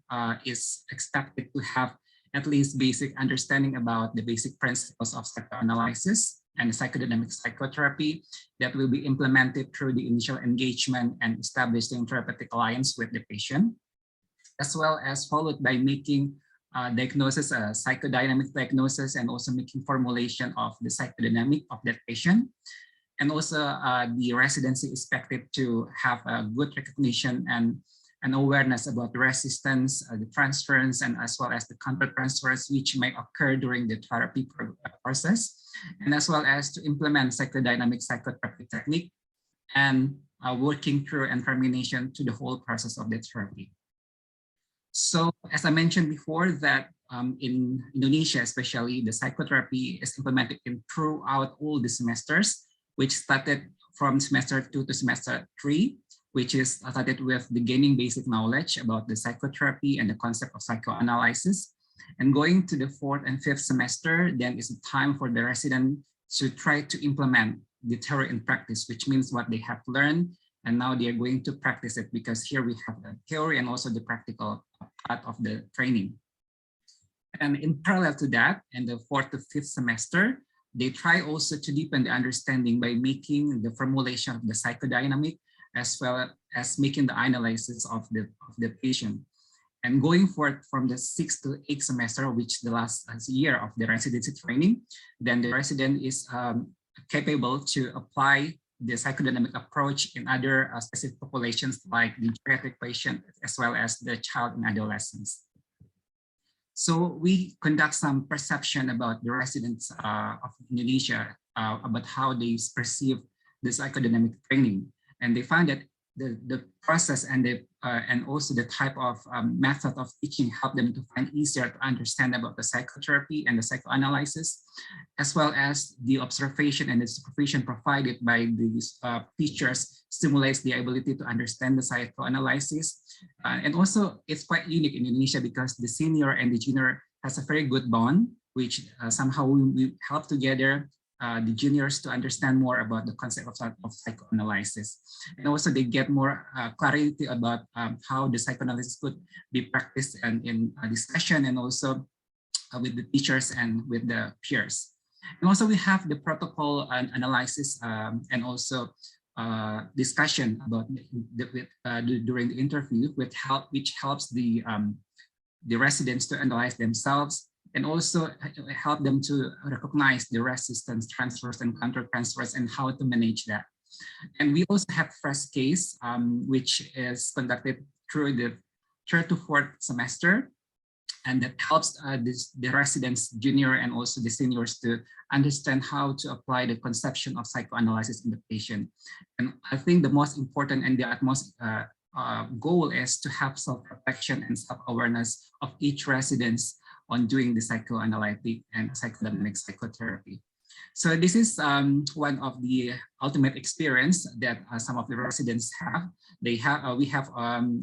is expected to have at least basic understanding about the basic principles of psychoanalysis and psychodynamic psychotherapy that will be implemented through the initial engagement and establishing therapeutic alliance with the patient, as well as followed by making diagnosis, psychodynamic diagnosis, and also making formulation of the psychodynamic of that patient. And also the residency is expected to have a good recognition and an awareness about the resistance, the transference, and as well as the counter-transference which may occur during the therapy process, and as well as to implement psychodynamic psychotherapy technique and working through and termination to the whole process of the therapy. So as I mentioned before, that in Indonesia especially, the psychotherapy is implemented throughout all the semesters, which started from semester 2 to semester 3, which is started with the gaining basic knowledge about the psychotherapy and the concept of psychoanalysis. And going to the 4th and 5th semester, then is a time for the resident to try to implement the theory in practice, which means what they have learned, and now they are going to practice it, because here we have the theory and also the practical part of the training. And in parallel to that, in the 4th to 5th semester, they try also to deepen the understanding by making the formulation of the psychodynamic, as well as making the analysis of the patient. And going forth from the 6th to 8th semester, which the last year of the residency training, then the resident is capable to apply the psychodynamic approach in other specific populations like the geriatric patient, as well as the child and adolescents. So we conduct some perception about the residents of Indonesia about how they perceive the psychodynamic training. And they find that the process and also the type of method of teaching help them to find easier to understand about the psychotherapy and the psychoanalysis, as well as the observation and the supervision provided by these teachers stimulates the ability to understand the psychoanalysis. And also it's quite unique in Indonesia because the senior and the junior has a very good bond, which somehow we help together the juniors to understand more about the concept of psychoanalysis. And also they get more clarity about how the psychoanalysis could be practiced and in a discussion, and also with the teachers and with the peers. And also we have the protocol and analysis and also discussion about during the interview, which helps the residents to analyze themselves, and also help them to recognize the resistance, transfers, and counter-transfers, and how to manage that. And we also have first case, which is conducted through the 3rd to 4th semester, and that helps the residents, junior and also the seniors, to understand how to apply the conception of psychoanalysis in the patient. And I think the most important and the utmost goal is to have self-reflection and self-awareness of each resident on doing the psychoanalytic and psychodynamic psychotherapy. So this is one of the ultimate experience that some of the residents have. We have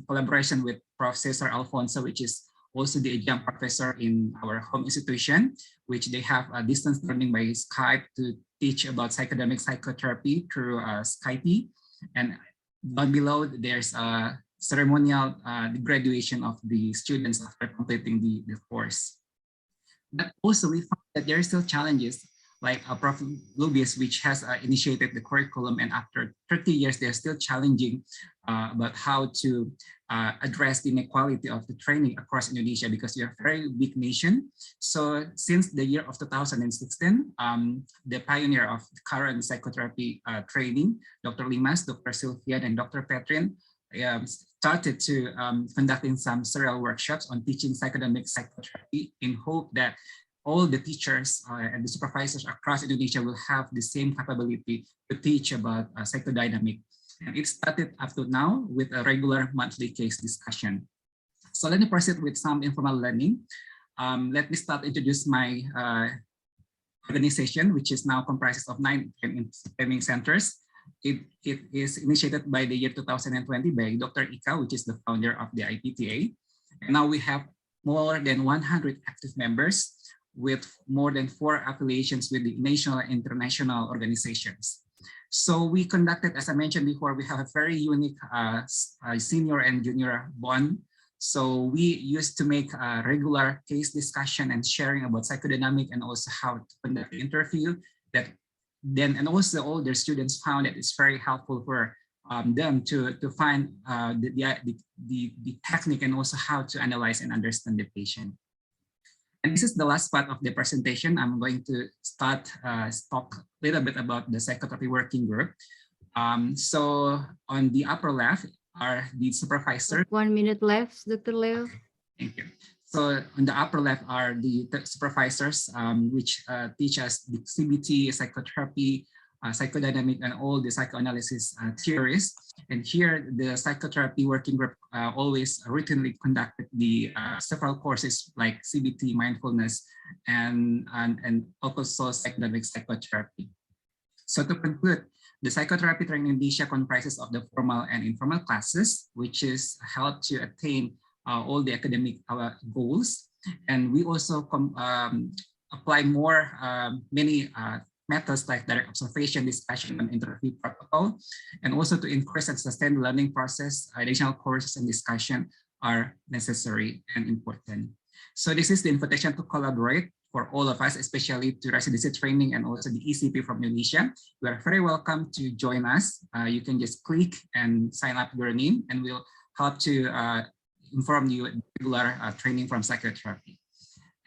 collaboration with Professor Alfonso, which is also the adjunct professor in our home institution, which they have a distance learning by Skype to teach about psychodynamic psychotherapy through Skype. And down below, there's a ceremonial graduation of the students after completing the course. But also we found that there are still challenges, like Prof. Lubius, which has initiated the curriculum, and after 30 years, they're still challenging about how to address the inequality of the training across Indonesia, because we are a very big nation. So since the year of 2016, the pioneer of the current psychotherapy training, Dr. Limas, Dr. Sylvia, and Dr. Petrin, started to conducting some serial workshops on teaching psychodynamic psychotherapy, in hope that all the teachers and the supervisors across Indonesia will have the same capability to teach about psychodynamic. And it started up to now with a regular monthly case discussion. So let me proceed with some informal learning. let me start introduce my organization, which is now comprises of 9 training centers. It is initiated by the year 2020 by Dr. Ika, which is the founder of the IPTA. And now we have more than 100 active members with more than 4 affiliations with the national and international organizations. So we conducted, as I mentioned before, we have a very unique senior and junior bond. So we used to make a regular case discussion and sharing about psychodynamic and also how to conduct the interview. And also all their students found that it's very helpful for them to find the technique and also how to analyze and understand the patient. And this is the last part of the presentation. I'm going to talk a little bit about the psychotherapy working group. So on the upper left are the supervisors. 1 minute left, Dr. Leo. Thank you. So on the upper left are the supervisors, which teach us the CBT, psychotherapy, psychodynamic, and all the psychoanalysis theories. And here, the psychotherapy working group always routinely conducted the several courses like CBT, mindfulness, and also psychodynamic psychotherapy. So to conclude, the psychotherapy training in Indonesia comprises of the formal and informal classes, which is helped to attain all the academic goals. And we also apply more many methods like direct observation, discussion, and interview protocol. And also to encourage and sustain the learning process, additional courses and discussion are necessary and important. So this is the invitation to collaborate for all of us, especially to residency training and also the ECP from Indonesia. You are very welcome to join us. You can just click and sign up your name, and we'll help to inform you regular training from psychotherapy.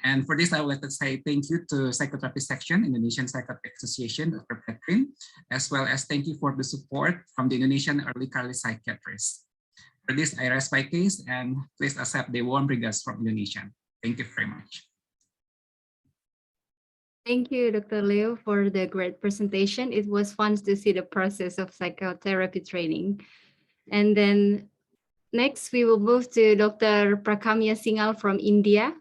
And for this, I would like to say thank you to Psychotherapy Section, Indonesian Psychotherapy Association, Dr. Catherine, as well as thank you for the support from the Indonesian Early Career Psychiatrists. For this, I rest my case, and please accept the warm regards from Indonesia. Thank you very much. Thank you, Dr. Leo, for the great presentation. It was fun to see the process of psychotherapy training. And then next, we will move to Dr. Prakamya Singhal from India.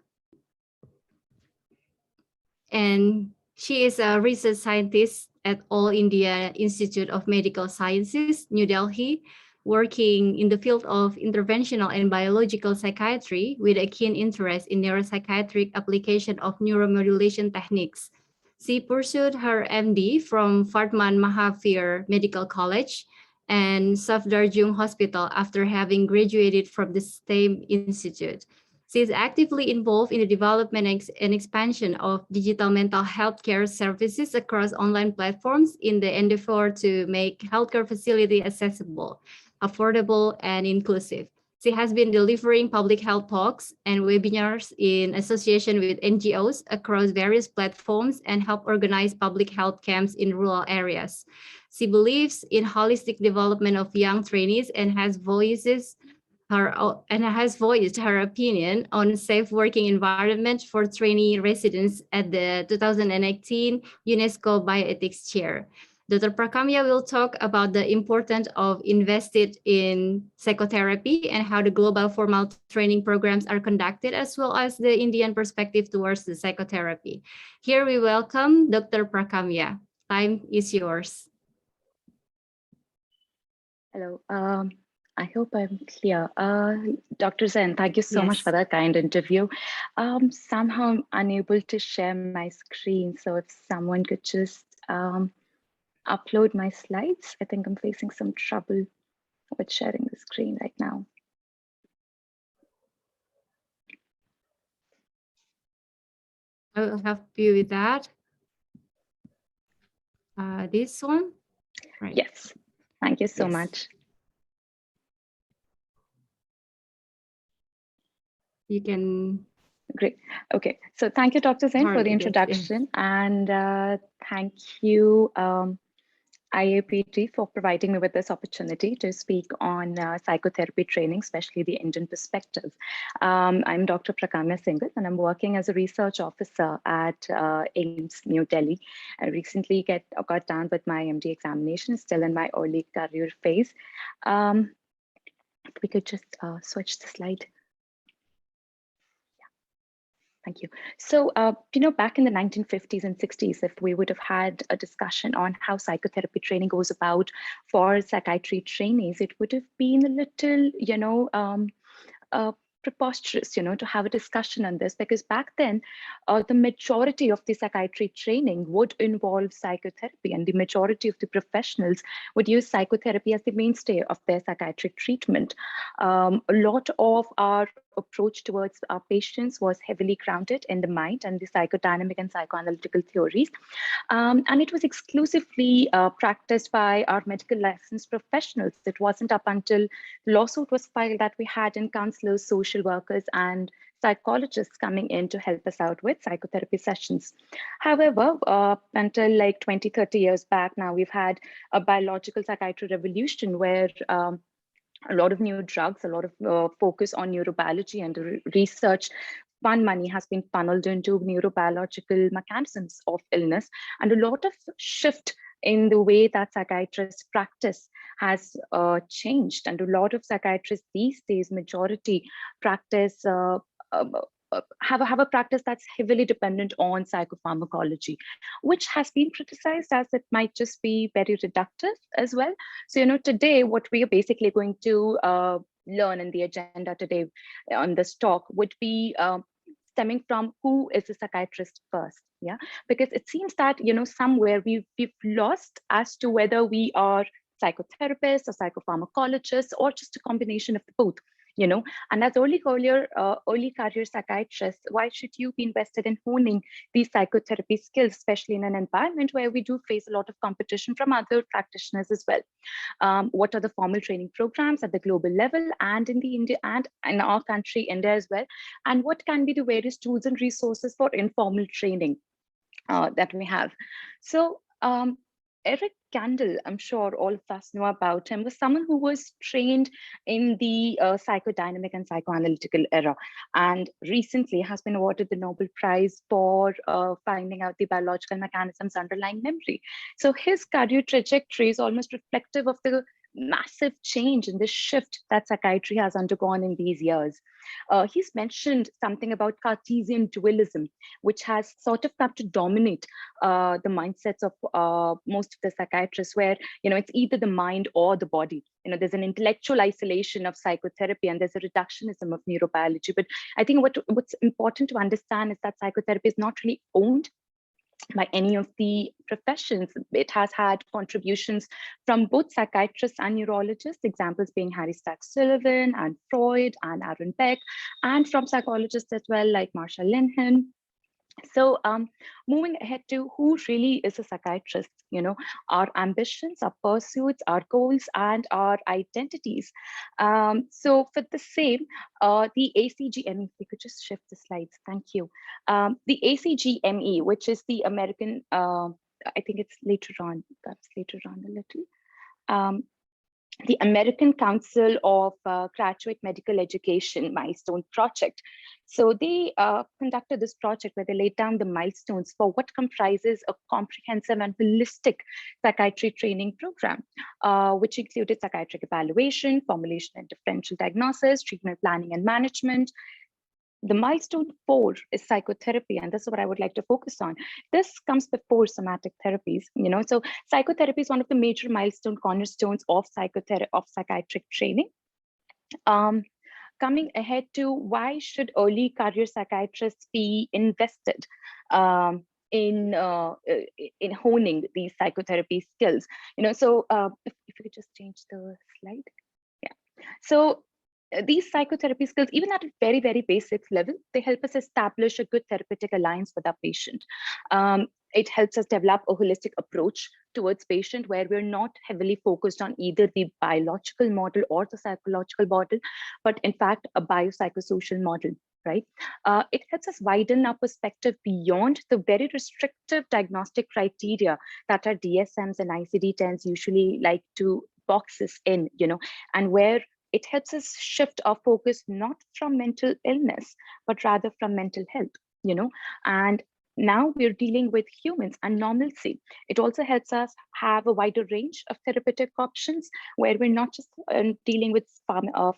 And she is a research scientist at All India Institute of Medical Sciences, New Delhi, working in the field of interventional and biological psychiatry with a keen interest in neuropsychiatric application of neuromodulation techniques. She pursued her MD from Vardhman Mahavir Medical College and Safdarjung Hospital after having graduated from the same institute. She is actively involved in the development and expansion of digital mental health care services across online platforms in the endeavor to make healthcare facility accessible, affordable, and inclusive. She has been delivering public health talks and webinars in association with NGOs across various platforms and help organize public health camps in rural areas. She believes in holistic development of young trainees and has voiced her opinion on safe working environment for trainee residents at the 2018 UNESCO Bioethics Chair. Dr. Prakamya will talk about the importance of invested in psychotherapy and how the global formal training programs are conducted, as well as the Indian perspective towards the psychotherapy. Here we welcome Dr. Prakamya. Time is yours. Hello. I hope I'm clear. Dr. Zen, thank you so much for that kind interview. Somehow I'm unable to share my screen. So if someone could just upload my slides. I think I'm facing some trouble with sharing the screen right now. I will help you with that. This one? Right. Yes. Thank you so much. You can. Great. Okay. So thank you, Dr. Zen, for the introduction. And thank you, IAPT, for providing me with this opportunity to speak on psychotherapy training, especially the Indian perspective. I'm Dr. Prakamya Singhal, and I'm working as a research officer at AIIMS, New Delhi. I recently got done with my MD examination, still in my early career phase. If we could just switch the slide. Thank you. So, back in the 1950s and 60s, if we would have had a discussion on how psychotherapy training goes about for psychiatry trainees, it would have been a little, preposterous, to have a discussion on this, because back then, the majority of the psychiatry training would involve psychotherapy, and the majority of the professionals would use psychotherapy as the mainstay of their psychiatric treatment. A lot of our approach towards our patients was heavily grounded in the mind and the psychodynamic and psychoanalytical theories. And it was exclusively practiced by our medical licensed professionals. It wasn't up until the lawsuit was filed that we had in counselors, social workers, and psychologists coming in to help us out with psychotherapy sessions. However, until like 20, 30 years back now, we've had a biological psychiatry revolution where a lot of new drugs, a lot of focus on neurobiology and research fund money has been funneled into neurobiological mechanisms of illness, and a lot of shift in the way that psychiatrists practice has changed. And a lot of psychiatrists these days, majority practice have a practice that's heavily dependent on psychopharmacology, which has been criticized as it might just be very reductive as well. So, today what we are basically going to learn in the agenda today on this talk would be stemming from who is a psychiatrist first, yeah? Because it seems that, somewhere we've lost as to whether we are psychotherapists or psychopharmacologists or just a combination of both. And as early career psychiatrists, why should you be invested in honing these psychotherapy skills, especially in an environment where we do face a lot of competition from other practitioners as well? What are the formal training programs at the global level and in India and in our country, India as well? And what can be the various tools and resources for informal training that we have? So, Eric Kandel, I'm sure all of us know about him, was someone who was trained in the psychodynamic and psychoanalytical era, and recently has been awarded the Nobel Prize for finding out the biological mechanisms underlying memory. So his career trajectory is almost reflective of the massive change in the shift that psychiatry has undergone in these years. He's mentioned something about Cartesian dualism, which has sort of come to dominate the mindsets of most of the psychiatrists, where it's either the mind or the body. There's an intellectual isolation of psychotherapy and there's a reductionism of neurobiology. But I think what's important to understand is that psychotherapy is not really owned by any of the professions. It has had contributions from both psychiatrists and neurologists, examples being Harry Stack Sullivan and Freud and Aaron Beck, and from psychologists as well, like Marshall Linhan. So moving ahead to who really is a psychiatrist, our ambitions, our pursuits, our goals, and our identities. So for the same, the ACGME, if we could just shift the slides, thank you. The ACGME, which is the American, I think it's later on, perhaps later on a little. The American Council of Graduate Medical Education Milestone Project. So they conducted this project where they laid down the milestones for what comprises a comprehensive and holistic psychiatry training program, which included psychiatric evaluation, formulation and differential diagnosis, treatment planning and management. The milestone 4 is psychotherapy, and this is what I would like to focus on. This comes before somatic therapies, so psychotherapy is one of the major milestone cornerstones of psychiatric training. Coming ahead to why should early career psychiatrists be invested in honing these psychotherapy skills? So if you could just change the slide. Yeah. So these psychotherapy skills, even at a very, very basic level, they help us establish a good therapeutic alliance with our patient. It helps us develop a holistic approach towards patient where we're not heavily focused on either the biological model or the psychological model, but in fact, a biopsychosocial model, right? It helps us widen our perspective beyond the very restrictive diagnostic criteria that our DSMs and ICD-10s usually like to box us in, and where it helps us shift our focus not from mental illness, but rather from mental health, and Now we're dealing with humans and normalcy. It also helps us have a wider range of therapeutic options where we're not just dealing with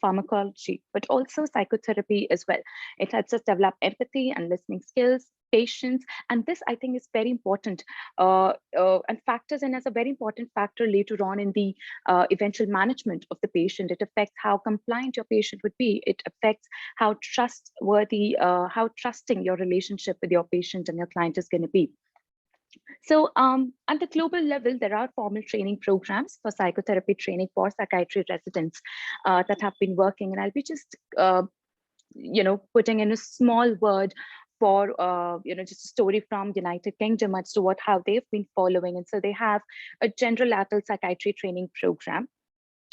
pharmacology, but also psychotherapy as well. It helps us develop empathy and listening skills, patience, and this I think is very important and factors in as a very important factor later on in the eventual management of the patient. It affects how compliant your patient would be. It affects how trustworthy, how trusting your relationship with your patient and your client is going to be. So at the global level, there are formal training programs for psychotherapy training for psychiatry residents that have been working. And I'll be just, putting in a small word for, just a story from United Kingdom as to how they've been following. And so they have a Trilateral psychiatry training program,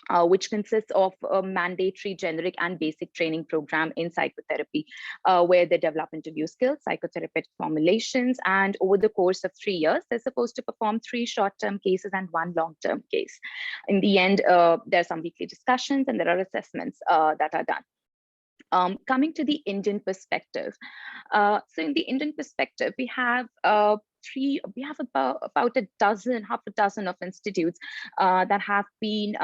which consists of a mandatory, generic, and basic training program in psychotherapy, where they develop interview skills, psychotherapeutic formulations, and over the course of 3 years, they're supposed to perform 3 short-term cases and 1 long-term case. In the end, there are some weekly discussions and there are assessments that are done. Coming to the Indian perspective, so in the Indian perspective, we have about half a dozen of institutes that have been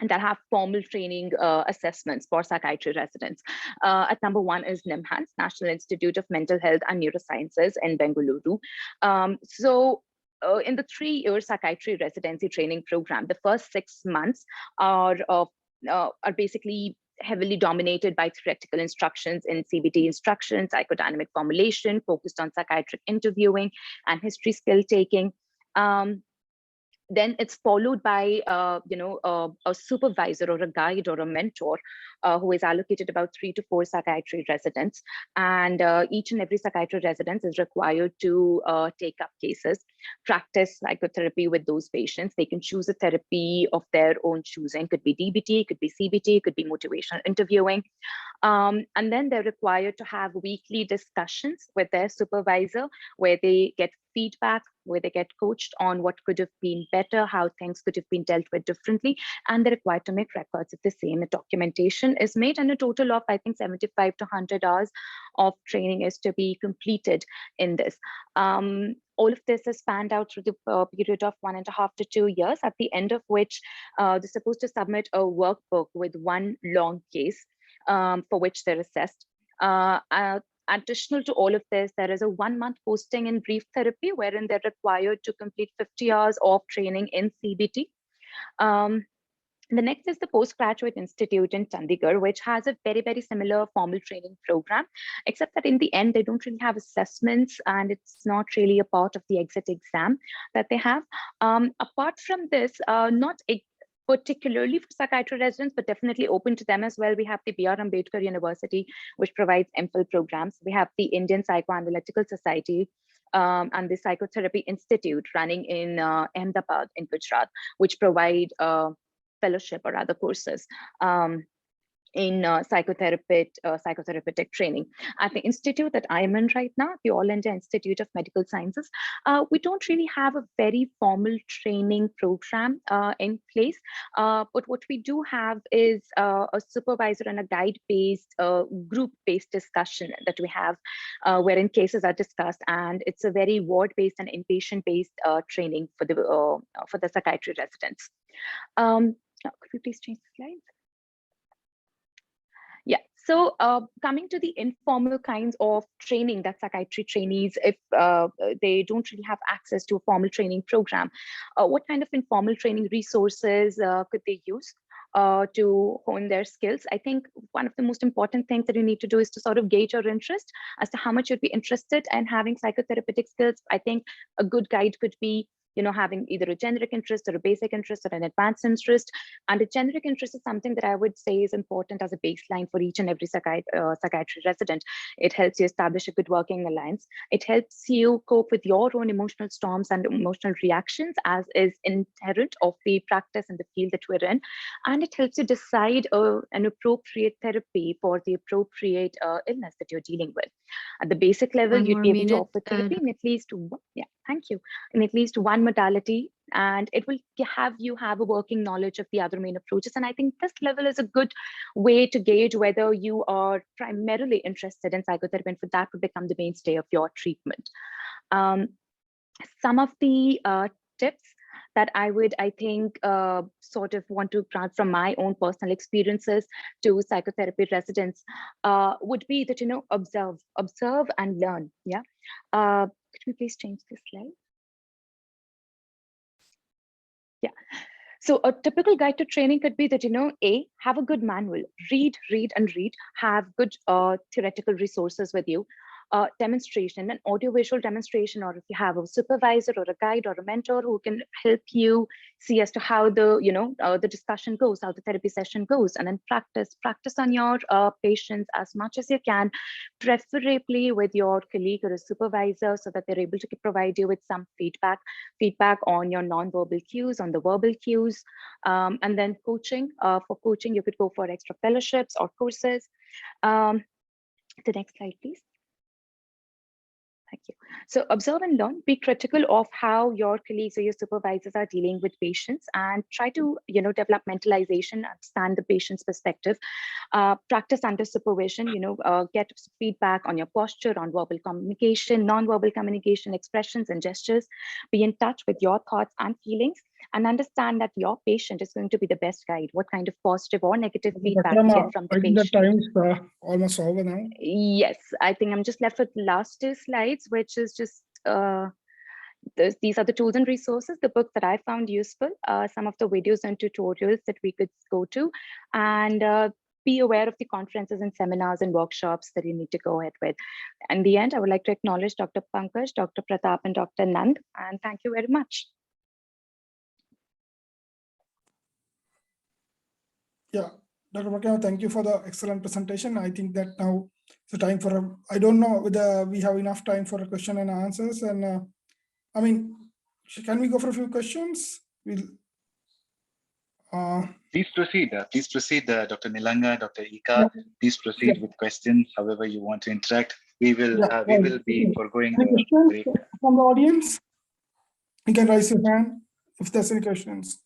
and that have formal training assessments for psychiatry residents. At number 1 is NIMHANS, National Institute of Mental Health and Neurosciences in Bengaluru. In the 3-year psychiatry residency training program, the first 6 months are basically heavily dominated by theoretical instructions in CBT instruction, psychodynamic formulation, focused on psychiatric interviewing and history skill taking. Then it's followed by, a supervisor or a guide or a mentor who is allocated about 3 to 4 psychiatry residents. And each and every psychiatry resident is required to take up cases, practice psychotherapy with those patients. They can choose a therapy of their own choosing. Could be DBT, could be CBT, could be motivational interviewing. And then they're required to have weekly discussions with their supervisor where they get feedback, where they get coached on what could have been better, how things could have been dealt with differently, and they're required to make records of the same. A documentation is made, and a total of, I think, 75 to 100 hours of training is to be completed in this. All of this is spanned out through the period of 1.5 to 2 years, at the end of which they're supposed to submit a workbook with 1 long case for which they're assessed. Additional to all of this, there is a 1-month posting in brief therapy, wherein they're required to complete 50 hours of training in CBT. The next is the Postgraduate Institute in Chandigarh, which has a very, very similar formal training program, except that in the end, they don't really have assessments and it's not really a part of the exit exam that they have. Apart from this, not particularly for psychiatry residents, but definitely open to them as well, we have the B.R. Ambedkar University, which provides MPhil programs. We have the Indian Psychoanalytical Society and the Psychotherapy Institute running in Ahmedabad in Gujarat, which provide fellowship or other courses in psychotherapeutic training. At the institute that I'm in right now, the All India Institute of Medical Sciences, we don't really have a very formal training program in place, but what we do have is a supervisor and a guide-based, group-based discussion that we have, wherein cases are discussed, and it's a very ward-based and inpatient-based training for the psychiatry residents. Could we please change the slide? Yeah, so coming to the informal kinds of training that psychiatry trainees, if they don't really have access to a formal training program, what kind of informal training resources could they use to hone their skills? I think one of the most important things that you need to do is to sort of gauge your interest as to how much you'd be interested in having psychotherapeutic skills. I think a good guide could be having either a generic interest or a basic interest or an advanced interest. And a generic interest is something that I would say is important as a baseline for each and every psychiatry resident. It helps you establish a good working alliance. It helps you cope with your own emotional storms and emotional reactions, as is inherent of the practice and the field that we're in. And it helps you decide an appropriate therapy for the appropriate illness that you're dealing with. At the basic level, you'd be able to offer therapy in at least one. Yeah. thank you, in at least one modality, and it will have you have a working knowledge of the other main approaches. And I think this level is a good way to gauge whether you are primarily interested in psychotherapy, and for that would become the mainstay of your treatment. Some of the tips that I think, sort of want to grant from my own personal experiences to psychotherapy residents would be that, observe and learn. Yeah. Could we please change this slide? Yeah. So a typical guide to training could be that, have a good manual, read, and read, have good theoretical resources with you, demonstration, an audiovisual demonstration, or if you have a supervisor or a guide or a mentor who can help you see as to how the, the discussion goes, how the therapy session goes, and then practice on your patients as much as you can, preferably with your colleague or a supervisor, so that they're able to provide you with some feedback on your non-verbal cues, on the verbal cues, and then coaching. For coaching, you could go for extra fellowships or courses. The next slide, please. Thank you. So observe and learn, be critical of how your colleagues or your supervisors are dealing with patients, and try to, develop mentalization, understand the patient's perspective, practice under supervision, get feedback on your posture, on verbal communication, non-verbal communication, expressions and gestures, be in touch with your thoughts and feelings, and understand that your patient is going to be the best guide, what kind of positive or negative feedback you get from the patient. I think the time is almost over now. Yes, I think I'm just left with the last two slides, which is just these are the tools and resources, the books that I found useful, some of the videos and tutorials that we could go to, and be aware of the conferences and seminars and workshops that you need to go ahead with. In the end, I would like to acknowledge Dr. Pankaj, Dr. Pratap, and Dr. Nand, and thank you very much. Yeah, Dr. Makema, thank you for the excellent presentation. I think that now it's a time for I don't know whether we have enough time for a question and answers. And I mean, can we go for a few questions? We'll. Please proceed. Please proceed, Dr. Nilanga, Dr. Ika. Yeah. Please proceed with questions. However you want to interact, we will be foregoing the break. From the audience, you can raise your hand if there's any questions.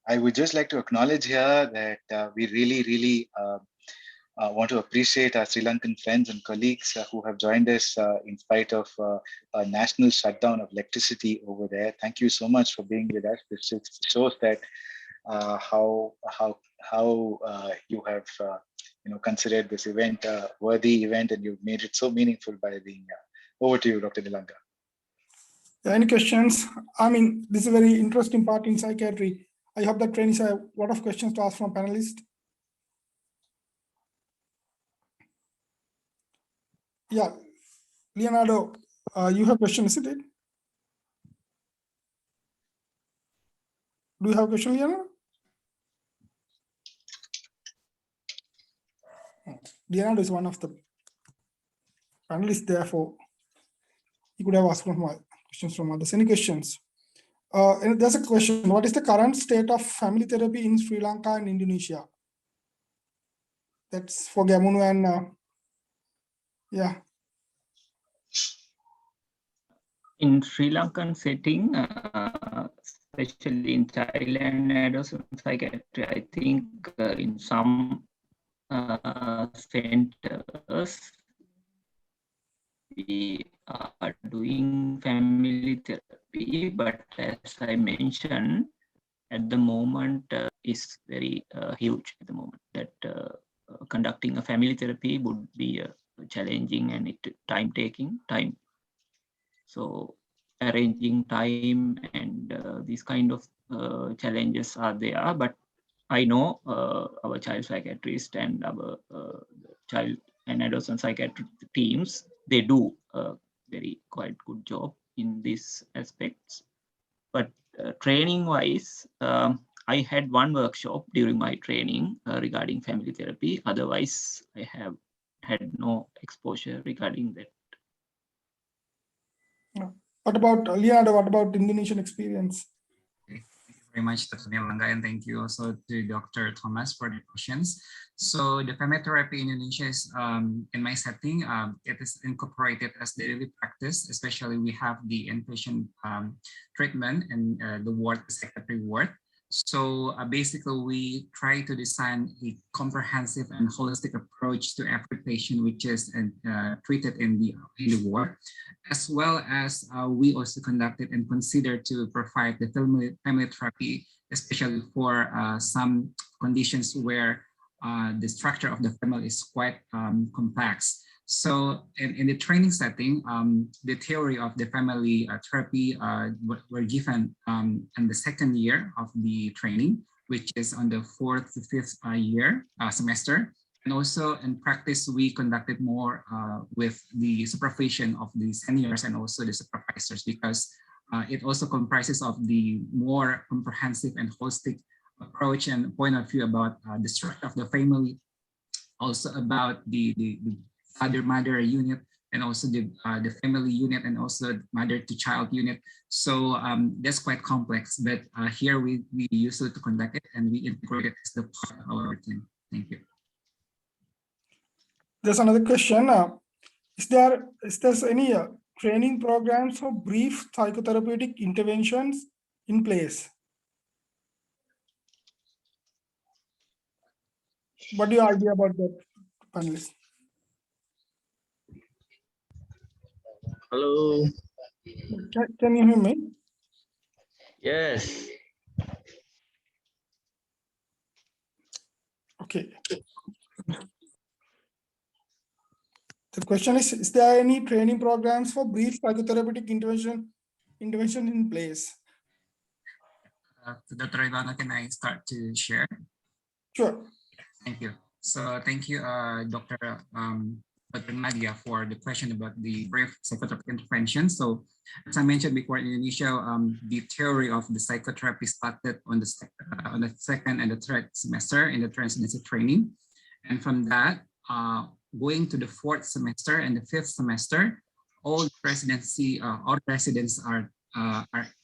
I would just like to acknowledge here that we really want to appreciate our Sri Lankan friends and colleagues who have joined us in spite of a national shutdown of electricity over there. Thank you so much for being with us. This shows that how you have considered this event a worthy event, and you've made it so meaningful by being over to you, Dr. Nilanga. Any questions? I mean, this is a very interesting part in psychiatry. I hope that trainees have a lot of questions to ask from panelists. Yeah, Leonardo, you have a question, isn't it? Do you have a question, Leonardo? Leonardo is one of the panelists, therefore he could have asked questions from others. Any questions? And there's a question. What is the current state of family therapy in Sri Lanka and Indonesia? That's for Gamunu and yeah. In Sri Lankan setting, especially in Thailand adolescent psychiatry, I think in some centers, we are doing family therapy, but as I mentioned, at the moment is very huge at the moment, that conducting a family therapy would be challenging and time-taking. So arranging time and these kind of challenges are there, but I know our child psychiatrist and our child and adolescent psychiatric teams, they do a very quite good job in these aspects. But training wise, I had one workshop during my training regarding family therapy. Otherwise, I have had no exposure regarding that. What about Leonardo? What about Indonesian experience? Thank you very very much, Dr. Nilanga, and thank you also to Dr. Thomas for the questions. So the family therapy in Indonesia is, in my setting, it is incorporated as daily practice, especially we have the inpatient treatment and the ward, the psychiatry ward. So basically, we try to design a comprehensive and holistic approach to every patient which is treated in the ward, as well as we also conducted and considered to provide the family therapy, especially for some conditions where the structure of the family is quite complex. So in the training setting, the theory of the family therapy were given in the second year of the training, which is on the 4th to 5th semester. And also in practice, we conducted more with the supervision of the seniors and also the supervisors, because it also comprises of the more comprehensive and holistic approach and point of view about the structure of the family, also about the father-mother unit, and also the family unit, and also mother-to-child unit. So that's quite complex, but here we use it to conduct it, and we integrate it as the part of our team. Thank you. There's another question. Is there any training programs for brief psychotherapeutic interventions in place? What do you idea about that, panelists? Hello. Can you hear me? Yes. Okay. The question is there any training programs for brief psychotherapeutic intervention in place? Dr. Ivana, can I start to share? Sure. Thank you. So thank you, Dr. Nadia, for the question about the brief psychotherapy intervention. So as I mentioned before, in Indonesia, the theory of the psychotherapy started on the second and the third semester in the residency training. And from that, going to the 4th semester and the 5th semester, all residents are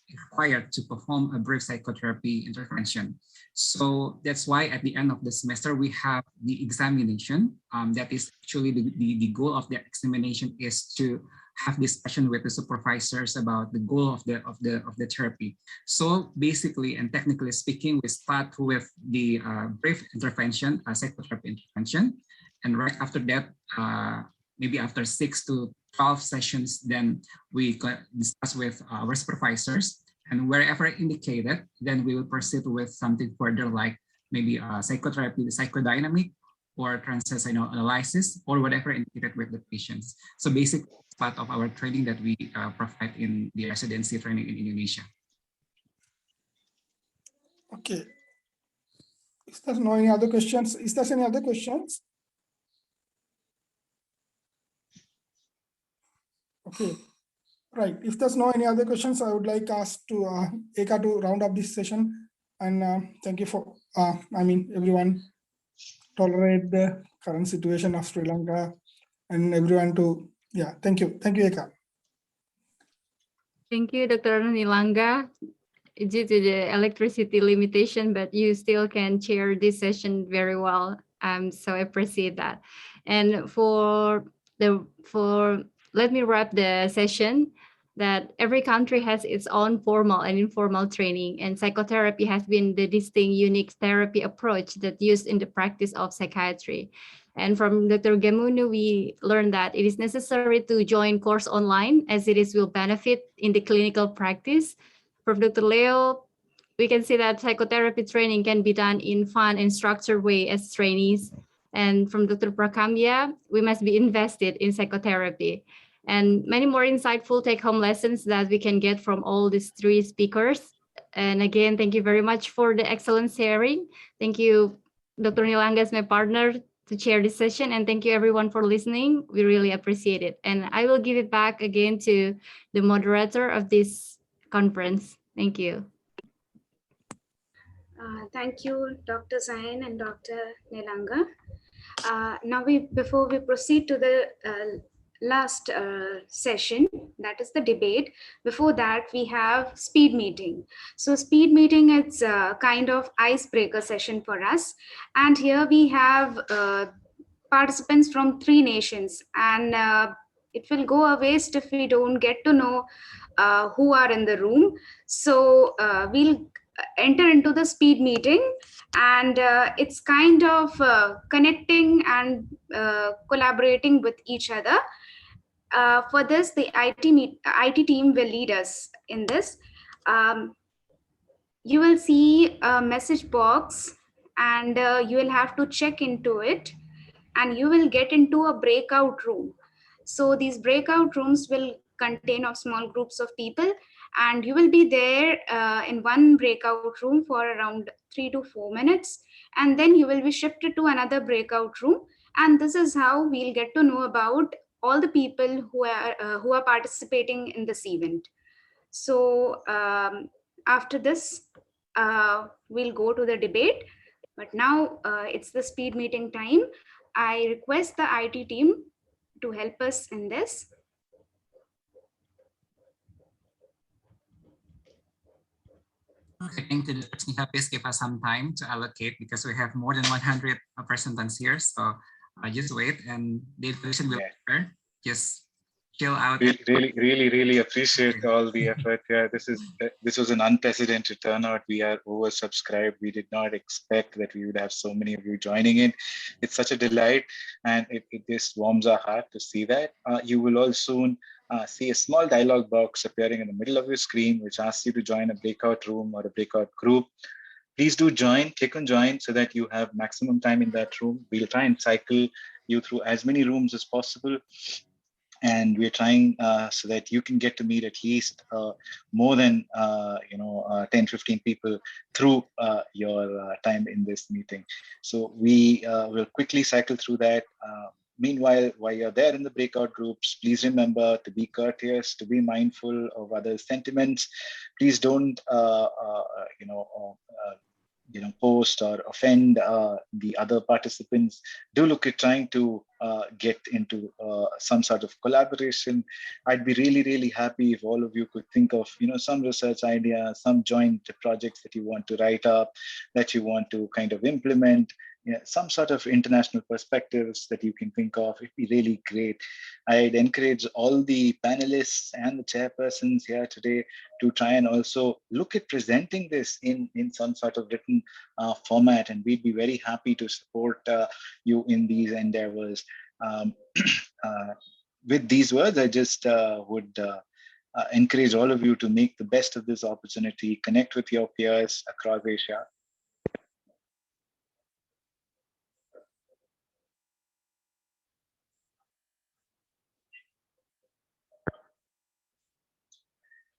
required to perform a brief psychotherapy intervention. So that's why at the end of the semester, we have the examination. That is actually the goal of the examination is to have discussion with the supervisors about the goal of the therapy. So basically and technically speaking, we start with the brief intervention, psychotherapy intervention. And right after that, maybe after 6 to 12 sessions, then we discuss with our supervisors, and wherever indicated, then we will proceed with something further, like maybe psychotherapy, psychodynamic, or transactional analysis, or whatever indicated with the patients. So basically, it's part of our training that we provide in the residency training in Indonesia. Okay. Is there no any other questions? Is there any other questions? Okay, right. If there's no any other questions, I would like us to Eka to round up this session. And thank you for, everyone tolerate the current situation of Sri Lanka, and everyone to, thank you. Thank you, Eka. Thank you, Dr. Nilanga. Due to the electricity limitation, but you still can chair this session very well. So I appreciate that. And let me wrap the session that every country has its own formal and informal training, and psychotherapy has been the distinct, unique therapy approach that used in the practice of psychiatry. And from Dr. Gemunu, we learned that it is necessary to join course online, as it will benefit in the clinical practice. From Dr. Leo, we can see that psychotherapy training can be done in fun and structured way as trainees. And from Dr. Prakambya, we must be invested in psychotherapy. And many more insightful take-home lessons that we can get from all these three speakers. And again, thank you very much for the excellent sharing. Thank you, Dr. Nilanga, as my partner, to chair this session. And thank you everyone for listening. We really appreciate it. And I will give it back again to the moderator of this conference. Thank you. Thank you, Dr. Zain and Dr. Nilanga. Now, before we proceed to the last session, that is the debate. Before that, we have speed meeting. So speed meeting, it's a kind of icebreaker session for us. And here we have participants from 3 nations, and it will go a waste if we don't get to know who are in the room. So we'll enter into the speed meeting, and it's kind of connecting and collaborating with each other. For this, the IT team will lead us in this. You will see a message box, and you will have to check into it, and you will get into a breakout room. So these breakout rooms will contain of small groups of people, and you will be there in one breakout room for around 3 to 4 minutes, and then you will be shifted to another breakout room. And this is how we'll get to know about all the people who are participating in this event. So after this, we'll go to the debate. But now it's the speed meeting time. I request the IT team to help us in this. I think the technical please give us some time to allocate because we have more than 100 participants here. So just wait and the evaluation will occur. Just chill out. Really appreciate all the effort. Yeah, this was an unprecedented turnout. We are oversubscribed. We did not expect that we would have so many of you joining in. It's such a delight, and it just warms our heart to see that. You will all soon see a small dialog box appearing in the middle of your screen, which asks you to join a breakout room or a breakout group. Please do join, click on join so that you have maximum time in that room. We'll try and cycle you through as many rooms as possible. And we're trying so that you can get to meet at least more than 10, 15 people through your time in this meeting. So we will quickly cycle through that. Meanwhile, while you're there in the breakout groups, please remember to be courteous, to be mindful of others' sentiments. Please don't, post or offend the other participants. Do look at trying to get into some sort of collaboration. I'd be really happy if all of you could think of some research ideas, some joint projects that you want to write up, that you want to kind of implement. Some sort of international perspectives that you can think of. It'd be really great. I'd encourage all the panelists and the chairpersons here today to try and also look at presenting this in some sort of written format, and we'd be very happy to support you in these endeavors. With these words, I just would encourage all of you to make the best of this opportunity, connect with your peers across Asia.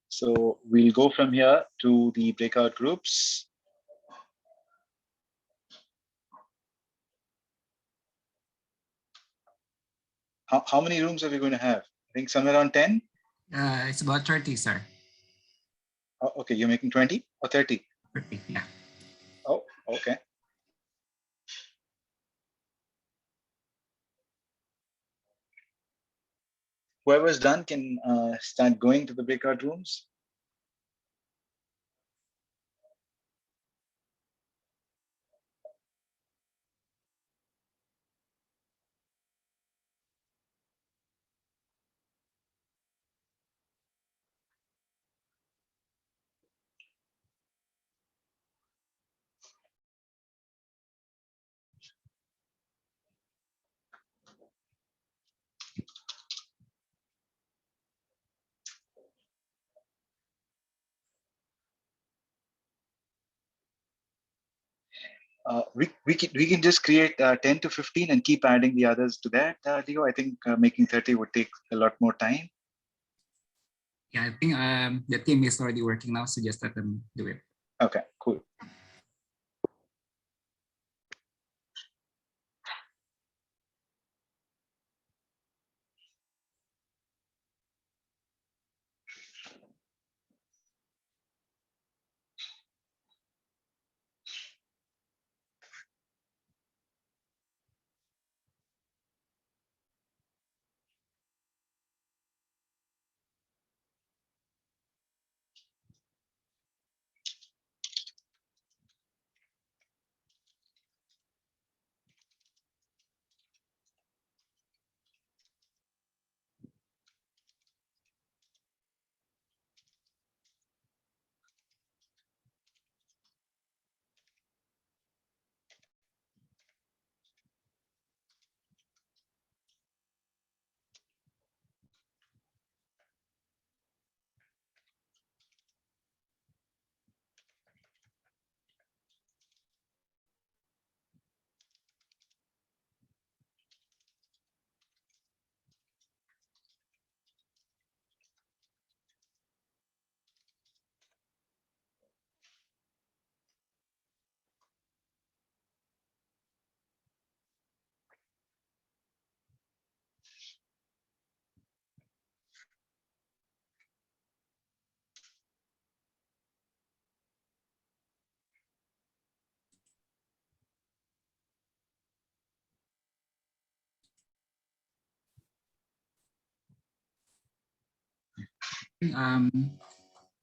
So we'll go from here to the breakout groups. How many rooms are we going to have? I think somewhere around 10? It's about 30, sir. Oh, okay, you're making 20 or 30? 30, yeah. Oh, okay. Whoever's done can start going to the breakout rooms. We can just create 10 to 15 and keep adding the others to that, Leo. I think making 30 would take a lot more time. Yeah, I think the team is already working now, so just let them do it. Okay, cool.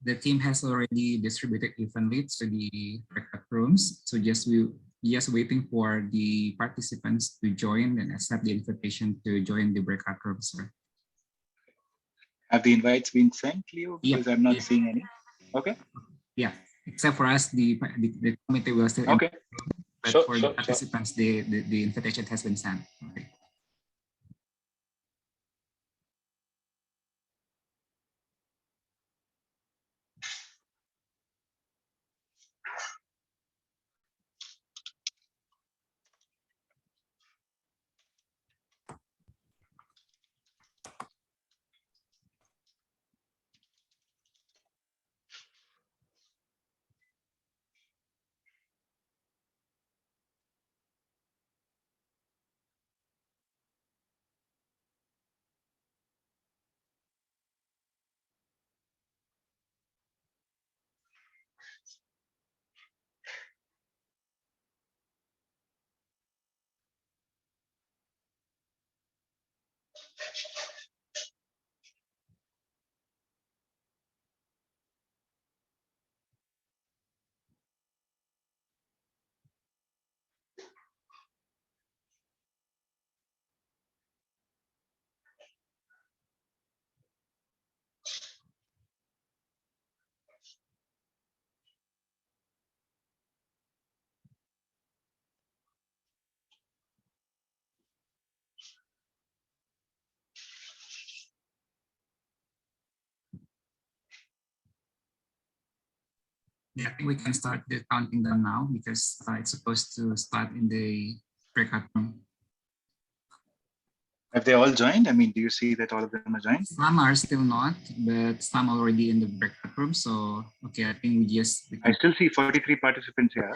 The team has already distributed evenly to the breakout rooms. So just waiting for the participants to join and accept the invitation to join the breakout rooms, sir. Have the invites been sent, Leo? Yeah. Because I'm not seeing any. Okay. Yeah, except for us, the committee will still. Okay. But Sure, for the participants, the invitation has been sent. Okay. Yeah, I think we can start the counting down now because it's supposed to start in the breakout room. Have they all joined? I mean, do you see that all of them are joined? Some are still not, but some already in the breakout room. So, okay, I think I still see 43 participants here.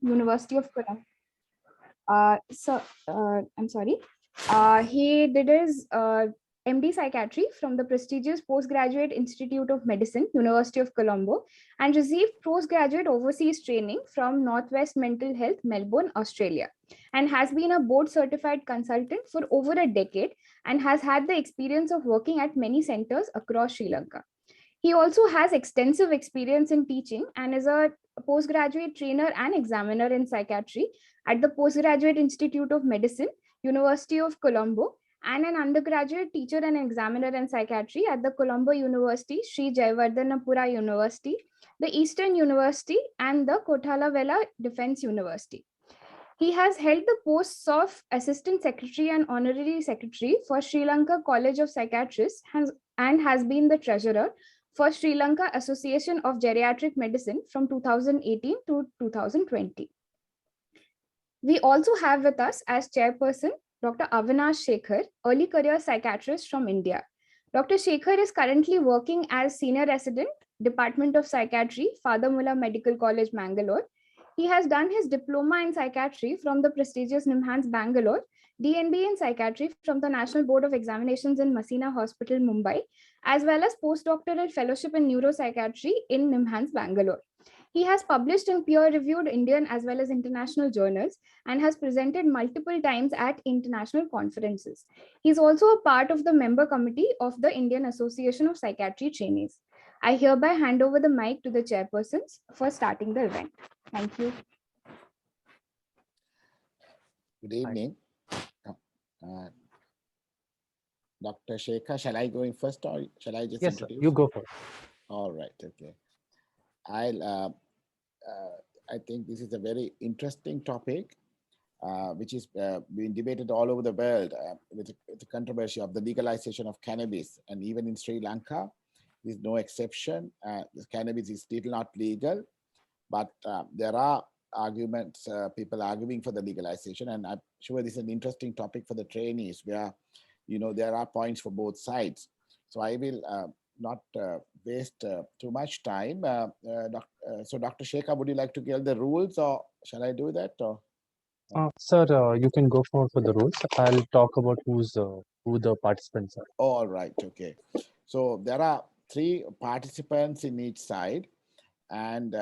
University of Colombo. I'm sorry. He did his MD Psychiatry from the prestigious Postgraduate Institute of Medicine, University of Colombo, and received postgraduate overseas training from Northwest Mental Health, Melbourne, Australia, and has been a board certified consultant for over a decade and has had the experience of working at many centers across Sri Lanka. He also has extensive experience in teaching and is a postgraduate trainer and examiner in psychiatry at the Postgraduate Institute of Medicine, University of Colombo, and an undergraduate teacher and examiner in psychiatry at the Colombo University, Sri Jayawardhanapura University, the Eastern University, and the Kothalavela Defense University. He has held the posts of Assistant Secretary and Honorary Secretary for Sri Lanka College of Psychiatrists and has been the Treasurer for Sri Lanka Association of Geriatric Medicine from 2018 to 2020. We also have with us as chairperson, Dr. Avinash Shekhar, early career psychiatrist from India. Dr. Shekhar is currently working as senior resident, Department of Psychiatry, Father Mulla Medical College, Mangalore. He has done his diploma in psychiatry from the prestigious NIMHANS, Bangalore, DNB in psychiatry from the National Board of Examinations in Masina Hospital, Mumbai, as well as postdoctoral fellowship in neuropsychiatry in NIMHANS, Bangalore. He has published in peer-reviewed Indian as well as international journals and has presented multiple times at international conferences. He is also a part of the member committee of the Indian Association of Psychiatry Trainees. I hereby hand over the mic to the chairpersons for starting the event. Thank you. Good evening. Dr. Shekhar, shall I go in first or shall I just introduce? Yes, you go first. All right, okay. I think this is a very interesting topic, which is being debated all over the world with the controversy of the legalization of cannabis. And even in Sri Lanka, there's no exception. The cannabis is still not legal, but there are arguments, people arguing for the legalization. And I'm sure this is an interesting topic for the trainees where, you know, there are points for both sides. So I will not waste too much time. So Dr. Shekhar, would you like to give the rules or shall I do that? Or? Sir, you can go for the rules. I'll talk about who the participants are. All right, okay. So there are 3 participants in each side. And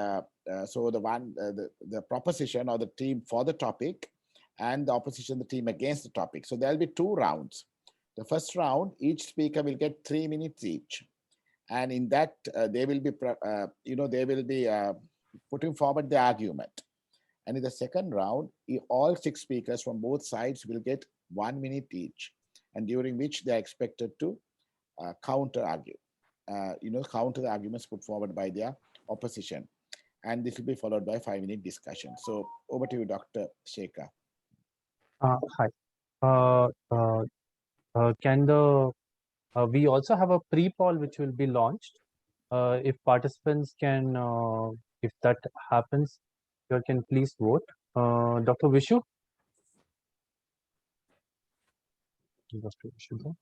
so the proposition or the team for the topic and the opposition, the team against the topic. So there'll be 2 rounds. The first round, each speaker will get 3 minutes each. And in that, they will be, putting forward the argument. And in the second round, all 6 speakers from both sides will get 1 minute each, and during which they are expected to counter argue, counter the arguments put forward by their opposition. And this will be followed by a 5-minute discussion. So over to you, Dr. Shekhar. Hi. We also have a pre-poll which will be launched. If participants can, if that happens, you can please vote. Dr. Vishu? Dr. Vishu.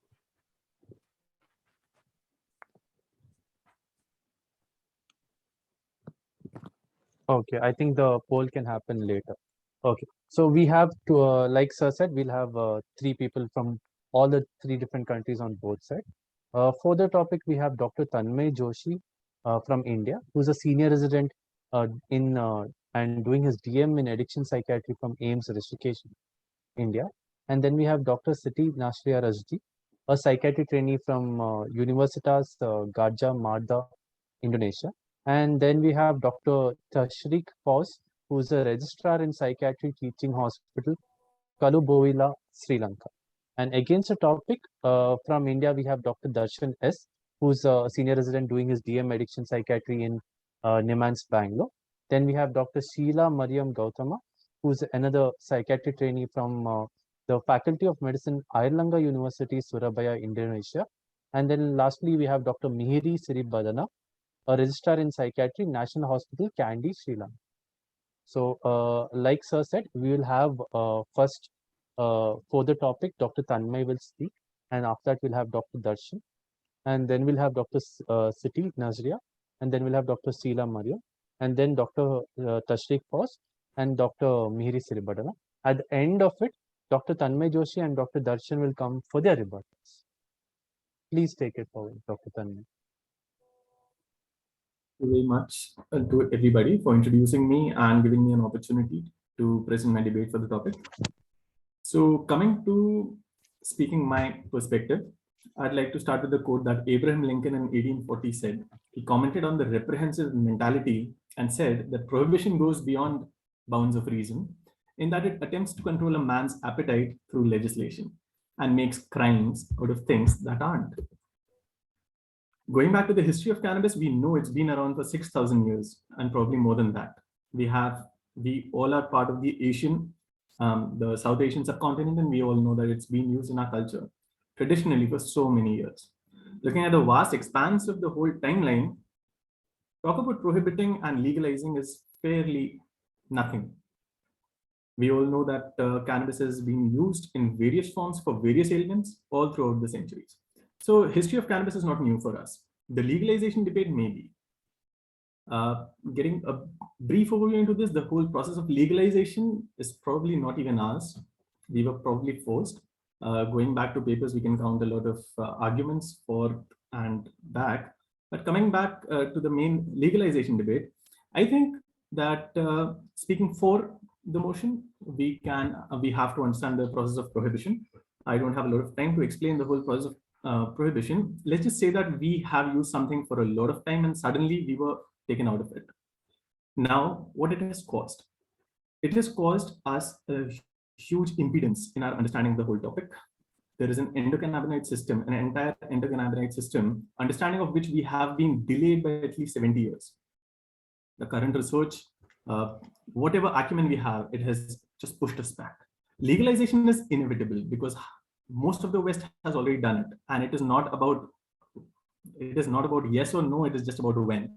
Okay, I think the poll can happen later. Okay, so we have to, like Sir said, we'll have 3 people from all the 3 different countries on both sides. For the topic, we have Dr. Tanmay Joshi from India, who's a senior resident and doing his DM in addiction psychiatry from AIMS Rishikesh, India. And then we have Dr. Siti Nashria Rajdi, a psychiatry trainee from Universitas Gadjah Mada, Indonesia. And then we have Dr. Tashrik Paus, who is a registrar in psychiatry teaching hospital, Kalubowila, Sri Lanka. And against the topic from India, we have Dr. Darshan S., who's a senior resident doing his DM addiction psychiatry in NIMHANS, Bangalore. Then we have Dr. Sheila Mariam Gautama, who's another psychiatry trainee from the Faculty of Medicine, Airlangga University, Surabaya, Indonesia. And then lastly, we have Dr. Mihiri Siribadana, a registrar in psychiatry, National Hospital, Kandy, Sri Lanka. So like Sir said, we will have first for the topic, Dr. Tanmay will speak, and after that we'll have Dr. Darshan, and then we'll have Dr. Siti Nazria, and then we'll have Dr. Sheila Mariam, and then Dr. Tashrik Paus, and Dr. Mihri Siribadala. At the end of it, Dr. Tanmay Joshi and Dr. Darshan will come for their rebuttals. Please take it forward, Dr. Tanmay. Thank you very much to everybody for introducing me and giving me an opportunity to present my debate for the topic. So coming to speaking my perspective, I'd like to start with the quote that Abraham Lincoln in 1840 said. He commented on the reprehensive mentality and said that prohibition goes beyond bounds of reason in that it attempts to control a man's appetite through legislation and makes crimes out of things that aren't. Going back to the history of cannabis, we know it's been around for 6,000 years and probably more than that. We all are part of the the South Asian subcontinent, and we all know that it's been used in our culture traditionally for so many years. Looking at the vast expanse of the whole timeline, talk about prohibiting and legalizing is fairly nothing. We all know that cannabis has been used in various forms for various ailments all throughout the centuries. So history of cannabis is not new for us. The legalization debate may be. Getting a brief overview into this, the whole process of legalization is probably not even ours. We were probably forced. Going back to papers, we can count a lot of arguments for and back. But coming back to the main legalization debate, I think that speaking for the motion, we have to understand the process of prohibition. I don't have a lot of time to explain the whole process of prohibition. Let's just say that we have used something for a lot of time and suddenly we were taken out of it. Now, what it has caused? It has caused us a huge impedance in our understanding of the whole topic. There is an endocannabinoid system, an entire endocannabinoid system, understanding of which we have been delayed by at least 70 years. The current research, whatever acumen we have, it has just pushed us back. Legalization is inevitable because most of the West has already done it, and it is not about yes or no, it is just about when.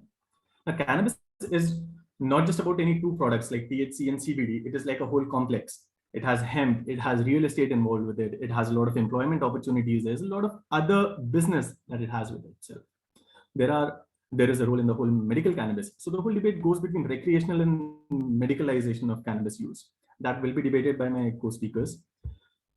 Now, cannabis is not just about any two products like THC and CBD. It is like a whole complex. It has hemp, it has real estate involved with it. It has a lot of employment opportunities. There's a lot of other business that it has with itself. There is a role in the whole medical cannabis. So the whole debate goes between recreational and medicalization of cannabis use. That will be debated by my co-speakers.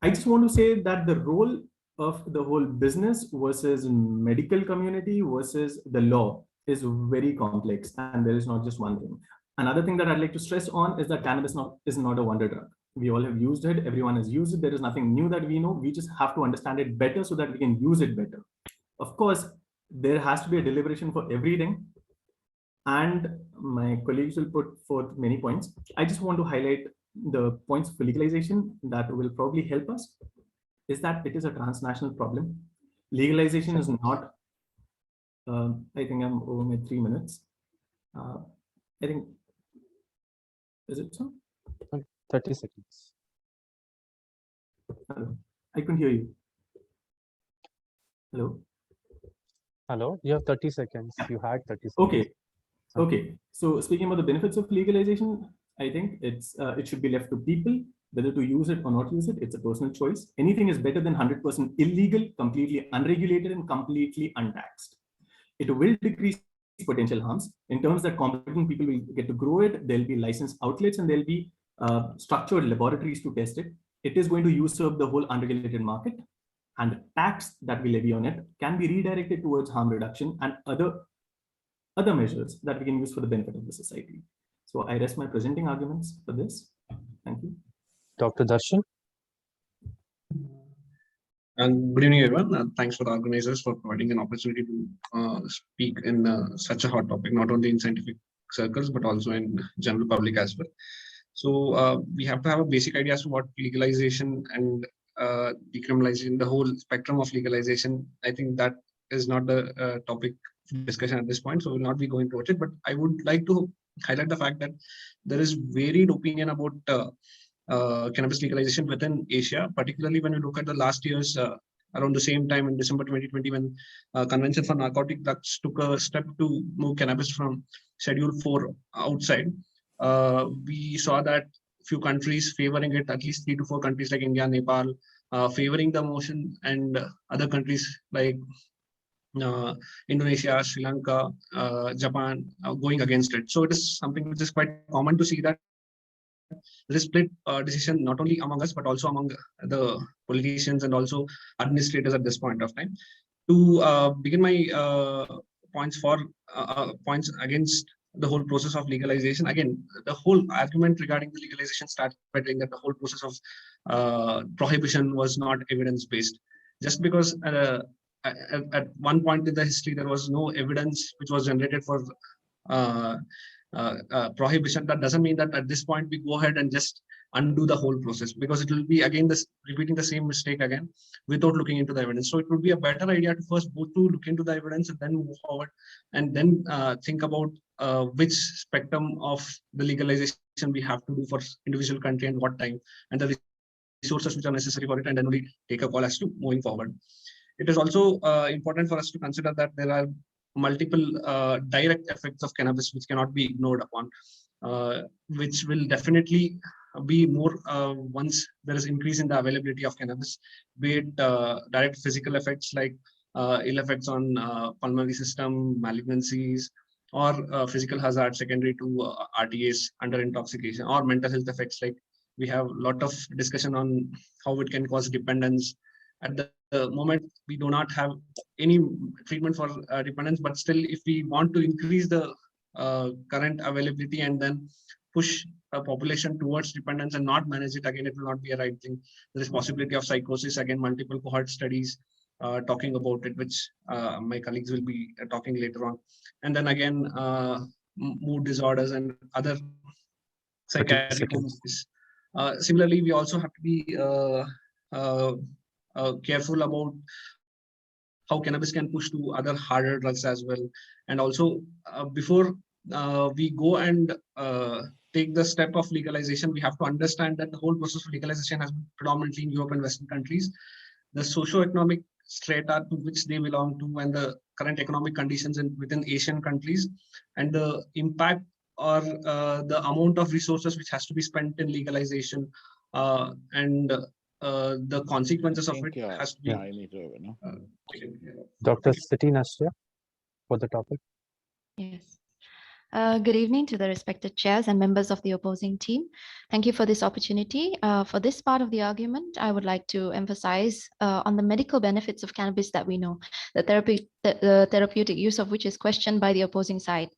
I just want to say that the role of the whole business versus medical community versus the law is very complex, and there is not just one thing. Another thing that I'd like to stress on is that cannabis is not a wonder drug. We all have used it. Everyone has used it. There is nothing new that we know. We just have to understand it better so that we can use it better. Of course, there has to be a deliberation for everything. And my colleagues will put forth many points. I just want to highlight the points for legalization that will probably help us. Is that it is a transnational problem. Legalization is not, I think I'm over my 3 minutes. I think, is it so? 30 seconds. Hello. I couldn't hear you. Hello. Hello. You have 30 seconds. You had 30 seconds. Okay. Okay. So speaking about the benefits of legalization, I think it should be left to people whether to use it or not use it. It's a personal choice. Anything is better than 100% illegal, completely unregulated, and completely untaxed. It will decrease potential harms in terms that competent people will get to grow it. There'll be licensed outlets and there'll be structured laboratories to test it. It is going to usurp the whole unregulated market, and the tax that we levy on it can be redirected towards harm reduction and other measures that we can use for the benefit of the society. So I rest my presenting arguments for this. Thank you. Dr. Darshan. Good evening, everyone. Thanks for the organizers for providing an opportunity to speak in such a hot topic, not only in scientific circles, but also in general public as well. So we have to have a basic idea as to what legalization and decriminalization, the whole spectrum of legalization. I think that is not the topic of discussion at this point, so we'll not be going towards it. But I would like to highlight the fact that there is varied opinion about cannabis legalization within Asia, particularly when you look at the last year's around the same time in December 2020, when Convention for Narcotic Drugs took a step to move cannabis from Schedule 4 outside. We saw that few countries favoring it, at least 3 to 4 countries like India, Nepal, favoring the motion, and other countries like Indonesia, Sri Lanka, Japan going against it. So it is something which is quite common to see that there is split decision not only among us but also among the politicians and also administrators at this point of time. To begin my points against the whole process of legalization, again, the whole argument regarding the legalization starts by saying that the whole process of prohibition was not evidence-based. Just because at one point in the history there was no evidence which was generated for prohibition, that doesn't mean that at this point we go ahead and just undo the whole process, because it will be again this repeating the same mistake again without looking into the evidence. So it would be a better idea to first both to look into the evidence and then move forward, and then think about which spectrum of the legalization we have to do for individual country and what time, and the resources which are necessary for it, and then we take a call as to moving forward. It is also important for us to consider that there are multiple direct effects of cannabis which cannot be ignored upon, which will definitely be more once there is increase in the availability of cannabis, be it direct physical effects like ill effects on pulmonary system, malignancies, or physical hazards secondary to RTAs under intoxication, or mental health effects like we have a lot of discussion on how it can cause dependence. At the moment, we do not have any treatment for dependence, but still, if we want to increase the current availability and then push a population towards dependence and not manage it, again, it will not be a right thing. There is possibility of psychosis, again, multiple cohort studies talking about it, which my colleagues will be talking later on. And then again, mood disorders and other psychiatric illnesses. Similarly, we also have to be careful about how cannabis can push to other harder drugs as well. And also, before we go and take the step of legalization, we have to understand that the whole process of legalization has been predominantly in Europe and Western countries. The socio-economic strata to which they belong to, and the current economic conditions within Asian countries, and the impact or the amount of resources which has to be spent in legalization, and the consequences of it has to be taken care of. Dr. Siti Nasria for the topic. Yes. Good evening to the respected chairs and members of the opposing team. Thank you for this opportunity. For this part of the argument, I would like to emphasize on the medical benefits of cannabis that we know, the therapeutic use of which is questioned by the opposing side.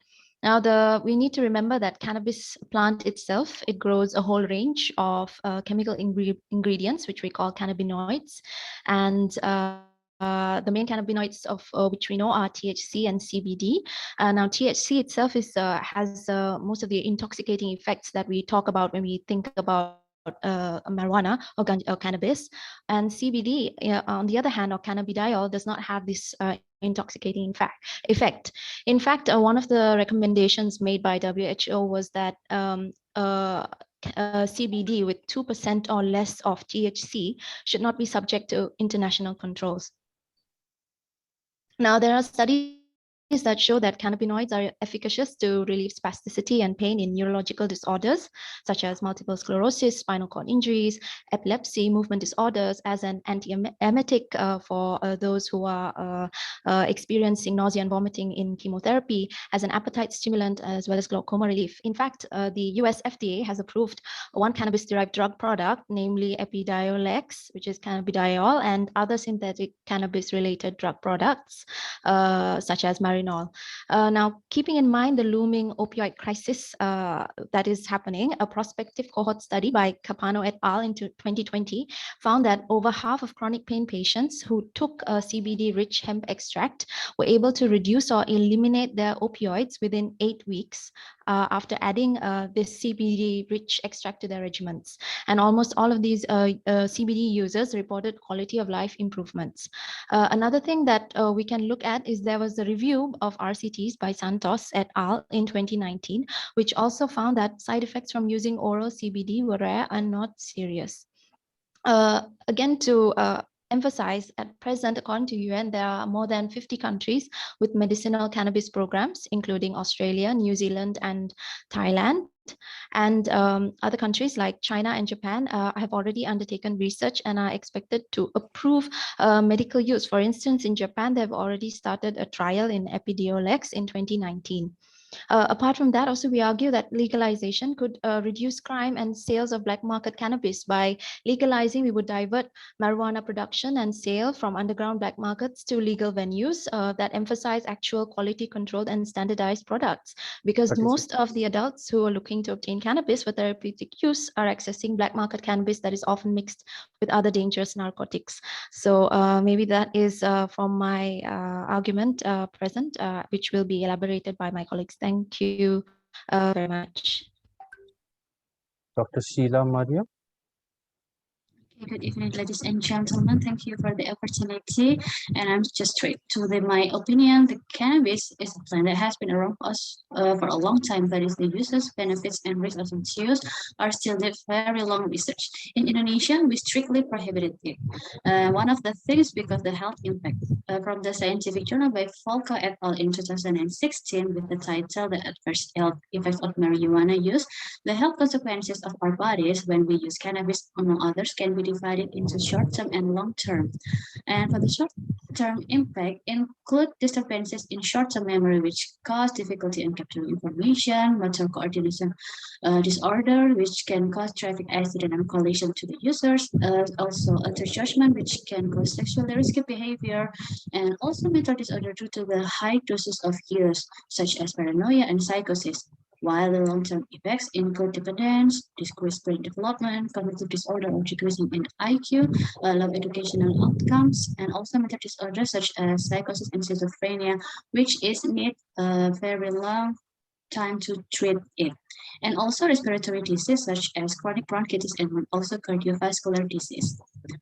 Now, we need to remember that cannabis plant itself, it grows a whole range of chemical ingredients, which we call cannabinoids. And the main cannabinoids of which we know are THC and CBD. Now, THC itself has most of the intoxicating effects that we talk about when we think about marijuana or cannabis. And CBD, on the other hand, or cannabidiol, does not have this intoxicating effect. In fact, one of the recommendations made by WHO was that CBD with 2% or less of THC should not be subject to international controls. Now, there are studies that show that cannabinoids are efficacious to relieve spasticity and pain in neurological disorders, such as multiple sclerosis, spinal cord injuries, epilepsy, movement disorders, as an antiemetic for those who are experiencing nausea and vomiting in chemotherapy, as an appetite stimulant, as well as glaucoma relief. In fact, the US FDA has approved one cannabis-derived drug product, namely Epidiolex, which is cannabidiol, and other synthetic cannabis-related drug products, such as Marinol. Now, keeping in mind the looming opioid crisis that is happening, a prospective cohort study by Capano et al. In 2020 found that over half of chronic pain patients who took a CBD-rich hemp extract were able to reduce or eliminate their opioids within 8 weeks after adding this CBD-rich extract to their regimens. And almost all of these CBD users reported quality of life improvements. Another thing that we can look at is there was a review of RCTs by Santos et al. In 2019, which also found that side effects from using oral CBD were rare and not serious. Again, to emphasize, at present, according to UN, there are more than 50 countries with medicinal cannabis programs, including Australia, New Zealand, and Thailand. And other countries like China and Japan have already undertaken research and are expected to approve medical use. For instance, in Japan, they've already started a trial in Epidiolex in 2019. Apart from that, also we argue that legalization could reduce crime and sales of black market cannabis. By legalizing, we would divert marijuana production and sale from underground black markets to legal venues that emphasize actual quality controlled and standardized products. Because most of the adults who are looking to obtain cannabis for therapeutic use are accessing black market cannabis that is often mixed with other dangerous narcotics. So maybe that is from my argument present, which will be elaborated by my colleagues. Thank you very much. Dr. Sheila Maria. Good evening, ladies and gentlemen. Thank you for the opportunity. And I'm just straight to my opinion. The cannabis is a plant that has been around us for a long time, but its the uses, benefits, and risks of its use are still need very long research. In Indonesia, we strictly prohibited it. One of the things because the health impact from the scientific journal by Volker et al. In 2016 with the title The Adverse Health Effects of Marijuana Use, the health consequences of our bodies when we use cannabis, among others, can be divided into short-term and long-term. And for the short-term impact include disturbances in short-term memory, which cause difficulty in capturing information, motor coordination disorder, which can cause traffic accident and collision to the users, also altered judgment, which can cause sexually risky behavior, and also mental disorder due to the high doses of use, such as paranoia and psychosis. While the long-term effects include dependence, decreased brain development, cognitive disorder or decreasing in IQ, low educational outcomes, and also mental disorders such as psychosis and schizophrenia, which is need a very long time to treat it. And also respiratory disease such as chronic bronchitis and also cardiovascular disease.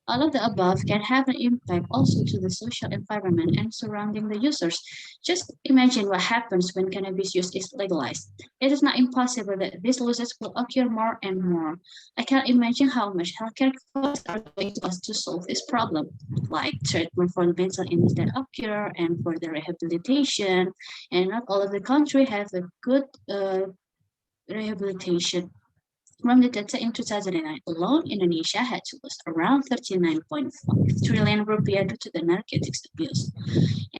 All of the above can have an impact also to the social environment and surrounding the users. Just imagine what happens when cannabis use is legalized. It is not impossible that these losses will occur more and more. I can't imagine how much healthcare costs are going to us to solve this problem, like treatment for the mental illness that occur and for the rehabilitation. And not all of the country have a good rehabilitation. From the data in 2009 alone, Indonesia had to lose around 39.5 trillion rupiah due to the narcotics abuse.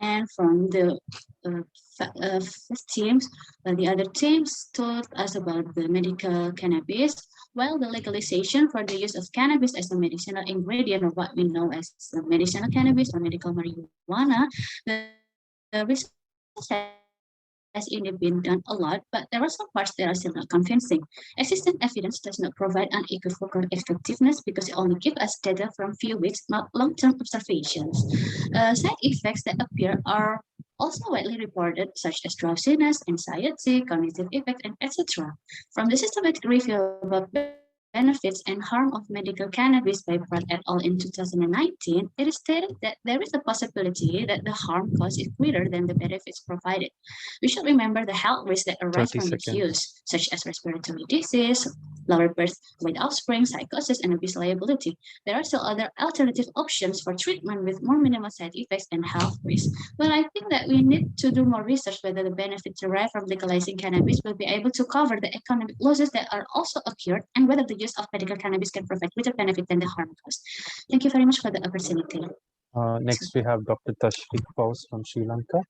And from the first teams, the other teams told us about the medical cannabis. While the legalization for the use of cannabis as a medicinal ingredient, or what we know as medicinal cannabis or medical marijuana, the research has indeed been done a lot, but there are some parts that are still not convincing. Existing evidence does not provide unequivocal effectiveness because it only gives us data from few weeks, not long-term observations. Side effects that appear are also widely reported, such as drowsiness, anxiety, cognitive effects, and etc. From the systematic review about benefits and harm of medical cannabis by Pratt et al. In 2019, it is stated that there is a possibility that the harm caused is greater than the benefits provided. We should remember the health risks that arise from its use, such as respiratory disease, lower birth weight offspring, psychosis, and abuse liability. There are still other alternative options for treatment with more minimal side effects and health risks. But I think that we need to do more research whether the benefits derived from legalizing cannabis will be able to cover the economic losses that are also occurred, and whether the use of medical cannabis can provide greater benefit than the harm caused. Thank you very much for the opportunity. Next, we have Dr. Tashrik Paus from Sri Lanka.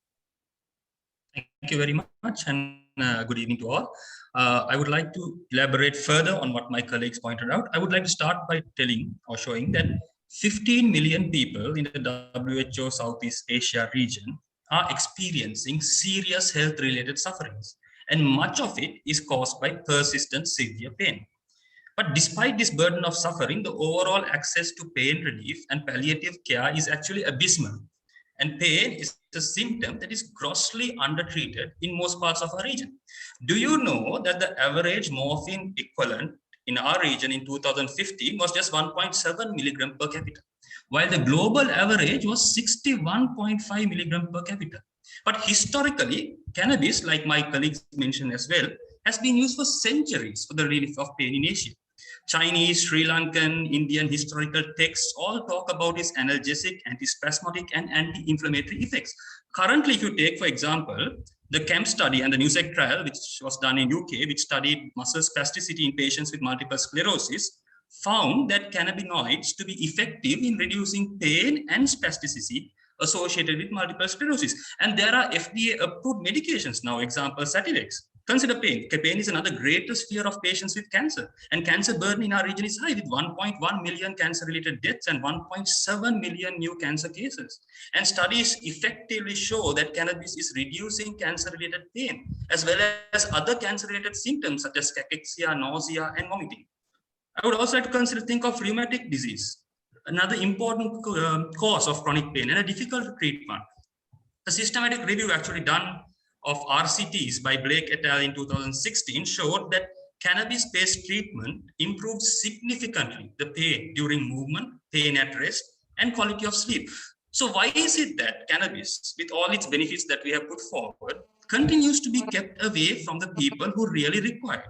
Thank you very much, and good evening to all. I would like to elaborate further on what my colleagues pointed out. I would like to start by telling or showing that 15 million people in the WHO Southeast Asia region are experiencing serious health-related sufferings, and much of it is caused by persistent severe pain. But despite this burden of suffering, the overall access to pain relief and palliative care is actually abysmal. And pain is a symptom that is grossly undertreated in most parts of our region. Do you know that the average morphine equivalent in our region in 2015 was just 1.7 milligram per capita, while the global average was 61.5 milligram per capita? But historically, cannabis, like my colleagues mentioned as well, has been used for centuries for the relief of pain in Asia. Chinese, Sri Lankan, Indian historical texts all talk about its analgesic, antispasmodic, and anti-inflammatory effects. Currently, if you take, for example, the CAMP study and the NUSEC trial, which was done in UK, which studied muscle spasticity in patients with multiple sclerosis, found that cannabinoids to be effective in reducing pain and spasticity associated with multiple sclerosis. And there are FDA-approved medications now, example, Sativex. Consider pain. Pain is another greatest fear of patients with cancer. And cancer burden in our region is high, with 1.1 million cancer-related deaths and 1.7 million new cancer cases. And studies effectively show that cannabis is reducing cancer-related pain, as well as other cancer-related symptoms such as cachexia, nausea, and vomiting. I would also like to think of rheumatic disease, another important cause of chronic pain and a difficult to treat one. A systematic review actually done of RCTs by Blake et al. In 2016 showed that cannabis-based treatment improved significantly the pain during movement, pain at rest, and quality of sleep. So why is it that cannabis, with all its benefits that we have put forward, continues to be kept away from the people who really require it?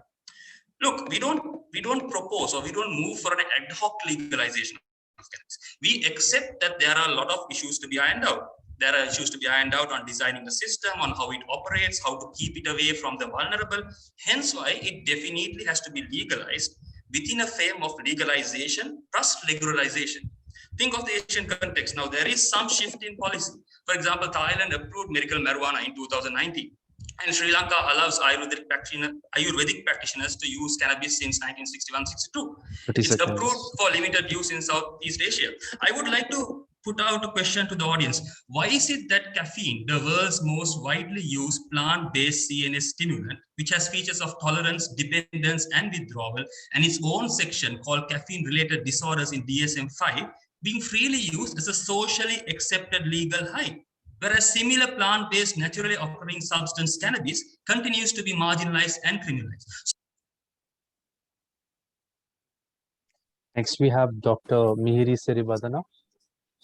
Look, we don't propose or we don't move for an ad hoc legalization of cannabis. We accept that there are a lot of issues to be ironed out. There are issues to be ironed out on designing the system, on how it operates, how to keep it away from the vulnerable. Hence why it definitely has to be legalized within a frame of legalization plus regularization. Think of the Asian context. Now, there is some shift in policy. For example, Thailand approved medical marijuana in 2019. And Sri Lanka allows Ayurvedic practitioners to use cannabis since 1961-62. It's approved for limited use in Southeast Asia. I would like to put out a question to the audience. Why is it that caffeine, the world's most widely used plant-based CNS stimulant, which has features of tolerance, dependence, and withdrawal, and its own section called caffeine-related disorders in DSM-5, being freely used as a socially accepted legal high? Whereas similar plant-based naturally occurring substance cannabis continues to be marginalized and criminalized. Next, we have Dr. Mihiri Sirivadana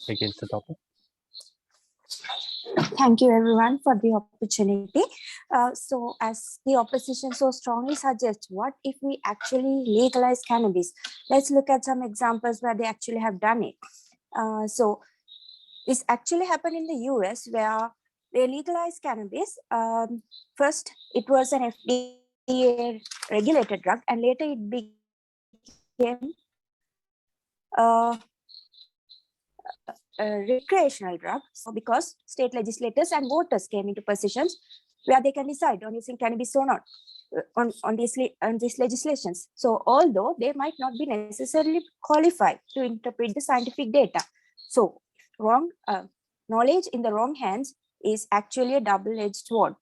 against the topic. Thank you everyone for the opportunity. So as the opposition so strongly suggests, what if we actually legalize cannabis? Let's look at some examples where they actually have done it. So this actually happened in the US where they legalized cannabis. First, it was an FDA regulated drug, and later it became a recreational drug. So because state legislators and voters came into positions where they can decide on using cannabis or not on these legislations. So although they might not be necessarily qualified to interpret the scientific data. So wrong knowledge in the wrong hands is actually a double-edged sword.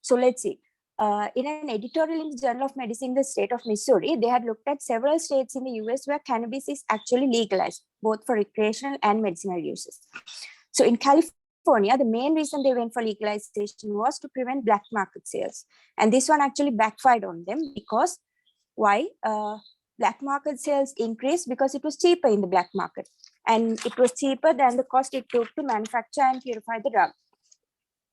So let's see. In an editorial in the Journal of Medicine, the state of Missouri, they had looked at several states in the US where cannabis is actually legalized, both for recreational and medicinal uses. So in California, the main reason they went for legalization was to prevent black market sales. And this one actually backfired on them because why? Black market sales increased because it was cheaper in the black market. And it was cheaper than the cost it took to manufacture and purify the drug.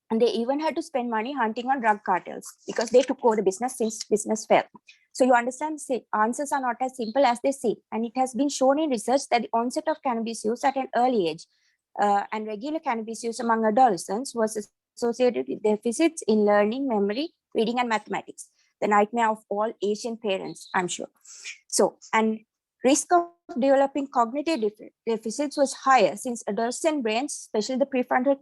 And they even had to spend money hunting on drug cartels because they took over the business since business fell. So you understand, answers are not as simple as they seem. And it has been shown in research that the onset of cannabis use at an early age and regular cannabis use among adolescents was associated with deficits in learning, memory, reading, and mathematics. The nightmare of all Asian parents, I'm sure. So, and risk of developing cognitive deficits was higher since adolescent brains, especially the prefrontal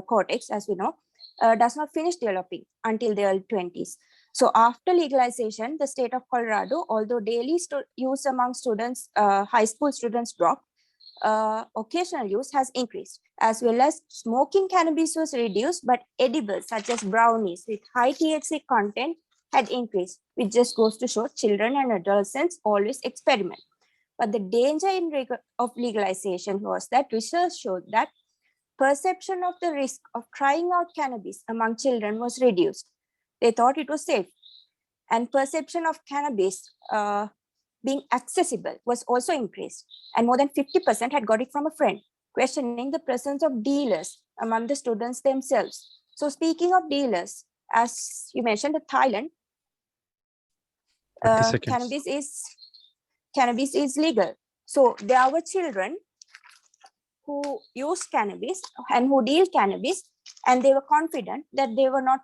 cortex, as we know, does not finish developing until the early 20s. So after legalization, the state of Colorado, although daily use among students, high school students dropped, occasional use has increased, as well as smoking cannabis was reduced, but edibles such as brownies with high THC content had increased, which just goes to show children and adolescents always experiment. But the danger of legalization was that research showed that perception of the risk of trying out cannabis among children was reduced. They thought it was safe. And perception of cannabis being accessible was also increased. And more than 50% had got it from a friend, questioning the presence of dealers among the students themselves. So speaking of dealers, as you mentioned, the Thailand, cannabis is legal. So there were children who used cannabis and who deal cannabis, and they were confident that they were not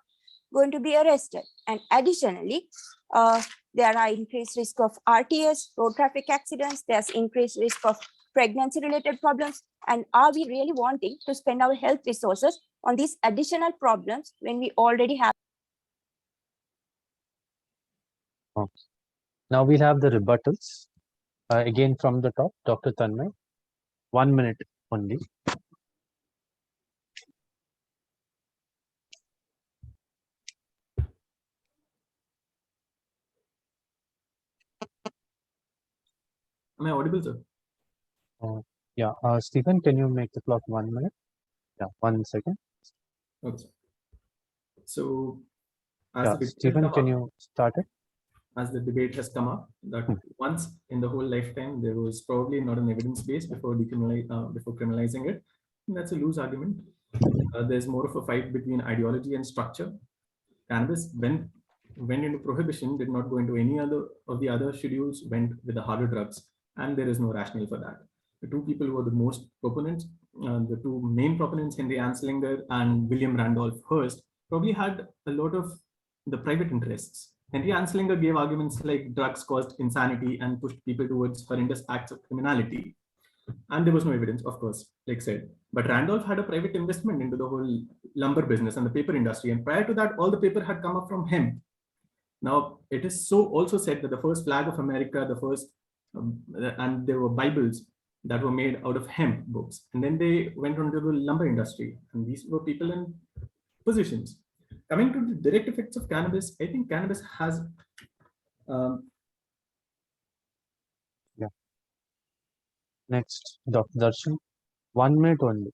going to be arrested. And additionally, there are increased risk of RTS, road traffic accidents. There's increased risk of pregnancy-related problems? And are we really wanting to spend our health resources on these additional problems when we already have? Okay. Now we'll have the rebuttals. Again from the top, Dr. Tanmay. 1 minute only. Am I audible, sir? Yeah, Stephen, can you make the clock 1 minute? Yeah, 1 second. Okay. So, as Yeah, the debate has Stephen, come can up- you start it? As the debate has come up, that once in the whole lifetime, there was probably not an evidence base before criminalizing it. And that's a loose argument. There's more of a fight between ideology and structure. Cannabis, when went into prohibition, did not go into any other of the other schedules, went with the harder drugs, and there is no rationale for that. The two people who were the most proponents, the two main proponents, Henry Anslinger and William Randolph Hearst, probably had a lot of the private interests. Henry Anslinger gave arguments like drugs caused insanity and pushed people towards horrendous acts of criminality. And there was no evidence, of course, like said. But Randolph had a private investment into the whole lumber business and the paper industry. And prior to that, all the paper had come up from him. Now, it is so also said that the first flag of America, the first, and there were Bibles that were made out of hemp books. And then they went on to the lumber industry. And these were people in positions. Coming to the direct effects of cannabis, I think cannabis has Yeah. Next, Dr. Darshan, 1 minute only.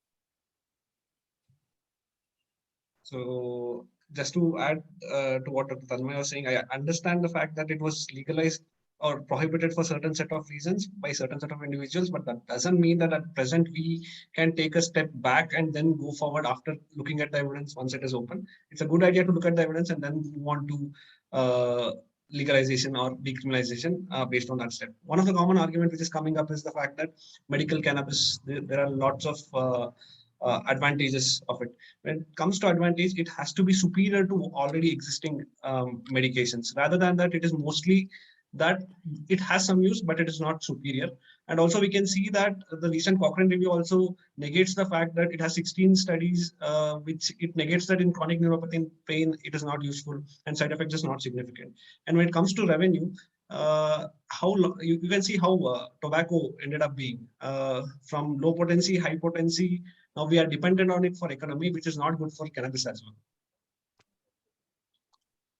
So just to add to what Dr. Tanmay was saying, I understand the fact that it was legalized or prohibited for certain set of reasons by certain set of individuals, but that doesn't mean that at present we can take a step back and then go forward after looking at the evidence once it is open. It's a good idea to look at the evidence and then move on to legalization or decriminalization based on that step. One of the common argument which is coming up is the fact that medical cannabis, there are lots of advantages of it. When it comes to advantage, it has to be superior to already existing medications. Rather than that, it is mostly that it has some use, but it is not superior. And also we can see that the recent Cochrane review also negates the fact that it has 16 studies, which it negates that in chronic neuropathy and pain, it is not useful and side effects is not significant. And when it comes to revenue, you can see how tobacco ended up being from low potency, high potency. Now we are dependent on it for economy, which is not good for cannabis as well.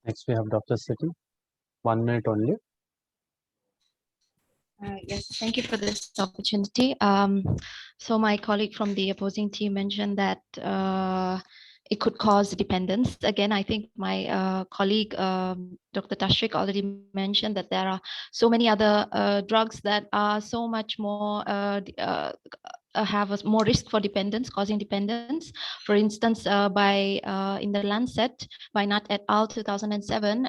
Next, we have Dr. Siti. 1 minute only. Yes, thank you for this opportunity. So my colleague from the opposing team mentioned that it could cause dependence. Again, I think my colleague, Dr. Tashrik, already mentioned that there are so many other drugs that are so much more have a more risk for dependence, causing dependence. For instance, in the Lancet, by Nutt et al. 2007,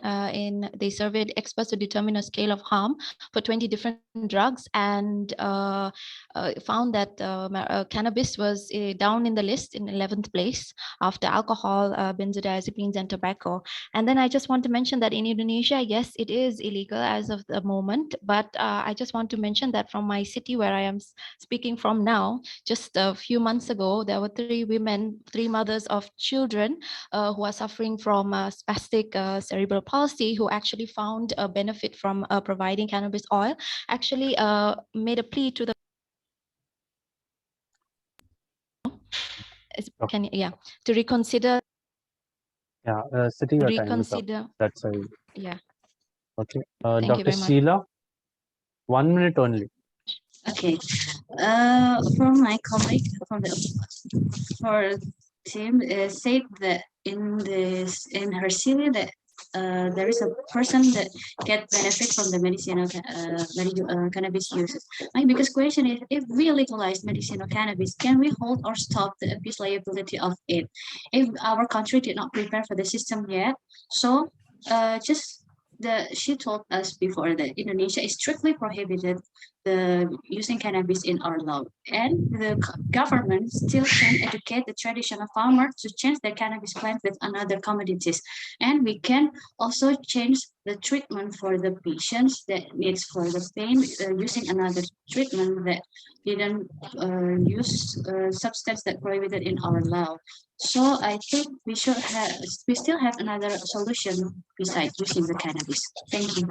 they surveyed experts to determine a scale of harm for 20 different drugs and found that cannabis was down in the list in 11th place after alcohol, benzodiazepines, and tobacco. And then I just want to mention that in Indonesia, yes, it is illegal as of the moment, but I just want to mention that from my city where I am speaking from now, just a few months ago, there were 3 women, 3 mothers of children who are suffering from spastic cerebral palsy, who actually found a benefit from providing cannabis oil, actually made a plea to the to reconsider. Yeah, Siti, your time is up. Reconsider. That's why. Yeah. Okay. Thank you Dr. very much. Sheila, 1 minute only. Okay, from my colleague from the team said that in her city that there is a person that get benefit from the medicinal cannabis uses. My biggest question is, if we legalize medicinal cannabis, can we hold or stop the abuse liability of it? If our country did not prepare for the system yet, so she told us before that Indonesia is strictly prohibited the using cannabis in our law, and the government still can educate the traditional farmer to change their cannabis plant with another commodities, and we can also change the treatment for the patients that needs for the pain using another treatment that didn't use substance that prohibited in our law. So I think we still have another solution besides using the cannabis. Thank you.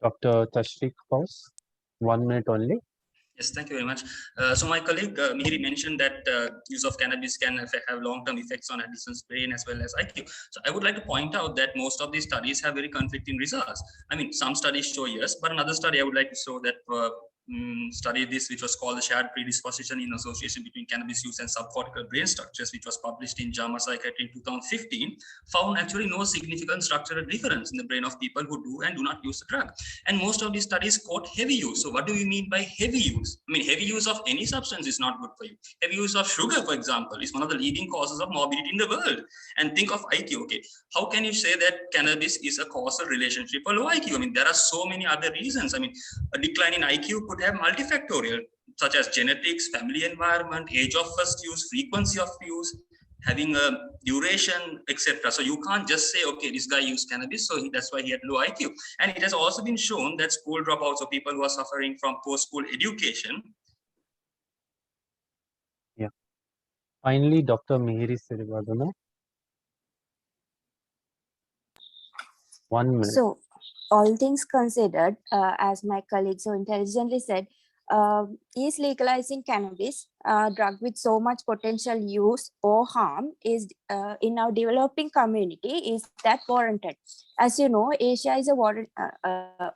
Dr. Tashrik Paus, 1 minute only. Yes, thank you very much. So my colleague Mihiri mentioned that use of cannabis can have long-term effects on Addison's brain as well as IQ. So I would like to point out that most of these studies have very conflicting results. I mean, some studies show yes, but another study I would like to show that study this, which was called the shared predisposition in association between cannabis use and subcortical brain structures, which was published in JAMA Psychiatry in 2015, found actually no significant structural difference in the brain of people who do and do not use the drug. And most of these studies quote heavy use. So what do we mean by heavy use? I mean, heavy use of any substance is not good for you. Heavy use of sugar, for example, is one of the leading causes of morbidity in the world. And think of IQ, okay? How can you say that cannabis is a causal relationship for low IQ? I mean, there are so many other reasons. I mean, a decline in IQ could have multifactorial, such as genetics, family environment, age of first use, frequency of use, having a duration, etc. So you can't just say, okay, this guy used cannabis, so that's why he had low IQ. And it has also been shown that school dropouts or people who are suffering from post-school education. Yeah. Finally, Dr. Mihiri Sirivadana. 1 minute. So, all things considered, as my colleague so intelligently said, is legalizing cannabis, drug with so much potential use or harm, is in our developing community, is that warranted? As you know, Asia is a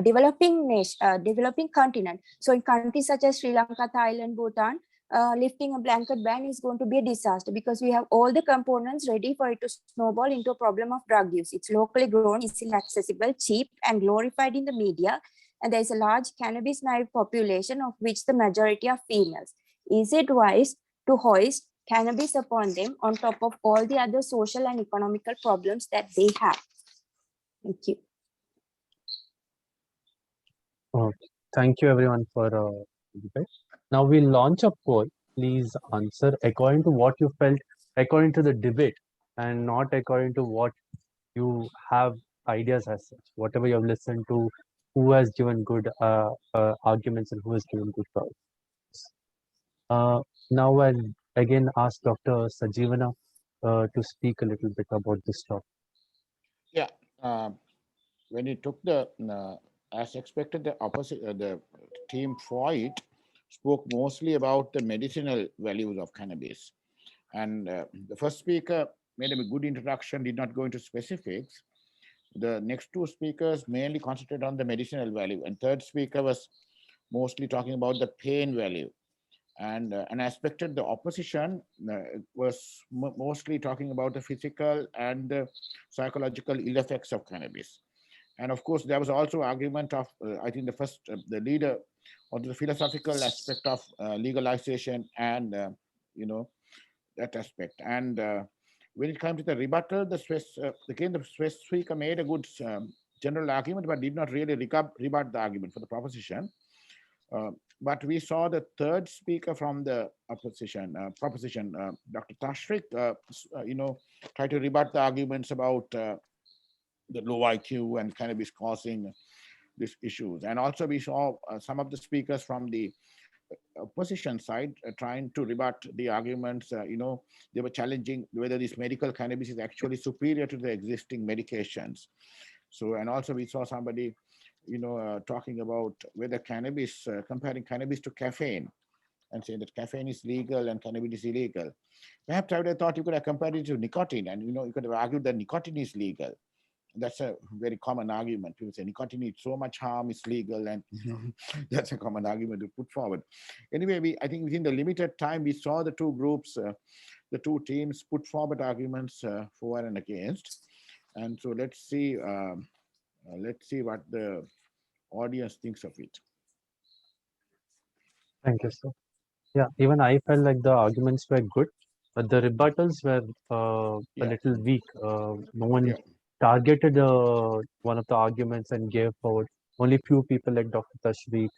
developing nation, developing continent. So in countries such as Sri Lanka, Thailand, Bhutan, lifting a blanket ban is going to be a disaster because we have all the components ready for it to snowball into a problem of drug use. It's locally grown, easily accessible, cheap, and glorified in the media. And there is a large cannabis naive population of which the majority are females. Is it wise to hoist cannabis upon them on top of all the other social and economical problems that they have? Thank you. Okay. Thank you everyone for debate. Now we'll launch a poll. Please answer according to what you felt, according to the debate, and not according to what you have ideas as such. Whatever you have listened to, who has given good arguments and who has given good points. Now I'll again ask Dr. Sajivana to speak a little bit about this topic. Yeah, when he took the, as expected, the opposite, the team for it spoke mostly about the medicinal values of cannabis. And the first speaker made a good introduction, did not go into specifics. The next two speakers mainly concentrated on the medicinal value. And third speaker was mostly talking about the pain value. And I expected the opposition was mostly talking about the physical and the psychological ill effects of cannabis. And of course, there was also argument of, I think the first, the leader on the philosophical aspect of legalization and, you know, that aspect. And when it comes to the rebuttal, the Swiss speaker made a good general argument, but did not really rebut the argument for the proposition. But we saw the third speaker from the opposition, Dr. Tashrik, you know, try to rebut the arguments about the low IQ and cannabis causing these issues. And also we saw some of the speakers from the opposition side trying to rebut the arguments, you know, they were challenging whether this medical cannabis is actually superior to the existing medications. So, and also we saw somebody, you know, talking about whether cannabis, comparing cannabis to caffeine and saying that caffeine is legal and cannabis is illegal. Perhaps I would have thought you could have compared it to nicotine and, you know, you could have argued that nicotine is legal. That's a very common argument. People say nicotine is so much harm, it's legal, and you know, that's a common argument to put forward. Anyway, I think within the limited time, we saw the two groups, the two teams put forward arguments for and against. And so let's see what the audience thinks of it. Thank you, sir. Yeah, even I felt like the arguments were good, but the rebuttals were a little weak. No one targeted one of the arguments and gave forward Only few people like Dr. Tashveeq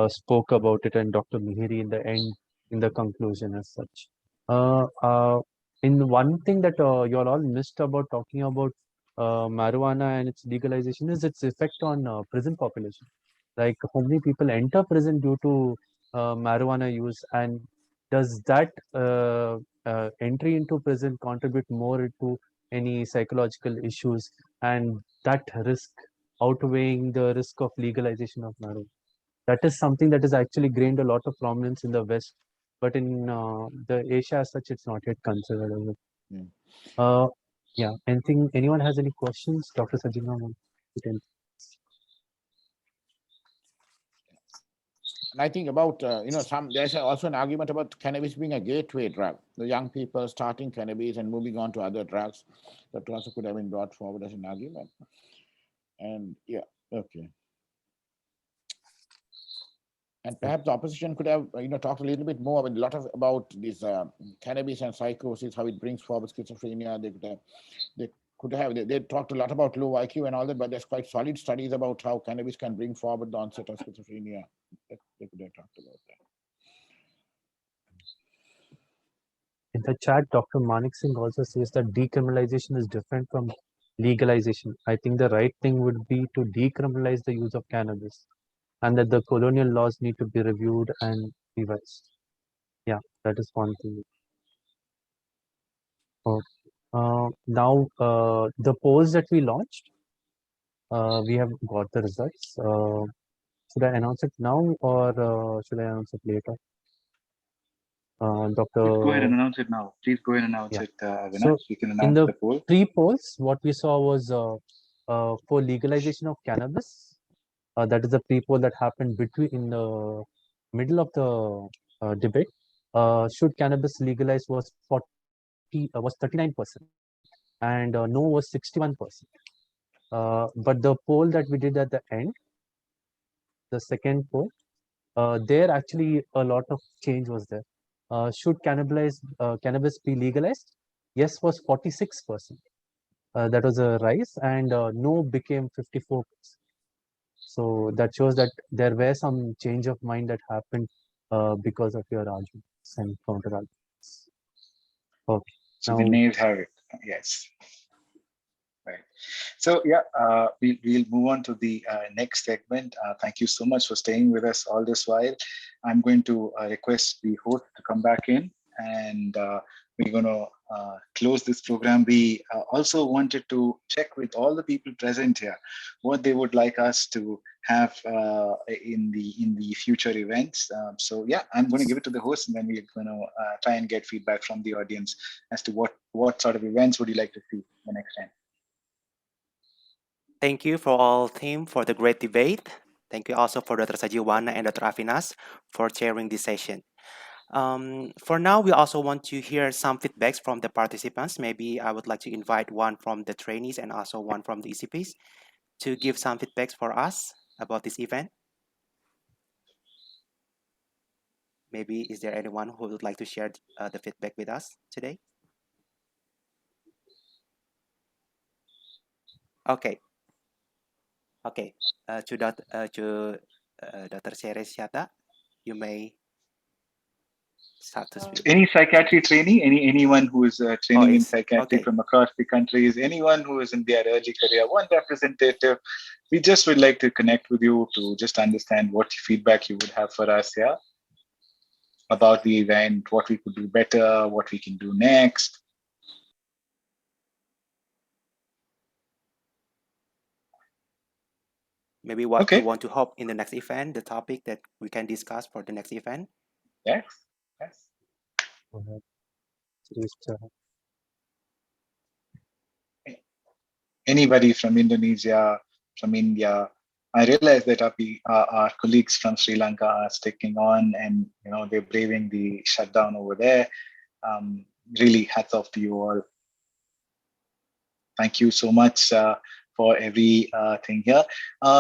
spoke about it, and Dr. Mihiri in the end, in the conclusion as such. In one thing that you all missed about talking about marijuana and its legalization is its effect on prison population. Like how many people enter prison due to marijuana use, and does that entry into prison contribute more to any psychological issues, and that risk outweighing the risk of legalization of marijuana? That is something that has actually gained a lot of prominence in the West, but in the Asia as such, it's not yet considered as it. Mm. Yeah, anyone has any questions? Dr. Sajina? And I think about, there's also an argument about cannabis being a gateway drug. The young people starting cannabis and moving on to other drugs, that also could have been brought forward as an argument. And yeah, okay. And perhaps the opposition could have, talked a little bit more about this cannabis and psychosis, how it brings forward schizophrenia. They talked a lot about low IQ and all that, but there's quite solid studies about how cannabis can bring forward the onset of schizophrenia. They could have talked about that. In the chat, Dr. Manik Singh also says that decriminalization is different from legalization. I think the right thing would be to decriminalize the use of cannabis, and that the colonial laws need to be reviewed and revised. Yeah, that is one thing. Okay. Now, the polls that we launched, we have got the results. Should I announce it now, or should I announce it later? Dr. Please go ahead and announce it now. Please go ahead and announce it, Avinash. So you can announce the poll. Pre-polls, what we saw was for legalization of cannabis. That is the pre-poll that happened in the middle of the debate. Should cannabis legalize was 39%, and no was 61%. But the poll that we did at the end, the second poll, there actually a lot of change was there. Should cannabis be legalized? Yes was 46%. That was a rise, and no became 54%. So that shows that there were some change of mind that happened because of your arguments and counter arguments. Okay. So the nays have it. Yes. Right. So yeah, we'll move on to the next segment. Thank you so much for staying with us all this while. I'm going to request the host to come back in, and we're going to close this program. We also wanted to check with all the people present here what they would like us to have in the future events. So yeah, I'm going to give it to the host, and then we're going to try and get feedback from the audience as to what sort of events would you like to see the next time. Thank you for all team for the great debate. Thank you also for Dr. Sajiwana and Dr. Avinash for chairing this session. For now, we also want to hear some feedbacks from the participants. Maybe I would like to invite one from the trainees and also one from the ECPs to give some feedbacks for us about this event. Maybe is there anyone who would like to share the feedback with us today? Okay. Okay, to Dr. Ceres Yata, you may start to speak. Any psychiatry trainee, anyone who is training in psychiatry from across the countries, anyone who is in their early career, one representative, we just would like to connect with you to just understand what feedback you would have for us here about the event, what we could do better, what we can do next. Maybe what you want to hope in the next event, the topic that we can discuss for the next event. Yes, yes. Anybody from Indonesia, from India. I realize that our colleagues from Sri Lanka are sticking on, and they're braving the shutdown over there. Really, hats off to you all. Thank you so much for every thing here.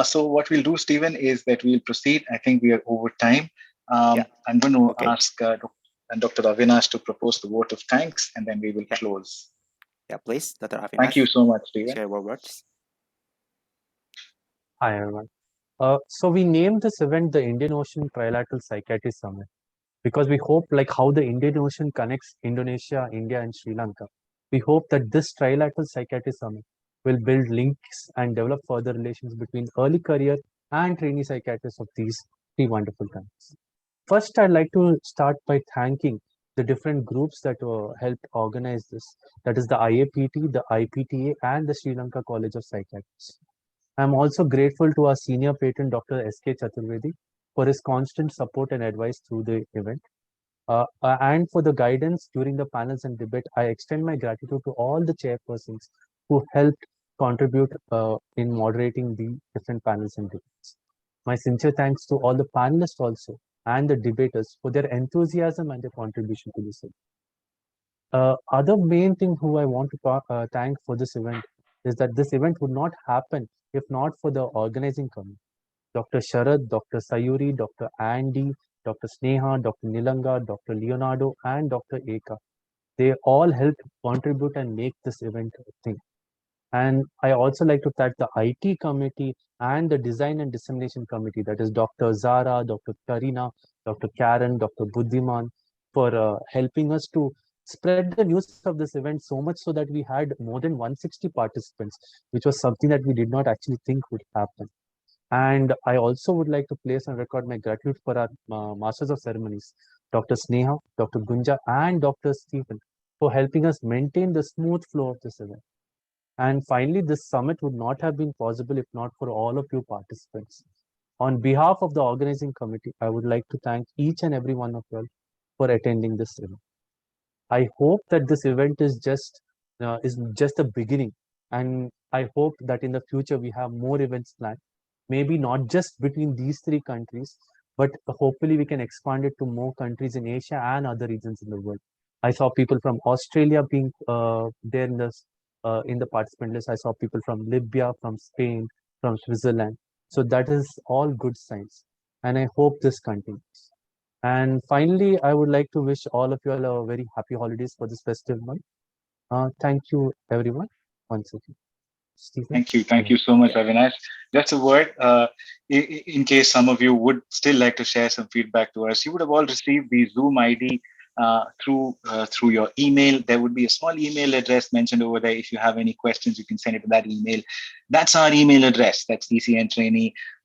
So what we'll do, Stephen, is that we'll proceed. I think we are over time. I'm going to ask Dr. Avinash to propose the vote of thanks, and then we will close. Yeah, please, Dr. Avinash. Thank you so much, Stephen. Share your words. Hi, everyone. So we named this event the Indian Ocean Trilateral Psychiatry Summit because we hope, like how the Indian Ocean connects Indonesia, India, and Sri Lanka, we hope that this Trilateral Psychiatry Summit will build links and develop further relations between early career and trainee psychiatrists of these three wonderful countries. First, I'd like to start by thanking the different groups that helped organize this. That is the IAPT, the IPTA, and the Sri Lanka College of Psychiatrists. I'm also grateful to our senior patron, Dr. S.K. Chaturvedi, for his constant support and advice through the event. And for the guidance during the panels and debate, I extend my gratitude to all the chairpersons who helped contribute in moderating the different panels and debates. My sincere thanks to all the panelists also and the debaters for their enthusiasm and their contribution to this event. Other main thing who I want to thank for this event is that this event would not happen if not for the organizing committee. Dr. Sharad, Dr. Sayuri, Dr. Andy, Dr. Sneha, Dr. Nilanga, Dr. Leonardo, and Dr. Eka. They all helped contribute and make this event a thing. And I also like to thank the IT committee and the design and dissemination committee, that is Dr. Zara, Dr. Karina, Dr. Karen, Dr. Buddhiman, for helping us to spread the news of this event so much so that we had more than 160 participants, which was something that we did not actually think would happen. And I also would like to place on record my gratitude for our Masters of Ceremonies, Dr. Sneha, Dr. Gunja, and Dr. Stephen, for helping us maintain the smooth flow of this event. And finally, this summit would not have been possible if not for all of you participants. On behalf of the organizing committee, I would like to thank each and every one of you all for attending this event. I hope that this event is just the beginning, and I hope that in the future we have more events planned. Maybe not just between these three countries, but hopefully we can expand it to more countries in Asia and other regions in the world. I saw people from Australia being there in the participant list. I saw people from Libya, from Spain, from Switzerland. So that is all good signs, and I hope this continues. And finally, I would like to wish all of you all a very happy holidays for this festive month. Thank you, everyone, once again. Stephen? Thank you so much, Avinash. Just a word, in case some of you would still like to share some feedback to us, you would have all received the Zoom ID through your email. There would be a small email address mentioned over there. If you have any questions, you can send it to that email. That's our email address. That's DCN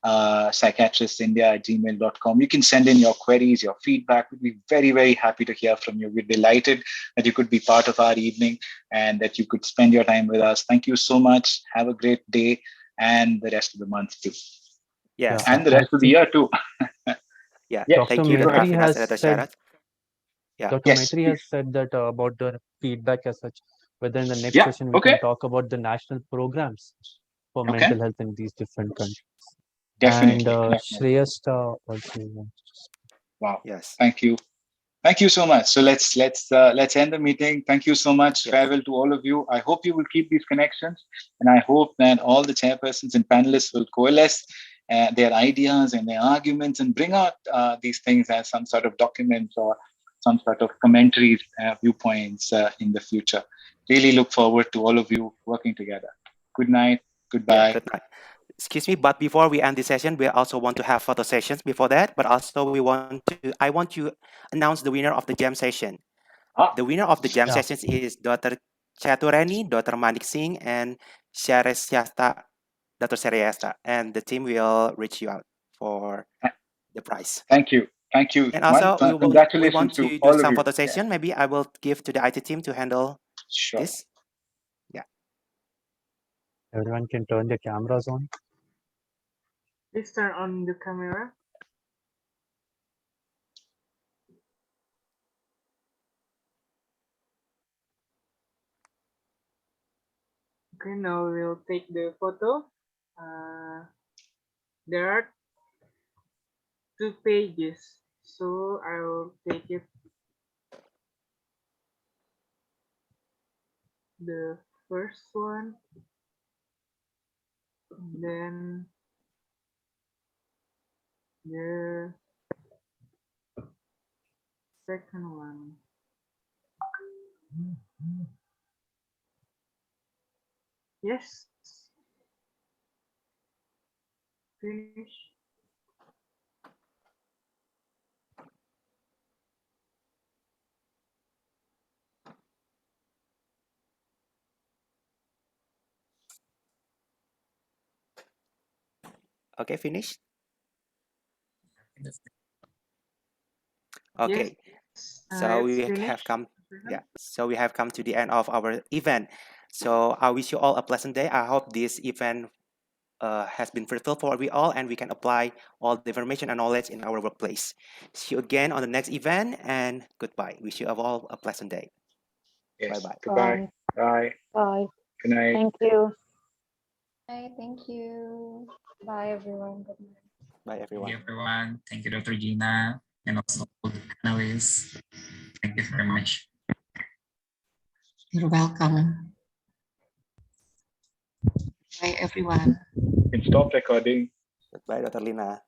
psychiatristindia@gmail.com. You can send in your queries, your feedback. We'd be very, very happy to hear from you. We're delighted that you could be part of our evening and that you could spend your time with us. Thank you so much. Have a great day and the rest of the month too. Yes. And the rest of the year too. Yeah. Yes, Thank you, Dr. Maitri Afinas has and Dr. said, Sharat. Yeah. Dr. Yes, Maitri has said that about the feedback as such, whether in the next Yeah, session we okay. can talk about the national programs for Okay. mental health in these different countries. Definitely. And Definitely. Shreyas also. Wow. Yes. Thank you. Thank you so much. So let's end the meeting. Thank you so much. Yes. Farewell to all of you. I hope you will keep these connections, and I hope that all the chairpersons and panelists will coalesce their ideas and their arguments and bring out these things as some sort of documents or some sort of commentaries, viewpoints in the future. Really look forward to all of you working together. Good night. Goodbye. Yeah, good night. Excuse me, but before we end the session, we also want to have photo sessions before that. But also, I want to announce the winner of the jam session. The winner of the jam sessions is Dr. Chaturani, Dr. Manik Singh, and Sharesyasta, Dr. Sharesyasta, and the team will reach you out for the prize. Thank you. Thank you. And also, we Congratulations want to to do all of some you. photo session. Maybe I will give to the IT team to handle Sure. this. Yeah. Everyone can turn their cameras on. Please turn on the camera. Okay, now we'll take the photo. There are 2 pages, so I'll take it. The first one, then the second one. Yes. finish. Okay, finish. Okay, so It's we have finished. come, yeah. So we have come to the end of our event. So I wish you all a pleasant day. I hope this event has been fruitful for we all, and we can apply all the information and knowledge in our workplace. See you again on the next event, and goodbye. Wish you all a pleasant day. Yes. Bye bye. Goodbye. Bye. Bye. Good night. Thank you. Bye. Thank you. Bye, everyone. Good night. Bye, Thank everyone. you, everyone. Thank you, Dr. Gina, and also all the panelists. Thank you very much. You're welcome. Bye, everyone. You can stop recording. Goodbye, Dr. Lina.